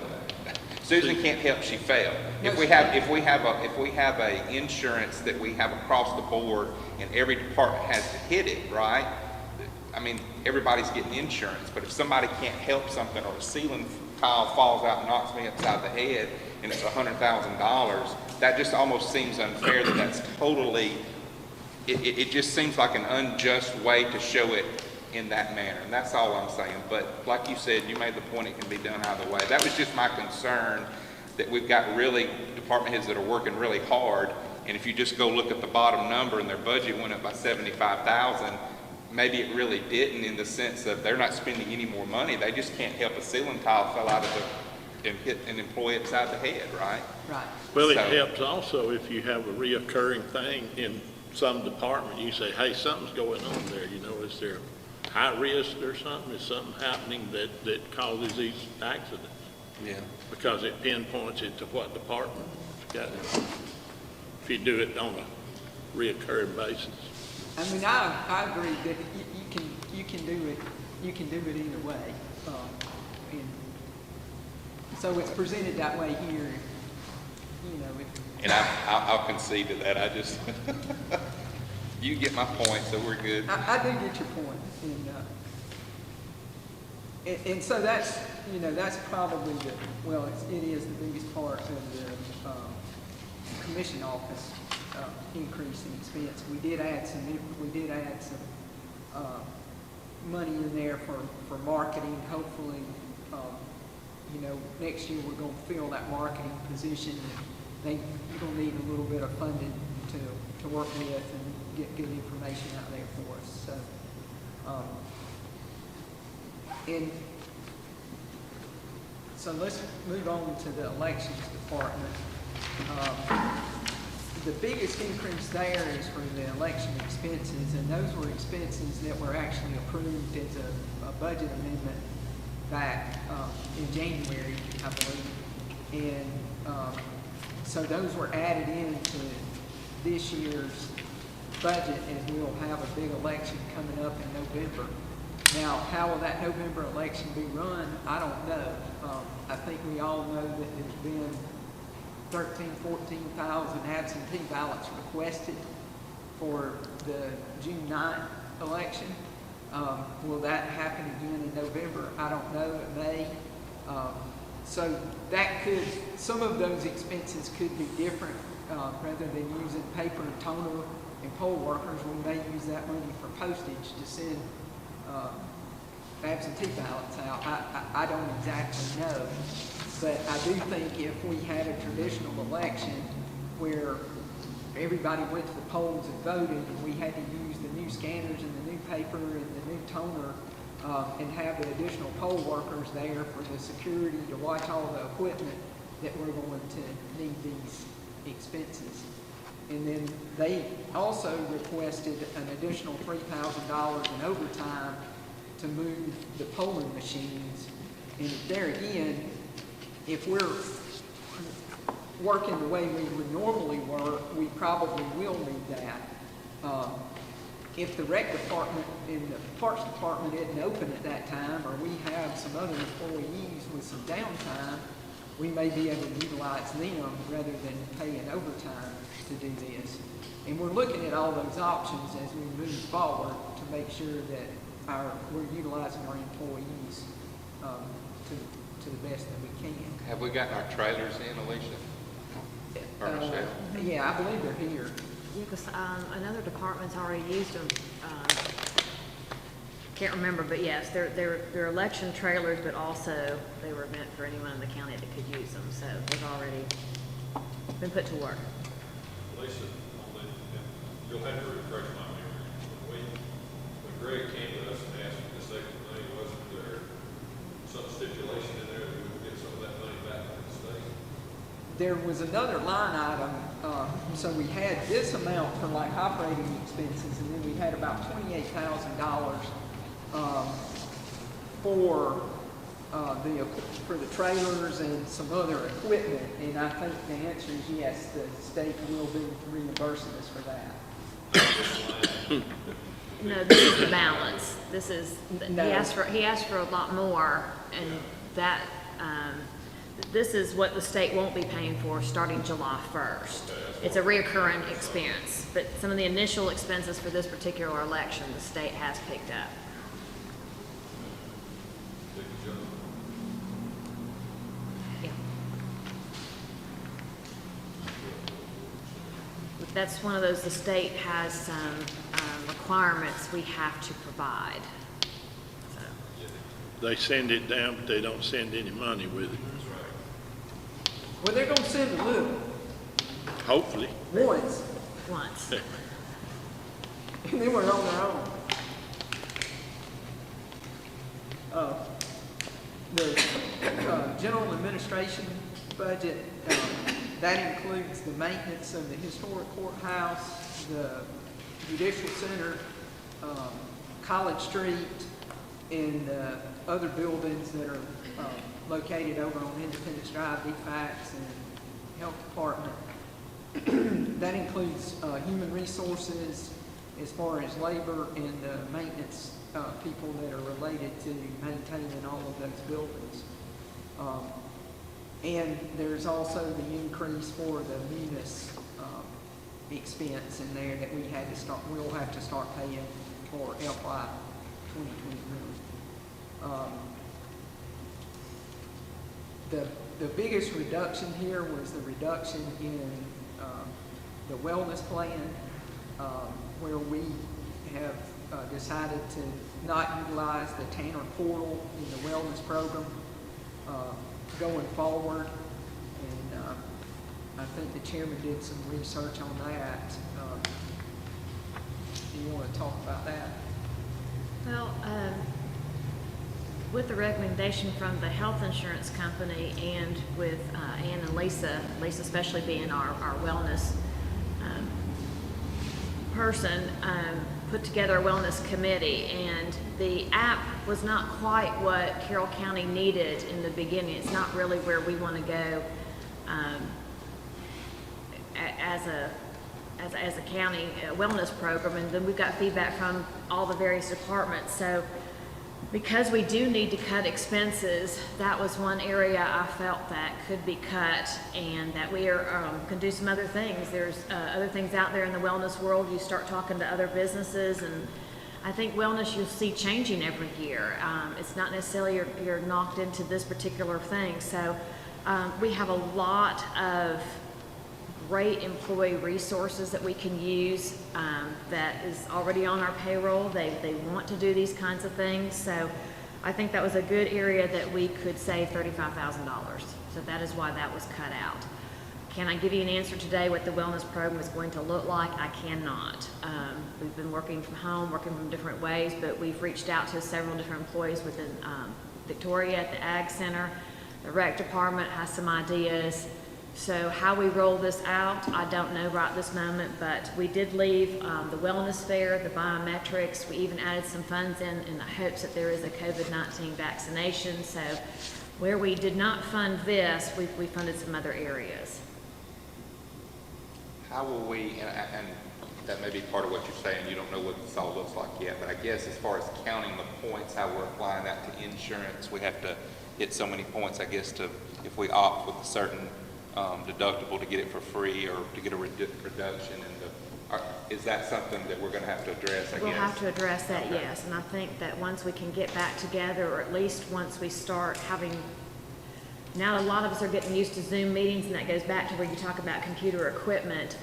Susan can't help she failed. If we have a insurance that we have across the board and every department has to hit it, right? I mean, everybody's getting insurance, but if somebody can't help something or a ceiling tile falls out and knocks me upside the head and it's $100,000, that just almost seems unfair that that's totally, it just seems like an unjust way to show it in that manner, and that's all I'm saying. But like you said, you made the point it can be done either way. That was just my concern, that we've got really department heads that are working really hard, and if you just go look at the bottom number and their budget went up by $75,000, maybe it really didn't, in the sense of they're not spending any more money. They just can't help a ceiling tile fell out of and hit an employee upside the head, right? Right. Well, it So- helps also if you have a reoccurring thing in some department. You say, hey, something's going on there, you know, is there high risk or something? Is something happening that causes these accidents? Yeah. Because it pinpoints it to what department it's got it. If you do it on a reoccurring basis. I mean, I agree that you can do it either way. And so it's presented that way here, you know. And I'll concede to that. I just, you get my point, so we're good. I do get your point. And so that's, you know, that's probably it is the biggest part of the commission office increase in expense. We did add some money in there for marketing. Hopefully, you know, next year we're going to fill that marketing position they're gonna need a little bit of funding to work with and get good information out there for us, so. And so let's move on to the elections department. The biggest increase there is for the election expenses, and those were expenses that were actually approved as a budget amendment back in January, I believe. And so those were added into this year's budget, and we'll have a big election coming up in November. Now, how will that November election be run? I don't know. I think we all know that there's been 14,000 absentee ballots requested for the June 9th election. Will that happen again in November? I don't know. It may. So that could, some of those expenses could be different. Rather than using paper and toner and poll workers, we may use that money for postage to send absentee ballots out. I don't exactly know, but I do think if we had a traditional election where everybody went to the polls and voted, and we had to use the new scanners and the new paper and the new toner, and have the additional poll workers there for the security to watch all the equipment, that we're going to need these expenses. And then they also requested an additional $3,000 in overtime to move the polling machines. And there again, if we're working the way we would normally work, we probably will need that. If the rec department and the parks department isn't open at that time, or we have some other employees with some downtime, we may be able to utilize them rather than paying overtime to do this. And we're looking at all those options as we move forward to make sure that we're utilizing our employees to the best that we can. Have we gotten our trailers in, Alicia? Or Michelle? Yeah, I believe they're here. Yeah, because another department's already used them. Can't remember, but yes, they're election trailers, but also they were meant for anyone in the county that could use them. So they've already been put to work. Lisa, you'll have to refresh my memory. When Greg came to us and asked for this extra money, wasn't there some stipulation in there that we would get some of that money back from the state? There was another line item, so we had this amount for like operating expenses, and then we had about $28,000 for the trailers and some other equipment. And I think the answer is yes, the state will be reimbursing us for that. No, this is the balance. This is, No. he asked for a lot more, and that, this is what the state won't be paying for starting July 1st. It's a reoccurring expense, but some of the initial expenses for this particular election, the state has picked up. Yeah. That's one of those, the state has some requirements we have to provide. So. They send it down, but they don't send any money with it. Well, they're gonna send a little, Hopefully. once, Once. and then we're on our own. The general administration budget, that includes the maintenance of the historic courthouse, the judicial center, College Street, and other buildings that are located over on Independence Drive, DFAX, and Health Department. That includes human resources as far as labor and maintenance people that are related to maintaining all of those buildings. And there's also the increase for the munis expense in there that we'll have to start paying for FY 2021. The biggest reduction here was the reduction in the wellness plan, where we have decided to not utilize the Tanner portal in the wellness program going forward. And I think the chairman did some research on that. Do you want to talk about that? Well, with the recommendation from the health insurance company and with Ann and Lisa especially being our wellness person, put together a wellness committee, and the app was not quite what Carroll County needed in the beginning. It's not really where we want to go as a county wellness program, and then we've got feedback from all the various departments. So because we do need to cut expenses, that was one area I felt that could be cut, and that we are can do some other things. There's other things out there in the wellness world. You start talking to other businesses, and I think wellness you'll see changing every year. It's not necessarily you're knocked into this particular thing. So we have a lot of great employee resources that we can use that is already on our payroll. They want to do these kinds of things. So I think that was a good area that we could save $35,000. So that is why that was cut out. Can I give you an answer today what the wellness program is going to look like? I cannot. We've been working from home, working from different ways, but we've reached out to several different employees within Victoria at the Ag Center. The rec department has some ideas. So how we roll this out, I don't know right this moment, but we did leave the wellness fair, the biometrics. We even added some funds in the hopes that there is a COVID-19 vaccination. So where we did not fund this, we funded some other areas. How will we, and that may be part of what you're saying, you don't know what this all looks like yet, but I guess as far as counting the points, how we're applying that to insurance, we have to hit so many points, I guess, to if we opt with a certain deductible to get it for free or to get a reduction in the, is that something that we're going to have to address, I guess? We'll have to address that, Okay. yes. And I think that once we can get back together, or at least once we start having, now a lot of us are getting used to Zoom meetings, and that goes back to where you talk about computer equipment.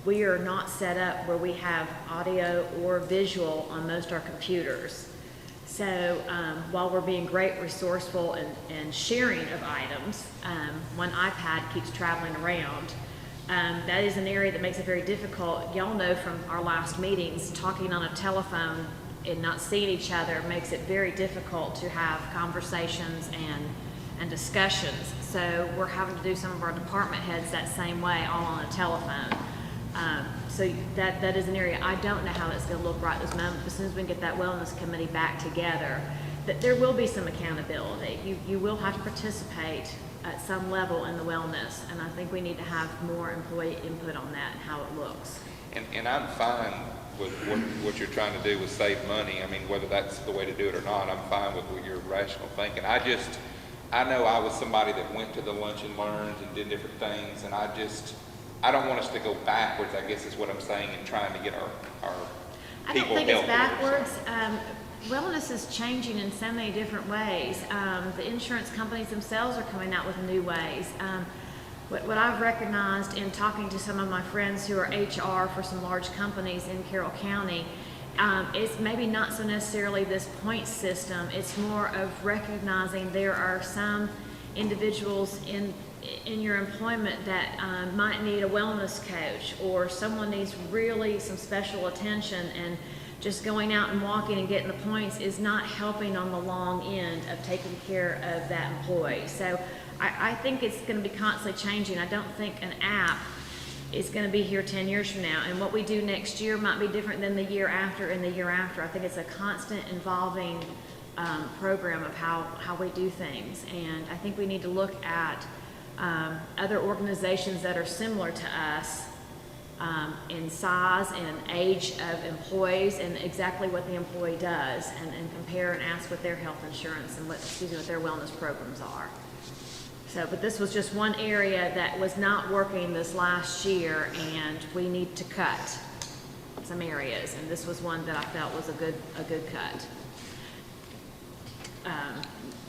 We are not set up where we have audio or visual on most of our computers. So while we're being great resourceful and sharing of items, one iPad keeps traveling around. That is an area that makes it very difficult. Y'all know from our last meetings, talking on a telephone and not seeing each other makes it very difficult to have conversations and discussions. So we're having to do some of our department heads that same way, all on a telephone. So that is an area I don't know how that's going to look right this moment. But as soon as we can get that wellness committee back together, that there will be some accountability. You will have to participate at some level in the wellness, and I think we need to have more employee input on that and how it looks. And I'm fine with what you're trying to do with save money. I mean, whether that's the way to do it or not, I'm fine with what your rational thinking. I know I was somebody that went to the lunch and learns and did different things, and I don't want us to go backwards, I guess is what I'm saying, in trying to get our I people don't think it's healthier. backwards. Wellness is changing in so many different ways. The insurance companies themselves are coming out with new ways. What I've recognized in talking to some of my friends who are HR for some large companies in Carroll County, it's maybe not so necessarily this point system. It's more of recognizing there are some individuals in your employment that might need a wellness coach, or someone needs really some special attention, and just going out and walking and getting the points is not helping on the long end of taking care of that employee. So I think it's going to be constantly changing. I don't think an app is going to be here 10 years from now, and what we do next year might be different than the year after and the year after. I think it's a constant evolving program of how we do things, and I think we need to look at other organizations that are similar to us in size and age of employees and exactly what the employee does, and compare and ask what their health insurance and what their wellness programs are. So, but this was just one area that was not working this last year, and we need to cut some areas, and this was one that I felt was a good cut.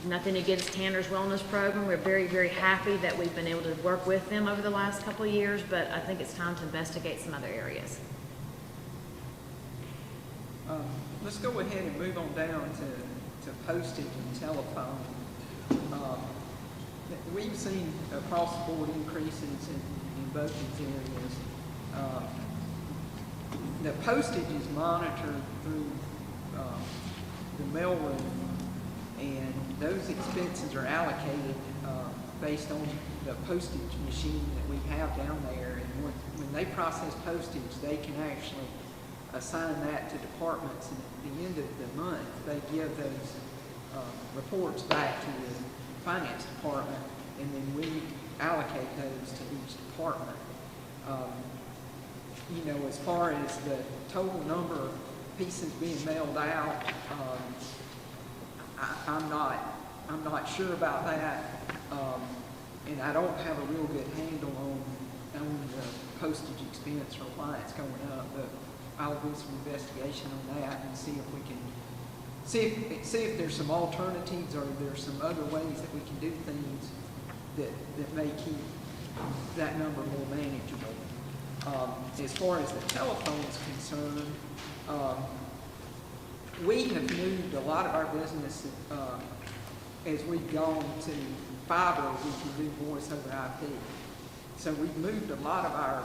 Nothing against Tanner's wellness program. We're very, very happy that we've been able to work with them over the last couple of years, but I think it's time to investigate some other areas. Let's go ahead and move on down to postage and telephone. we've seen across the board increases in both these areas. The postage is monitored through the mailroom, and those expenses are allocated based on the postage machine that we have down there. And when they process postage, they can actually assign that to departments, and at the end of the month, they give those reports back to the finance department, and then we allocate those to each department. You know, as far as the total number of pieces being mailed out, I'm not sure about that, and I don't have a real good handle on the postage expense or why it's going up, but I'll do some investigation on that and see if we can see if there's some alternatives, or there's some other ways that we can do things that may keep that number more manageable. As far as the telephone is concerned, we have moved a lot of our business as we've gone to fiber. We can do voice over IP. So we've moved a lot of our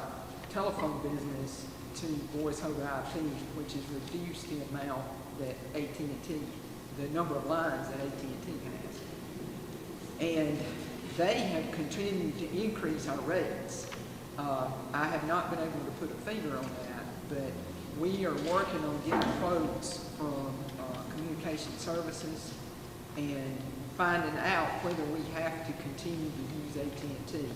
telephone business to voice over IP, which has reduced the amount that AT&T, the number of lines that AT&T has. And they have continued to increase our rates. I have not been able to put a finger on that, but we are working on getting quotes from communication services and finding out whether we have to continue to use AT&T.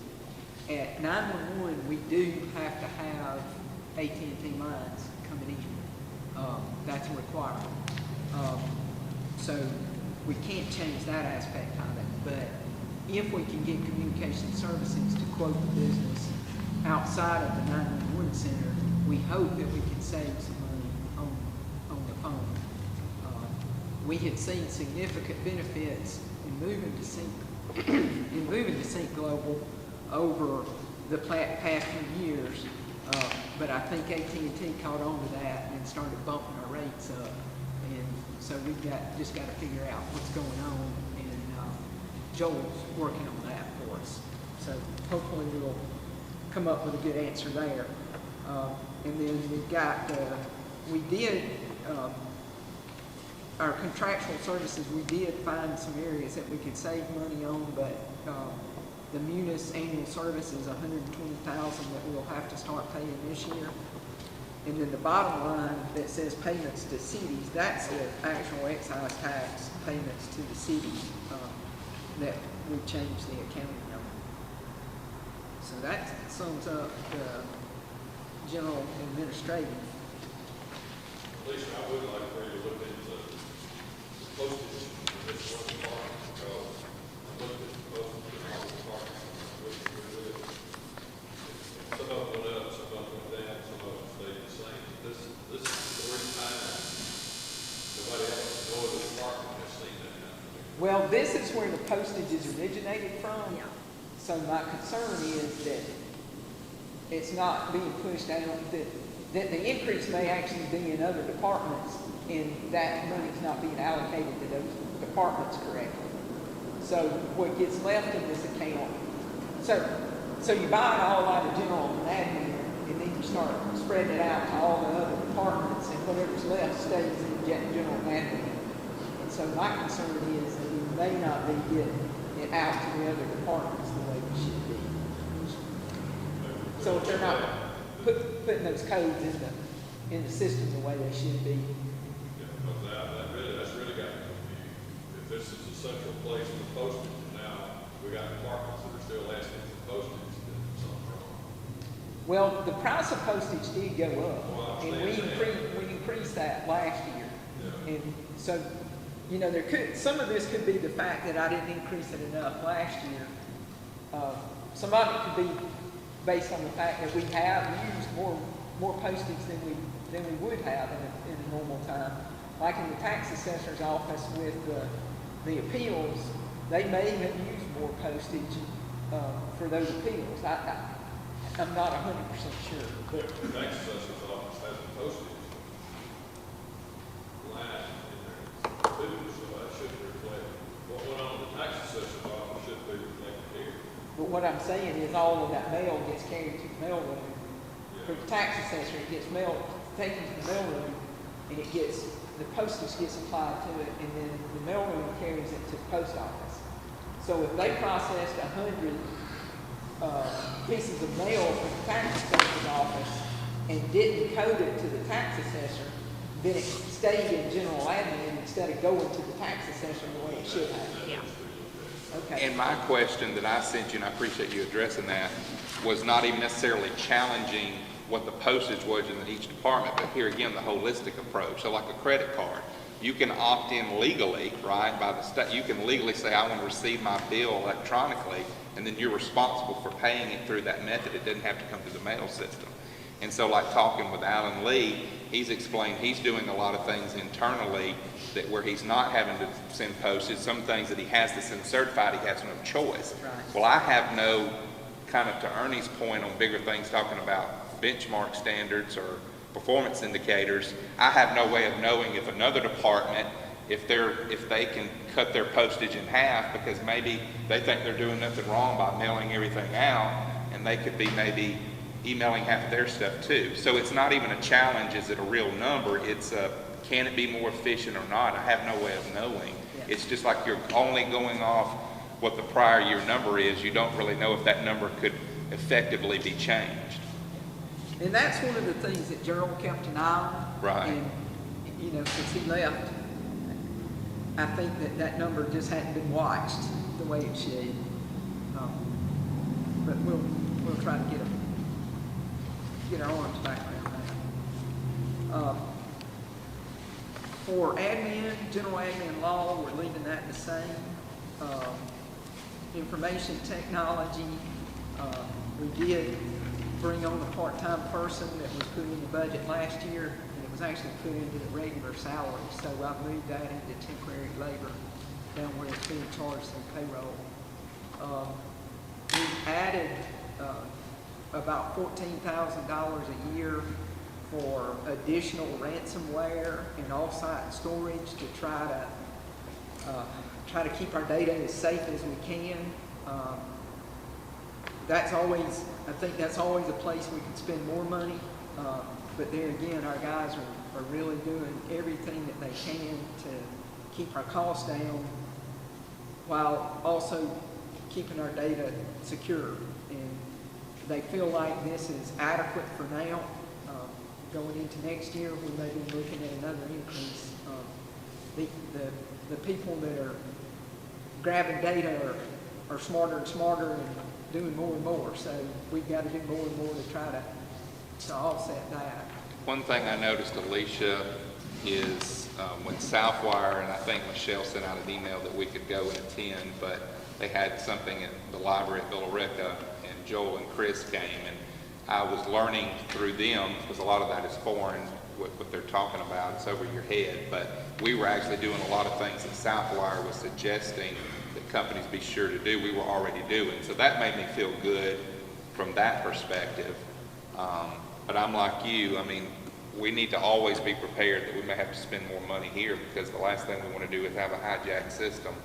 At 911, we do have to have AT&T lines coming in. That's a requirement. So we can't change that aspect of it, but if we can get communication services to quote the business outside of the 911 center, we hope that we can save some money on the phone. We have seen significant benefits in moving to Sync Global over the past few years, but I think AT&T caught on to that and started bumping our rates up, and so we've just got to figure out what's going on, and Joel's working on that for us. So hopefully we'll come up with a good answer there. And then we've got, our contractual services, we did find some areas that we could save money on, but the Munis annual service is $120,000 that we'll have to start paying this year. And then the bottom line that says payments to cities, that's the actual excise tax payments to the cities that we changed the accounting number. So that sums up the general administrative. Lisa, I would like for you to look into postage in this one department, because I looked at postage in all the departments, some of them went up, some of them went down, some of them stayed the same. This is the first time nobody else in no other department has seen that kind of thing. Well, this is where the postage is originated from. Yeah. So my concern is that it's not being pushed out, that the increase may actually be in other departments, and that money's not being allocated to those departments correctly. So what gets left in this account, so you buy it all out of general and admin, and then you start spreading it out to all the other departments, and whatever's left stays in general and admin. And so my concern is that we may not be getting it out to the other departments the way we should be. So if they're not putting those codes in the system the way they should be. Yeah, because that's really got to confused. If this is a central place for postage, and now we got departments that are still asking for postage, then something's wrong. Well, the price of postage did go up, Well, and we increased that last year. Yeah. And so, you know, some of this could be the fact that I didn't increase it enough last year. Some of it could be based on the fact that we have used more postage than we would have in a normal time. Like in the tax assessor's office with the appeals, they may have used more postage for those appeals. I'm not 100% sure. But the tax assessor's office has a postage line in there too, so that should reflect What went on with the tax assessor's office should be reflected here. But what I'm saying is all of that mail gets carried to the mail room. For the tax assessor, it gets taken to the mail room, and the postage gets applied to it, and then the mail room carries it to the post office. So if they processed 100 pieces of mail from the tax assessor's office and didn't code it to the tax assessor, then it stayed in general admin instead of going to the tax assessor the way it should have. Yeah. Okay. And my question that I sent you, and I appreciate you addressing that, was not even necessarily challenging what the postage was in each department, but here again, the holistic approach. So like a credit card, you can opt in legally, right, by the state. You can legally say, I want to receive my bill electronically, and then you're responsible for paying it through that method. It doesn't have to come through the mail system. And so like talking with Alan Lee, he's explained he's doing a lot of things internally that where he's not having to send postage, some things that he has to send certified, he has no choice. Right. Well, I have no, kind of to Ernie's point on bigger things, talking about benchmark standards or performance indicators, I have no way of knowing if another department, if they can cut their postage in half because maybe they think they're doing nothing wrong by mailing everything out, and they could be maybe emailing half of their stuff too. So it's not even a challenge, is it a real number? It's can it be more efficient or not? I have no way of knowing. Yeah. It's just like you're only going off what the prior year number is. You don't really know if that number could effectively be changed. And that's one of the things that Gerald kept an eye on. Right. And, you know, since he left, I think that number just hadn't been watched the way it should. But we'll try to get our arms back around that. For admin, general admin law, we're leaving that the same. Information technology, we did bring on a part-time person that was put in the budget last year, and it was actually put into the regular salary, so I've moved that into temporary labor down where it's being charged through payroll. We've added about $14,000 a year for additional ransomware and off-site storage to try to keep our data as safe as we can. I think that's always a place we can spend more money, but there again, our guys are really doing everything that they can to keep our costs down while also keeping our data secure. And they feel like this is adequate for now. Going into next year, we may be looking at another increase. The people that are grabbing data are smarter and smarter and doing more and more. So we've got to do more and more to try to offset that. One thing I noticed, Alicia, is when Southwire, and I think Michelle sent out an email that we could go and attend, but they had something at the library at Villa Rica, and Joel and Chris came, and I was learning through them, because a lot of that is foreign, what they're talking about, it's over your head, but we were actually doing a lot of things that Southwire was suggesting that companies be sure to do, we were already doing. So that made me feel good from that perspective. But I'm like you, I mean, we need to always be prepared that we may have to spend more money here, because the last thing we want to do is have a hijacked system,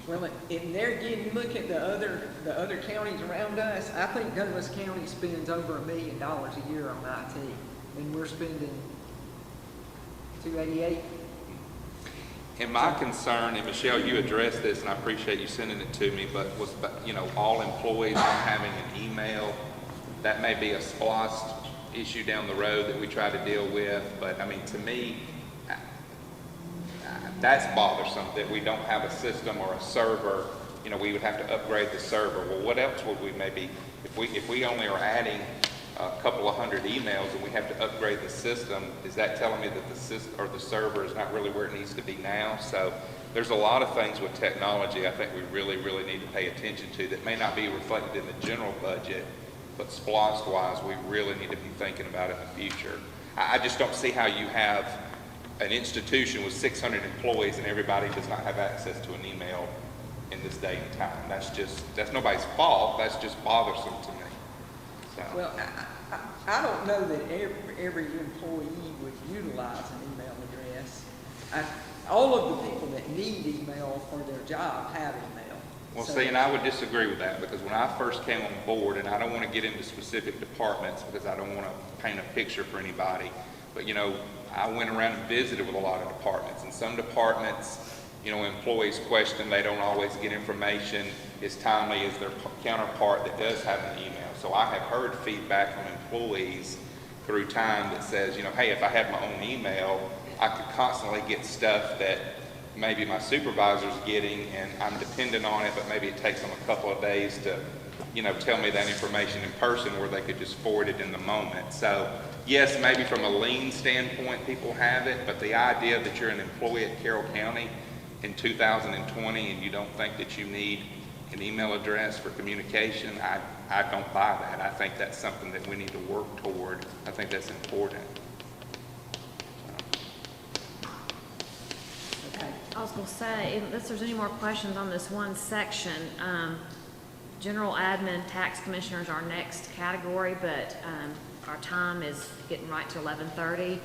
Well, and there again, you look at the other counties around us, I think Douglas County spends over $1 million a year on IT, and we're spending $288. And my concern, and Michelle, you addressed this, and I appreciate you sending it to me, but was, all employees not having an email, that may be a SPLOST issue down the road that we try to deal with, but I mean, to me, that's bothersome that we don't have a system or a server. We would have to upgrade the server. Well, what else would we maybe, if we only are adding a couple of hundred emails and we have to upgrade the system, is that telling me that the system or the server is not really where it needs to be now? So there's a lot of things with technology I think we really, really need to pay attention to that may not be reflected in the general budget, but SPLOST-wise, we really need to be thinking about it in the future. I just don't see how you have an institution with 600 employees and everybody does not have access to an email in this day and time. That's nobody's fault. That's just bothersome to me. So. Well, I don't know that every employee would utilize an email address. all of the people that need email for their job have email. Well, So- see, and I would disagree with that, because when I first came on board, and I don't want to get into specific departments, because I don't want to paint a picture for anybody, but, you know, I went around and visited with a lot of departments, and some departments, you know, employees question, they don't always get information as timely as their counterpart that does have an email. So I have heard feedback from employees through time that says, you know, hey, if I had my own email, I could constantly get stuff that maybe my supervisor's getting, and I'm dependent on it, but maybe it takes them a couple of days to, you know, tell me that information in person where they could just forward it in the moment. So yes, maybe from a lean standpoint, people have it, but the idea that you're an employee at Carroll County in 2020 and you don't think that you need an email address for communication, I don't buy that. I think that's something that we need to work toward. I think that's important. Okay. I was gonna say, unless there's any more questions on this one section, general admin, tax commissioners are our next category, but, our time is getting right to 11:30.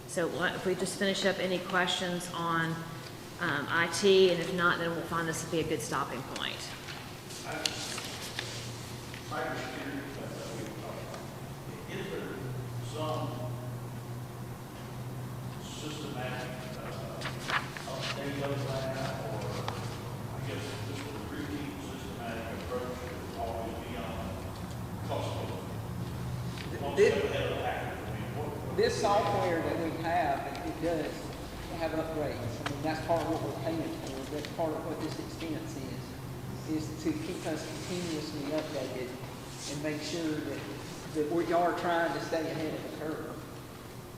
So if we just finish up any questions on, IT, and if not, then we'll find this to be a good stopping point. Cybersecurity, that we've talked about. Is there some systematic, update of that, or I guess just a routine systematic approach that will always be on cost of one This- step ahead of the hacker? I mean, what? This software that we have, it does have upgrades. I mean, that's part of what we're paying for. That's part of what this expense is to keep us continuously updated and make sure that we are trying to stay ahead of the curve.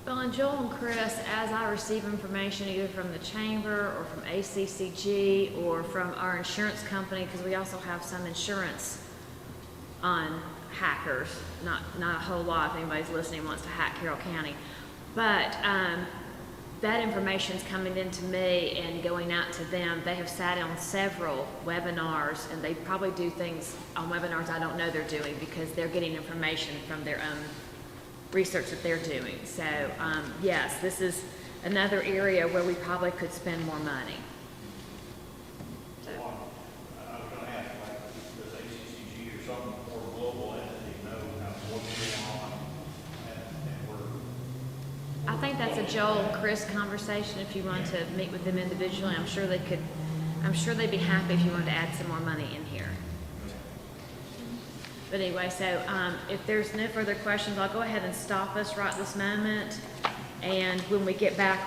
Well, and Joel and Chris, as I receive information either from the chamber or from ACCG or from our insurance company, because we also have some insurance on hackers, not a whole lot if anybody's listening wants to hack Carroll County, but that information's coming into me and going out to them. They have sat on several webinars, and they probably do things on webinars I don't know they're doing because they're getting information from their own research that they're doing. So, yes, this is another area where we probably could spend more money. I was gonna ask, like, does ACCG or some more global entity know kind of what's going on, and we're. I think that's a Joel and Chris conversation if you want to meet with them individually. I'm sure they'd be happy if you wanted to add some more money in here. But anyway, so if there's no further questions, I'll go ahead and stop us right this moment. And when we get back